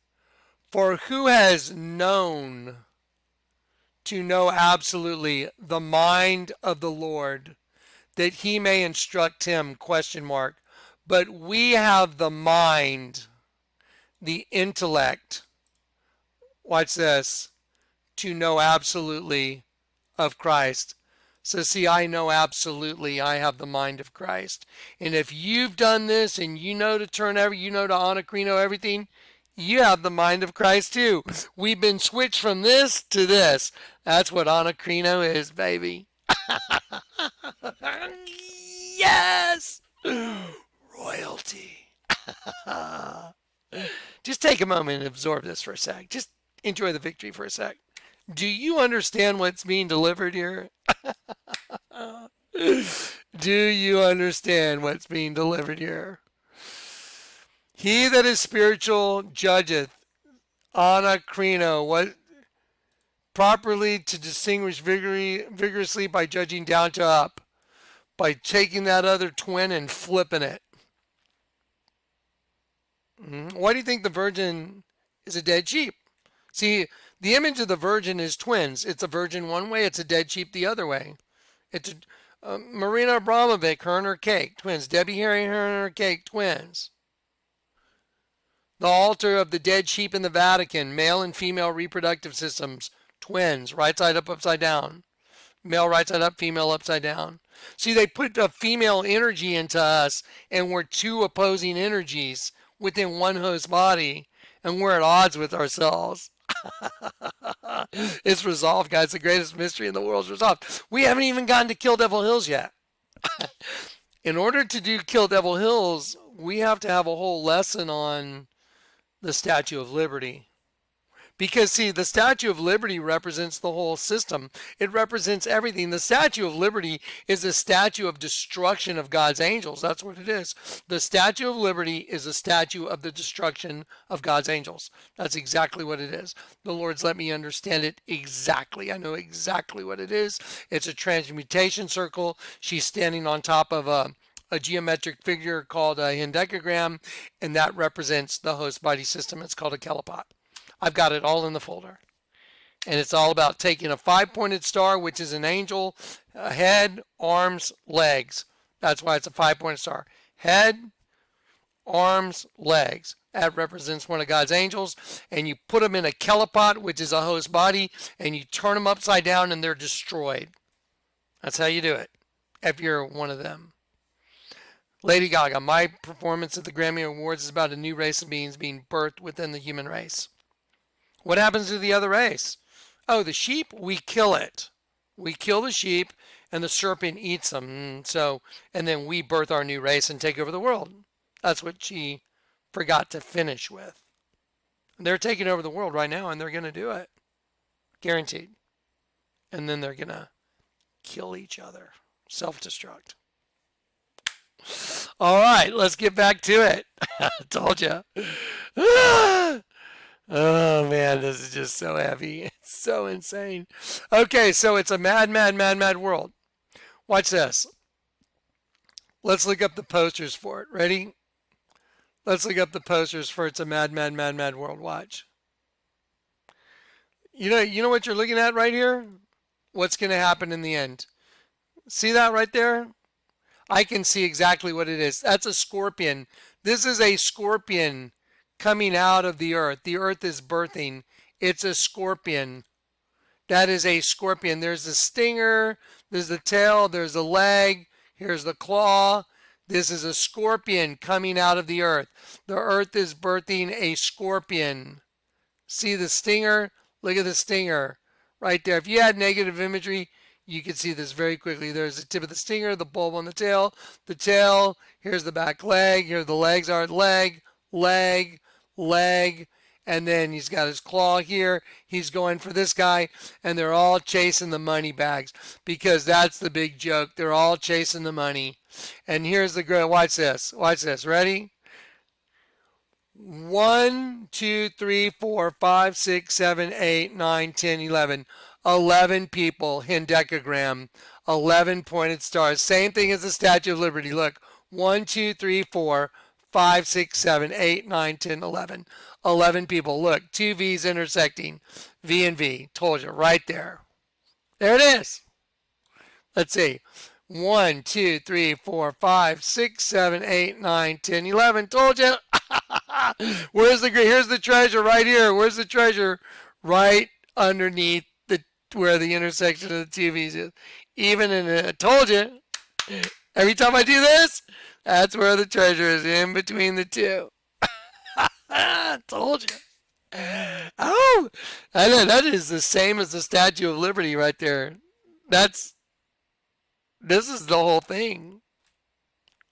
For who has known, to know absolutely, the mind of the Lord, that he may instruct him, ? But we have the mind, the intellect, watch this, to know absolutely of Christ. So see, I know absolutely I have the mind of Christ. And if you've done this and you know to turn you know to anakrino everything, you have the mind of Christ too. We've been switched from this to this. That's what anakrino is, baby. Yes! Royalty. Just take a moment and absorb this for a sec. Just enjoy the victory for a sec. Do you understand what's being delivered here? Do you understand what's being delivered here? He that is spiritual judgeth anakrino, what properly to distinguish vigorously by judging down to up, by taking that other twin and flipping it. Why do you think the virgin is a dead sheep? See, the image of the virgin is twins. It's a virgin one way, it's a dead sheep the other way. It's Marina Abramovic, her and her cake, twins. Debbie Harry, her and her cake, twins. The altar of the dead sheep in the Vatican, male and female reproductive systems, twins, right side up, upside down. Male right side up, female upside down. See, they put a female energy into us, and we're two opposing energies within one host body, and we're at odds with ourselves. It's resolved, guys. The greatest mystery in the world is resolved. We haven't even gotten to Kill Devil Hills yet. In order to do Kill Devil Hills, we have to have a whole lesson on the Statue of Liberty. Because, see, the Statue of Liberty represents the whole system. It represents everything. The Statue of Liberty is a statue of destruction of God's angels. That's what it is. The Statue of Liberty is a statue of the destruction of God's angels. That's exactly what it is. The Lord's let me understand it exactly. I know exactly what it is. It's a transmutation circle. She's standing on top of a geometric figure called a hendecagram, and that represents the host body system. It's called a kelipot. I've got it all in the folder. And it's all about taking a 5-pointed star, which is an angel, head, arms, legs. That's why it's a 5-pointed star. Head, arms, legs. That represents one of God's angels. And you put them in a kelipot, which is a host body, and you turn them upside down and they're destroyed. That's how you do it, if you're one of them. Lady Gaga, my performance at the Grammy Awards is about a new race of beings being birthed within the human race. What happens to the other race? Oh, the sheep, we kill it. We kill the sheep and the serpent eats them. And then we birth our new race and take over the world. That's what she forgot to finish with. They're taking over the world right now and they're going to do it. Guaranteed. And then they're going to kill each other. Self-destruct. All right, let's get back to it. I told you. Oh man, this is just so heavy. It's so insane. Okay, so it's a mad, mad, mad, mad world. Watch this. Let's look up the posters for it. Ready? Let's look up the posters for It's a Mad, Mad, Mad, Mad World. Watch. You know what you're looking at right here? What's going to happen in the end? See that right there? I can see exactly what it is. That's a scorpion. This is a scorpion coming out of the earth. The earth is birthing. It's a scorpion. That is a scorpion. There's the stinger. There's the tail. There's the leg. Here's the claw. This is a scorpion coming out of the earth. The earth is birthing a scorpion. See the stinger? Look at the stinger right there. If you had negative imagery, you could see this very quickly. There's the tip of the stinger, the bulb on the tail, here's the back leg, here the legs are leg, leg, leg, and then he's got his claw here. He's going for this guy, and they're all chasing the money bags because that's the big joke. They're all chasing the money. And here's the girl. Watch this. Watch this. Ready? 1, 2, 3, 4, 5, 6, 7, 8, 9, 10, 11. 11 people, hendecagram, 11 pointed stars. Same thing as the Statue of Liberty. Look, 1, 2, 3, 4, 5, 6, 7, 8, 9, 10, 11. 11 people. Look, two V's intersecting. V and V. Told you, right there. There it is. Let's see. 1, 2, 3, 4, 5, 6, 7, 8, 9, 10, 11. Told you. Here's the treasure right here. Where's the treasure? Right underneath where the intersection of the two V's is. Even I told you. Every time I do this, that's where the treasure is, in between the two. I told you. Oh, I know that is the same as the Statue of Liberty right there. This is the whole thing.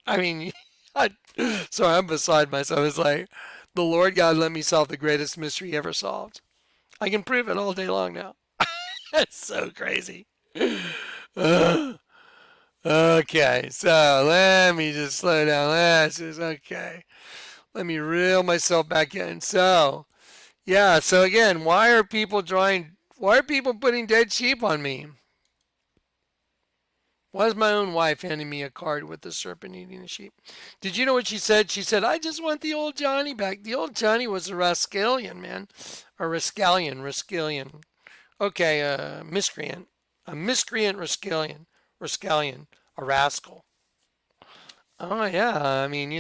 I mean, sorry, I'm beside myself. It's like, the Lord God let me solve the greatest mystery ever solved. I can prove it all day long now. That's so crazy. Okay, so let me just slow down. Okay. Let me reel myself back in. So, yeah, so again, why are people putting dead sheep on me? Why is my own wife handing me a card with the serpent eating a sheep? Did you know what she said? She said, I just want the old Johnny back. The old Johnny was a rascallion, man. A rascallion. Okay, miscreant. A miscreant rascallion. A rascal. Oh, yeah, I mean,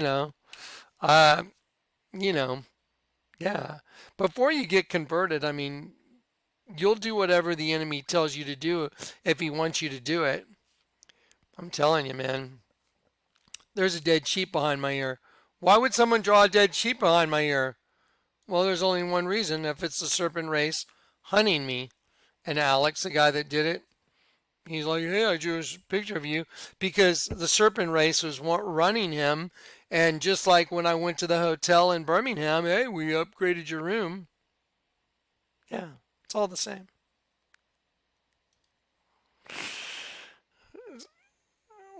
yeah. Before you get converted, I mean, you'll do whatever the enemy tells you to do if he wants you to do it. I'm telling you, man. There's a dead sheep behind my ear. Why would someone draw a dead sheep behind my ear? Well, there's only one reason. If it's the serpent race hunting me. And Alex, the guy that did it, he's like, hey, I drew a picture of you because the serpent race was running him. And just like when I went to the hotel in Birmingham, hey, we upgraded your room. Yeah, it's all the same.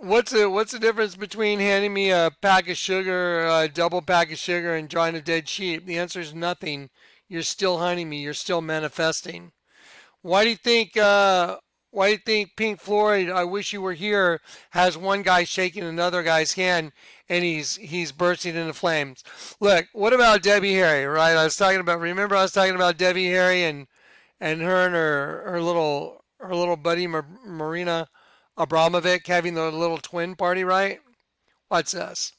What's the difference between handing me a pack of sugar, a double pack of sugar, and drawing a dead sheep? The answer is nothing. You're still hunting me. You're still manifesting. Why do you think Pink Floyd, I Wish You Were Here, has one guy shaking another guy's hand and he's bursting into flames? Look, what about Debbie Harry, right? Remember I was talking about Debbie Harry and her and her little buddy Marina Abramovic having the little twin party, right? Watch this.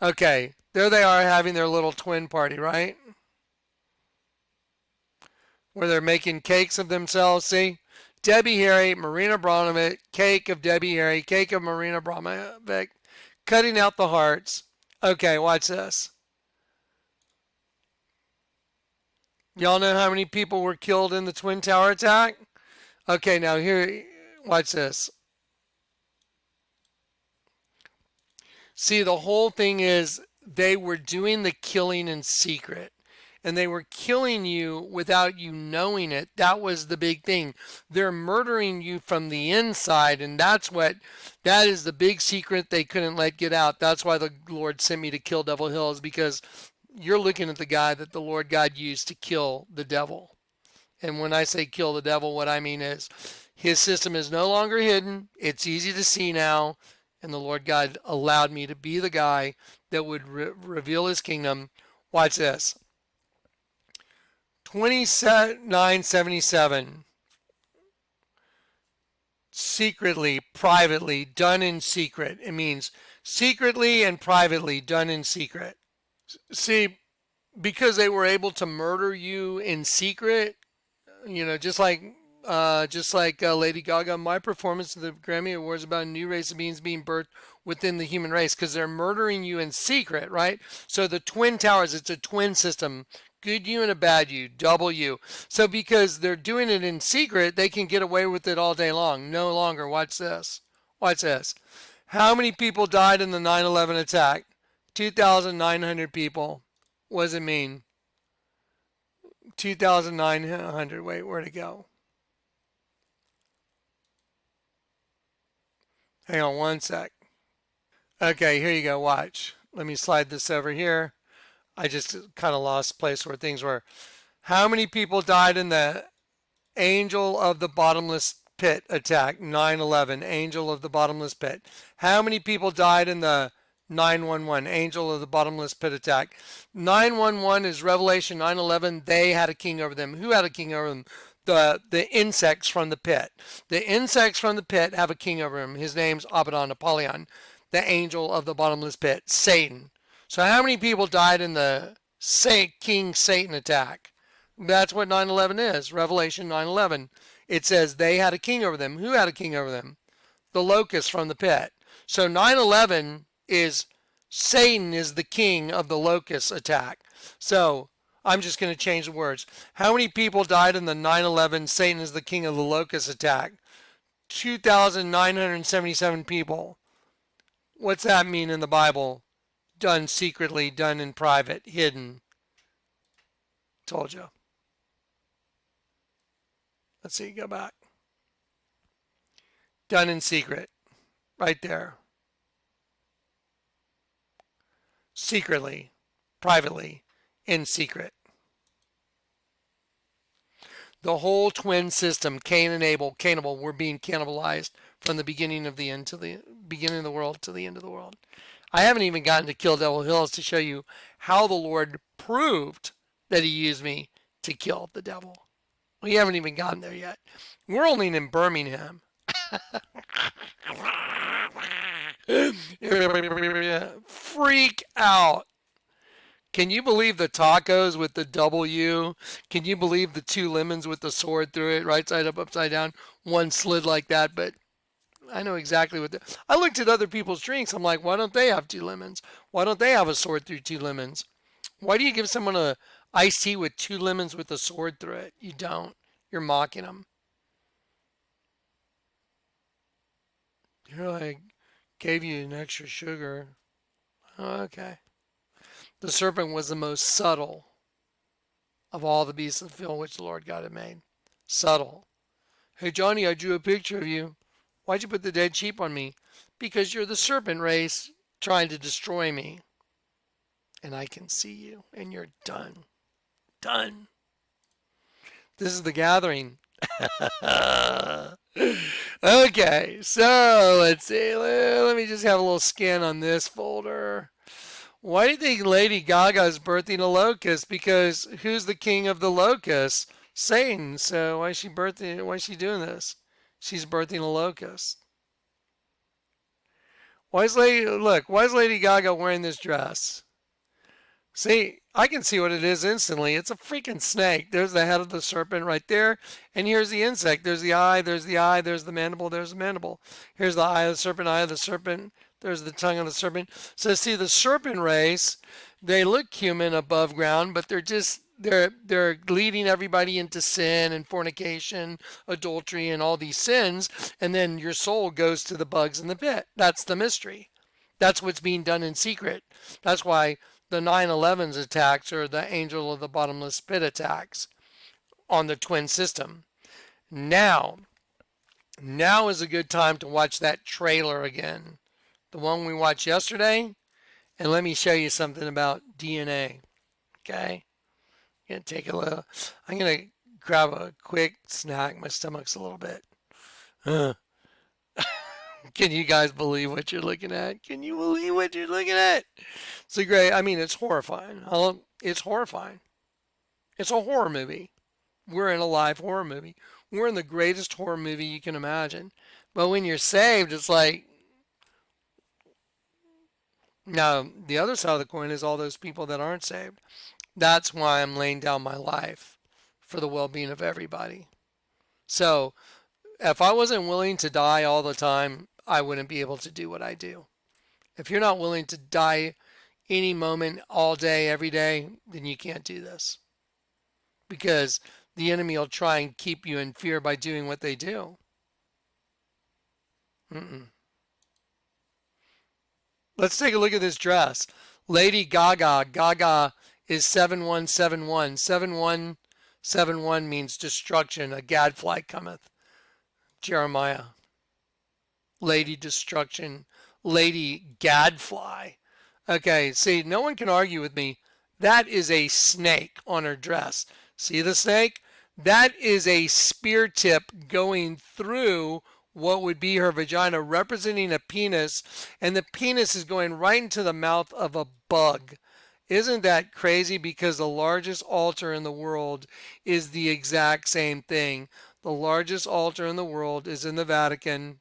Okay, there they are having their little twin party, right? Where they're making cakes of themselves, see? Debbie Harry, Marina Abramovic, cake of Debbie Harry, cake of Marina Abramovic, cutting out the hearts. Okay, watch this. Y'all know how many people were killed in the Twin Tower attack? Okay, now here, watch this. See, the whole thing is they were doing the killing in secret. And they were killing you without you knowing it. That was the big thing. They're murdering you from the inside, and that is the big secret they couldn't let get out. That's why the Lord sent me to kill Devil Hills, because you're looking at the guy that the Lord God used to kill the devil. And when I say kill the devil, what I mean is his system is no longer hidden. It's easy to see now. And the Lord God allowed me to be the guy that would reveal his kingdom. Watch this. 2977. Secretly, privately, done in secret. It means secretly and privately, done in secret. See, because they were able to murder you in secret, just like Lady Gaga, my performance at the Grammy Awards about a new race of beings being birthed within the human race, because they're murdering you in secret, right? So the Twin Towers, it's a twin system. Good you and a bad you, double you. So because they're doing it in secret, they can get away with it all day long. No longer. Watch this. Watch this. How many people died in the 9/11 attack? 2,900 people. What does it mean? 2,900. Wait, where'd it go? Hang on one sec. Okay, here you go. Watch. Let me slide this over here. I just kind of lost place where things were. How many people died in the Angel of the Bottomless Pit attack? 9/11, Angel of the Bottomless Pit. How many people died in the 9/11, Angel of the Bottomless Pit attack? 9/11 is Revelation. 9/11, they had a king over them. Who had a king over them? The insects from the pit. The insects from the pit have a king over him. His name's Abaddon, Apollyon, the angel of the bottomless pit, Satan. So how many people died in the King Satan attack? That's what 9/11 is. Revelation 9/11. It says they had a king over them. Who had a king over them? The locust from the pit. So 9/11 is Satan is the king of the locust attack. So I'm just going to change the words. How many people died in the 9/11 Satan is the king of the locust attack? 2,977 people. What's that mean in the Bible? Done secretly, done in private, hidden. Told you. Let's see, go back. Done in secret. Right there. Secretly, privately, in secret. The whole twin system, Cain and Abel, were being cannibalized from the beginning of the end to the beginning of the world to the end of the world. I haven't even gotten to kill Devil Hills to show you how the Lord proved that he used me to kill the devil. We haven't even gotten there yet. We're only in Birmingham. Freak out. Can you believe the tacos with the W? Can you believe the 2 lemons with the sword through it, right side up, upside down? One slid like that, but I know exactly what I looked at other people's drinks. I'm like, why don't they have 2 lemons? Why don't they have a sword through 2 lemons? Why do you give someone a iced tea with 2 lemons with a sword through it? You don't. You're mocking them. You're like, gave you an extra sugar. Oh, okay. The serpent was the most subtle of all the beasts of the field which the Lord God had made. Subtle. Hey, Johnny, I drew a picture of you. Why'd you put the dead sheep on me? Because you're the serpent race trying to destroy me. And I can see you, and you're done. Done. This is the gathering. Okay, so let's see. Let me just have a little scan on this folder. Why do you think Lady Gaga is birthing a locust? Because who's the king of the locusts? Satan. So why is she doing this? She's birthing a locust. Why is Lady Gaga wearing this dress? See, I can see what it is instantly. It's a freaking snake. There's the head of the serpent right there. And here's the insect. There's the eye, there's the mandible, there's the mandible. Here's the eye of the serpent, There's the tongue of the serpent. So see, the serpent race, they look human above ground, but they're just they're leading everybody into sin and fornication, adultery, and all these sins, and then your soul goes to the bugs in the pit. That's the mystery. That's what's being done in secret. That's why the 9/11's attacks or the angel of the bottomless pit attacks on the twin system. Now, now is a good time to watch that trailer again, the one we watched yesterday, and let me show you something about DNA. Okay, I'm gonna take a little. I'm gonna grab a quick snack. My stomach's a little bit. Uh, can you guys believe what you're looking at? Can you believe what you're looking at? So great. I mean, it's horrifying. It's horrifying. It's a horror movie. We're in a live horror movie. We're in the greatest horror movie you can imagine. But when you're saved, it's like, now, the other side of the coin is all those people that aren't saved. That's why I'm laying down my life for the well being of everybody. So, if I wasn't willing to die all the time, I wouldn't be able to do what I do. If you're not willing to die any moment, all day, every day, then you can't do this. Because the enemy will try and keep you in fear by doing what they do. Mm-mm. Let's take a look at this dress. Lady Gaga. Gaga is 7171. 7171 means destruction. A gadfly cometh. Jeremiah. Lady Destruction. Lady Gadfly. Okay, see, no one can argue with me. That is a snake on her dress. See the snake? That is a spear tip going through what would be her vagina, representing a penis, and the penis is going right into the mouth of a bug. Isn't that crazy? Because the largest altar in the world is the exact same thing. The largest altar in the world is in the Vatican,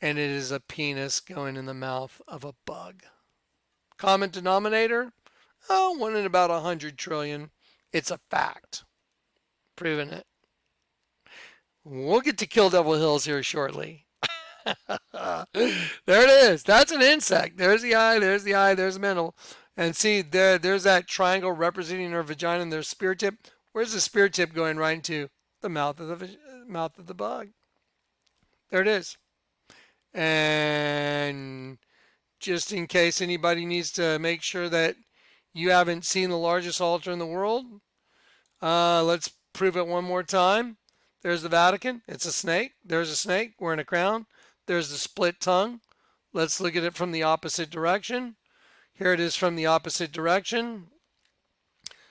and it is a penis going in the mouth of a bug. Common denominator? Oh, 1 in about 100 trillion. It's a fact. Proven it. We'll get to Kill Devil Hills here shortly. There it is. That's an insect. There's the eye, there's the eye, there's the mandible. And see, there's that triangle representing her vagina and their spear tip. Where's the spear tip going right into the mouth of the bug? There it is. And just in case anybody needs to make sure that you haven't seen the largest altar in the world, let's prove it one more time. There's the Vatican. It's a snake. There's a snake wearing a crown. There's the split tongue. Let's look at it from the opposite direction. Here it is from the opposite direction.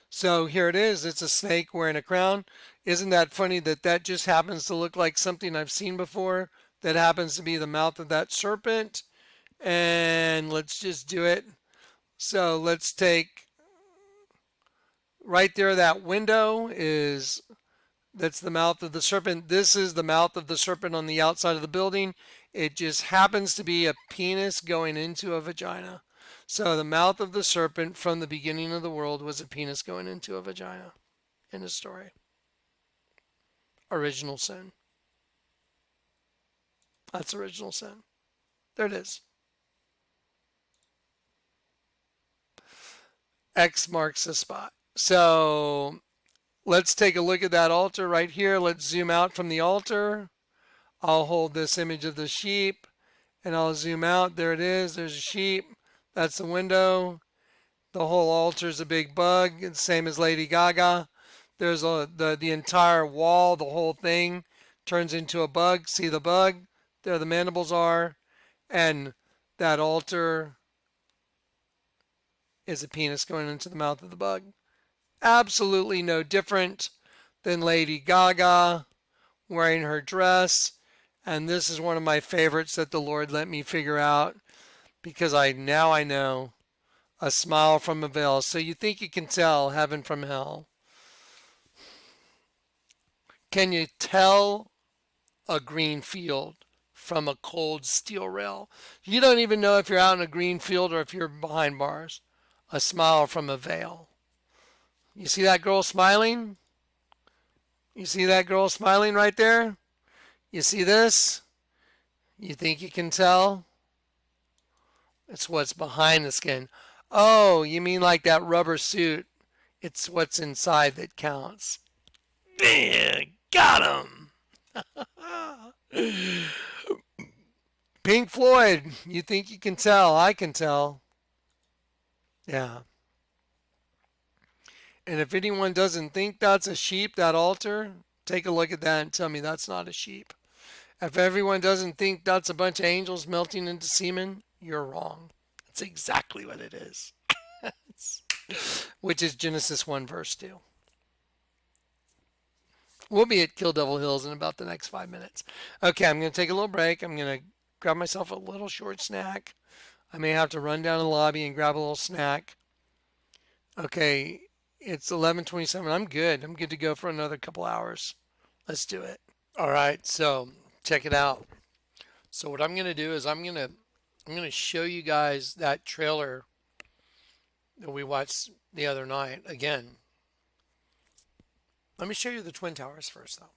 So here it is. It's a snake wearing a crown. Isn't that funny that that just happens to look like something I've seen before? That happens to be the mouth of that serpent. And let's just do it. So let's take right there, that window is, that's the mouth of the serpent. This is the mouth of the serpent on the outside of the building. It just happens to be a penis going into a vagina. So the mouth of the serpent from the beginning of the world was a penis going into a vagina. End of story. Original sin. That's original sin. There it is. X marks the spot. So let's take a look at that altar right here. Let's zoom out from the altar. I'll hold this image of the sheep and I'll zoom out. There it is. There's a sheep. That's the window. The whole altar is a big bug. It's the same as Lady Gaga. There's the entire wall, the whole thing turns into a bug. See the bug? There the mandibles are. And that altar is a penis going into the mouth of the bug. Absolutely no different than Lady Gaga wearing her dress. And this is one of my favorites that the Lord let me figure out, because now I know a smile from a veil. So you think you can tell heaven from hell. Can you tell a green field from a cold steel rail? You don't even know if you're out in a green field or if you're behind bars. A smile from a veil. You see that girl smiling? You see that girl smiling right there? You see this? You think you can tell? It's what's behind the skin. Oh, you mean like that rubber suit It's what's inside that counts. Bang! Got him! Pink Floyd, you think you can tell? I can tell. Yeah. And if anyone doesn't think that's a sheep, that altar, take a look at that and tell me that's not a sheep. If everyone doesn't think that's a bunch of angels melting into semen, you're wrong. That's exactly what it is. Which is Genesis 1 verse 2. We'll be at Kill Devil Hills in about the next 5 minutes. Okay, I'm going to take a little break. I'm going to grab myself a little short snack. I may have to run down to the lobby and grab a little snack. Okay, it's 11:27. I'm good. I'm good to go for another couple hours. Let's do it. All right, so check it out. So what I'm going to do is I'm going to show you guys that trailer that we watched the other night again. Let me show you the Twin Towers first, though.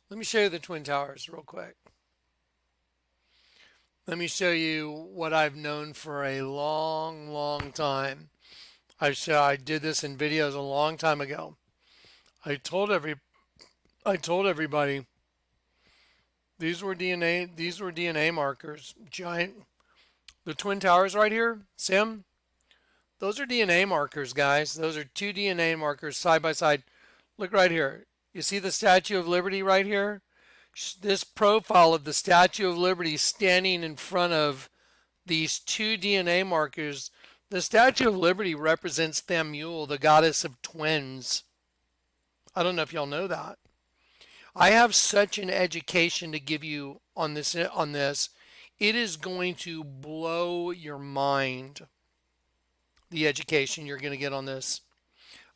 Let me show you the Twin Towers real quick. Let me show you what I've known for a long, long time. I did this in videos a long time ago. I told everybody these were DNA markers. Giant, the Twin Towers right here, Sim. Those are DNA markers, guys. Those are two DNA markers side by side. Look right here. You see the Statue of Liberty right here? This profile of the Statue of Liberty standing in front of these two DNA markers. The Statue of Liberty represents Thamul, the goddess of twins. I don't know if y'all know that. I have such an education to give you on this. It is going to blow your mind, the education you're going to get on this.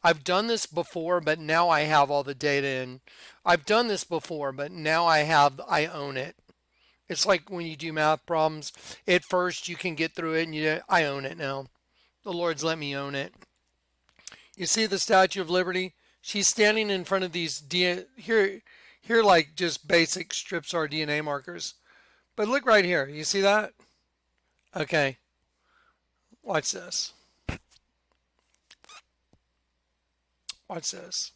I've done this before, but now I have all the data in. I've done this before, but now I own it. It's like when you do math problems. At first you can get through it and I own it now. The Lord's let me own it. You see the Statue of Liberty? She's standing in front of these here like just basic strips are DNA markers. But look right here. You see that? Okay. Watch this. Watch this.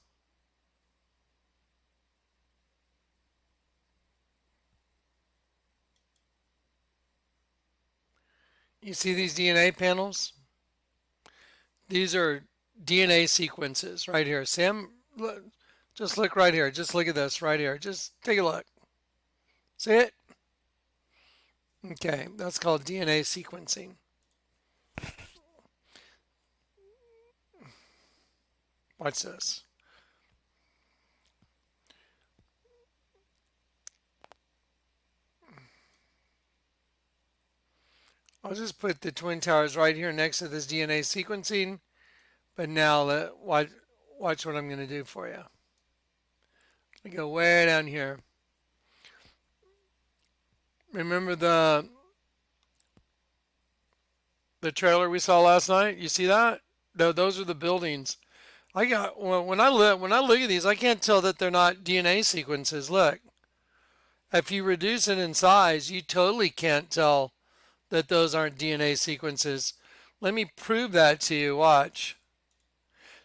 You see these DNA panels? These are DNA sequences right here. Sam, look, just look right here. Just look at this right here. Just take a look. See it? Okay, that's called DNA sequencing. Watch this. I'll just put the Twin Towers right here next to this DNA sequencing. But now watch what I'm going to do for you. I go way down here. Remember the trailer we saw last night? You see that? No, those are the buildings. When I look at these, I can't tell that they're not DNA sequences. Look, if you reduce it in size, you totally can't tell that those aren't DNA sequences. Let me prove that to you. Watch.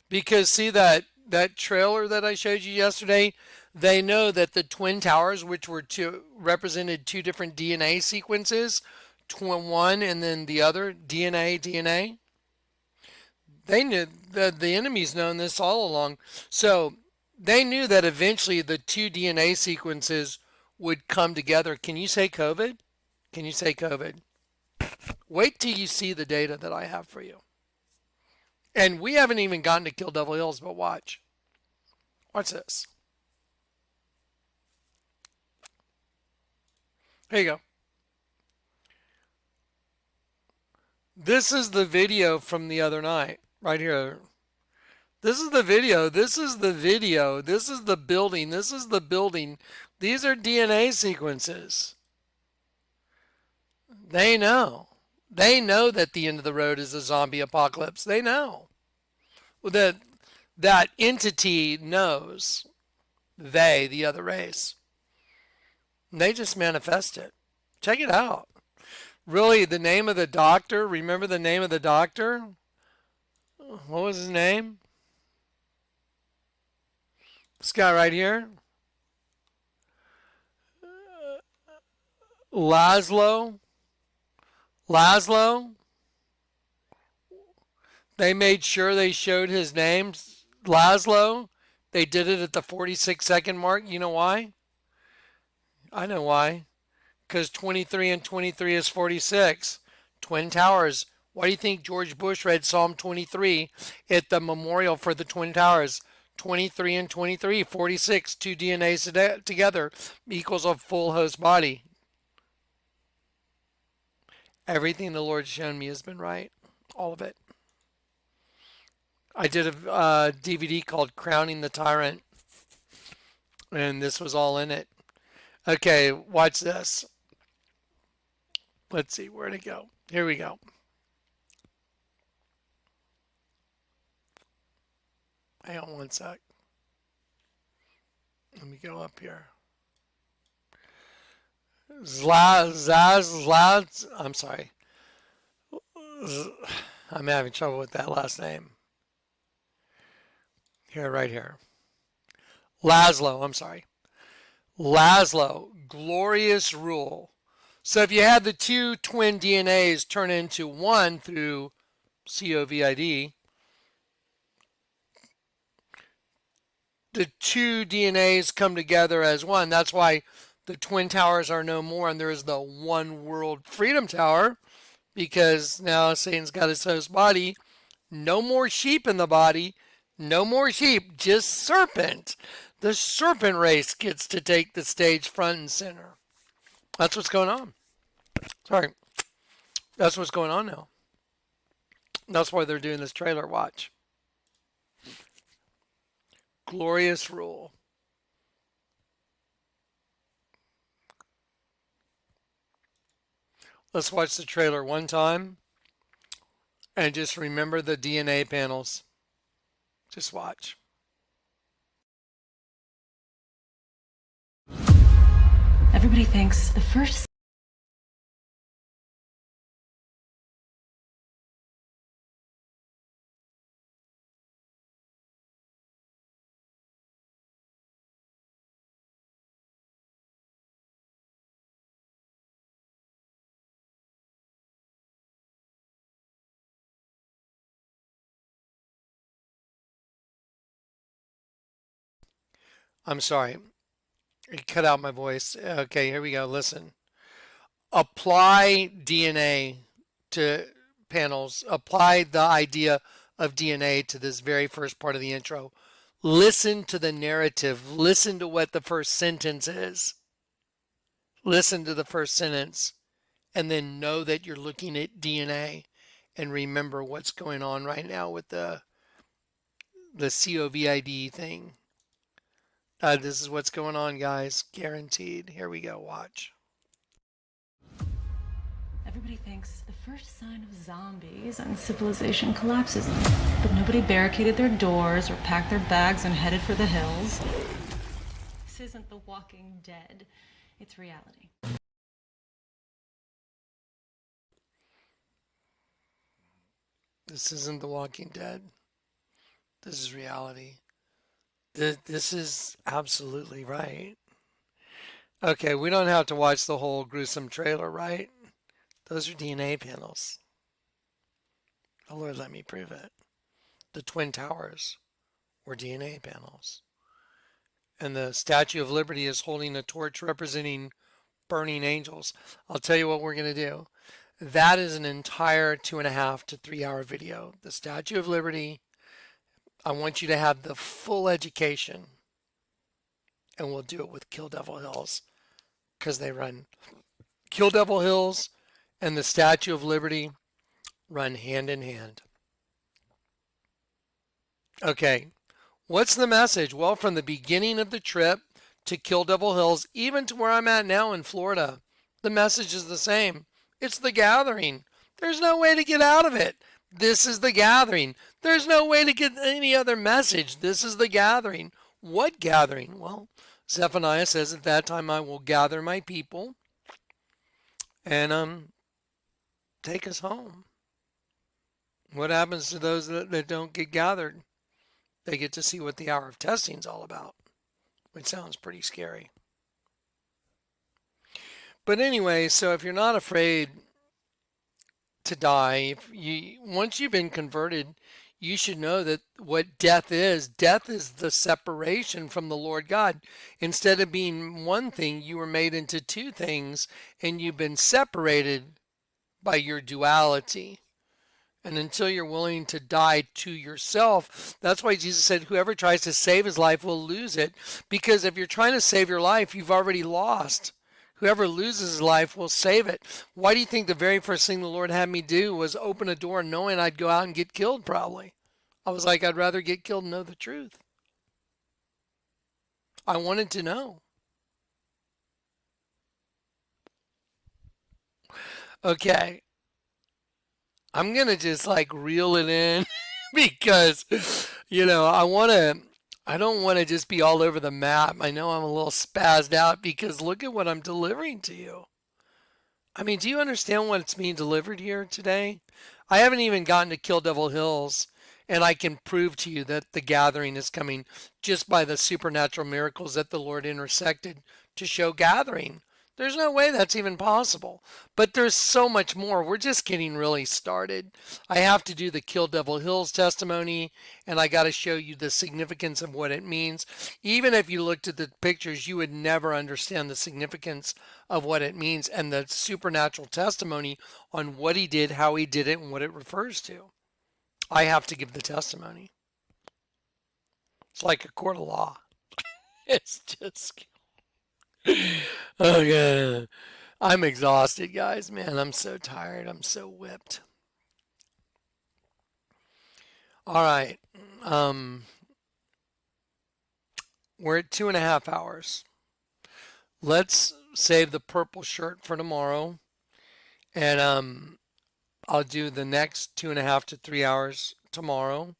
Because see that trailer that I showed you yesterday, they know that the Twin Towers, which were represented two different DNA sequences, one and then the other, DNA. They knew that the enemy's known this all along. So they knew that eventually the two DNA sequences would come together. Can you say COVID? Can you say COVID? Wait till you see the data that I have for you. And we haven't even gotten to Kill Devil Hills, but watch. Watch this. Here you go. This is the video from the other night, right here. This is the video. This is the video. This is the building. This is the building. These are DNA sequences. They know. They know that the end of the road is a zombie apocalypse. They know. That entity knows. They, the other race. And they just manifest it. Check it out. Really, the name of the doctor, remember the name of the doctor? What was his name? This guy right here. Laszlo. Laszlo. They made sure they showed his name. Laszlo. They did it at the 46-second mark. You know why? I know why. Because 23 and 23 is 46. Twin Towers. Why do you think George Bush read Psalm 23 at the memorial for the Twin Towers? 23 and 23, 46, two DNAs together equals a full host body. Everything the Lord's shown me has been right. All of it. I did a DVD called Crowning the Tyrant, and this was all in it. Okay, watch this. Let's see, where'd it go? Here we go. Hang on one sec. Let me go up here. I'm sorry. I'm having trouble with that last name. Here, right here. Laszlo, I'm sorry. Laszlo, glorious rule. So if you had the two twin DNAs turn into one through COVID, the two DNAs come together as one. That's why the Twin Towers are no more, and there is the One World Freedom Tower, because now Satan's got his host body. No more sheep in the body. No more sheep, just serpent. The serpent race gets to take the stage front and center. That's what's going on. Sorry. That's what's going on now. That's why they're doing this trailer watch. Glorious rule. Let's watch the trailer one time and just remember the DNA panels. Just watch. Everybody thinks the first I'm sorry. It cut out my voice. Okay, here we go. Listen. Apply DNA to panels. Apply the idea of DNA to this very first part of the intro. Listen to the narrative. Listen to what the first sentence is. Listen to the first sentence. And then know that you're looking at DNA and remember what's going on right now with the COVID thing. This is what's going on, guys. Guaranteed. Here we go. Watch. everybody thinks the first sign of zombies and civilization collapses. But nobody barricaded their doors or packed their bags and headed for the hills. This isn't The Walking Dead. It's reality. This isn't The Walking Dead. This is reality. This is absolutely right. Okay, we don't have to watch the whole gruesome trailer, right? Those are DNA panels. Oh Lord, let me prove it. The Twin Towers were DNA panels. And the Statue of Liberty is holding a torch representing burning angels. I'll tell you what we're going to do. That is an entire 2.5 to 3 hour video. The Statue of Liberty. I want you to have the full education. And we'll do it with Kill Devil Hills. Because they run. Kill Devil Hills and the Statue of Liberty run hand in hand. Okay. What's the message? Well, from the beginning of the trip to Kill Devil Hills, even to where I'm at now in Florida, the message is the same. It's the gathering. There's no way to get out of it. This is the gathering. There's no way to get any other message. This is the gathering. What gathering? Well, Zephaniah says at that time I will gather my people and take us home. What happens to those that don't get gathered? They get to see what the hour of testing is all about, which sounds pretty scary. But anyway, so if you're not afraid to die, if you once you've been converted, you should know that what death is the separation from the Lord God. Instead of being one thing, you were made into two things, and you've been separated by your duality. And until you're willing to die to yourself, that's why Jesus said, whoever tries to save his life will lose it. Because if you're trying to save your life, you've already lost. Whoever loses his life will save it. Why do you think the very first thing the Lord had me do was open a door knowing I'd go out and get killed probably? I was like, I'd rather get killed and know the truth. I wanted to know. Okay, I'm going to just like reel it in because, I don't want to just be all over the map. I know I'm a little spazzed out because look at what I'm delivering to you. I mean, do you understand what's being delivered here today? I haven't even gotten to Kill Devil Hills, and I can prove to you that the gathering is coming just by the supernatural miracles that the Lord intersected to show gathering. There's no way that's even possible. But there's so much more. We're just getting really started. I have to do the Kill Devil Hills testimony, and I got to show you the significance of what it means. Even if you looked at the pictures, you would never understand the significance of what it means and the supernatural testimony on what he did, how he did it, and what it refers to. I have to give the testimony. It's like a court of law. It's just. Okay. I'm exhausted, guys. Man, I'm so tired. I'm so whipped. All right. Um, we're at 2.5 hours. Let's save the purple shirt for tomorrow. And I'll do the next 2.5 to 3 hours tomorrow.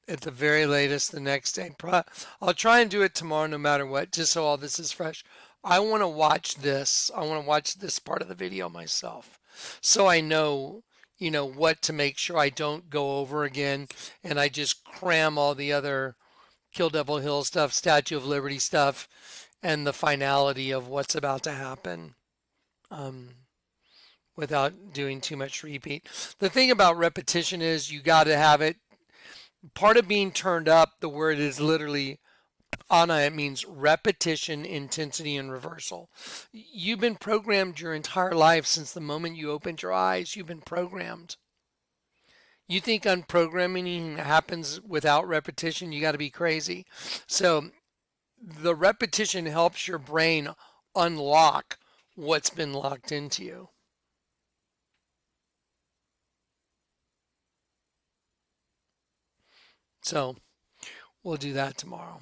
At the very latest, the next day. I'll try and do it tomorrow no matter what, just so all this is fresh. I want to watch this. I want to watch this part of the video myself. So I know, what to make sure I don't go over again and I just cram all the other Kill Devil Hill stuff, Statue of Liberty stuff, and the finality of what's about to happen. Without doing too much repeat. The thing about repetition is you got to have it. Part of being turned up, the word is literally ana. It means repetition, intensity, and reversal. You've been programmed your entire life since the moment you opened your eyes. You've been programmed. You think unprogramming happens without repetition? You got to be crazy. So the repetition helps your brain unlock what's been locked into you. So we'll do that tomorrow.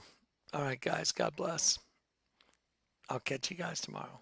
All right, guys. God bless. I'll catch you guys tomorrow.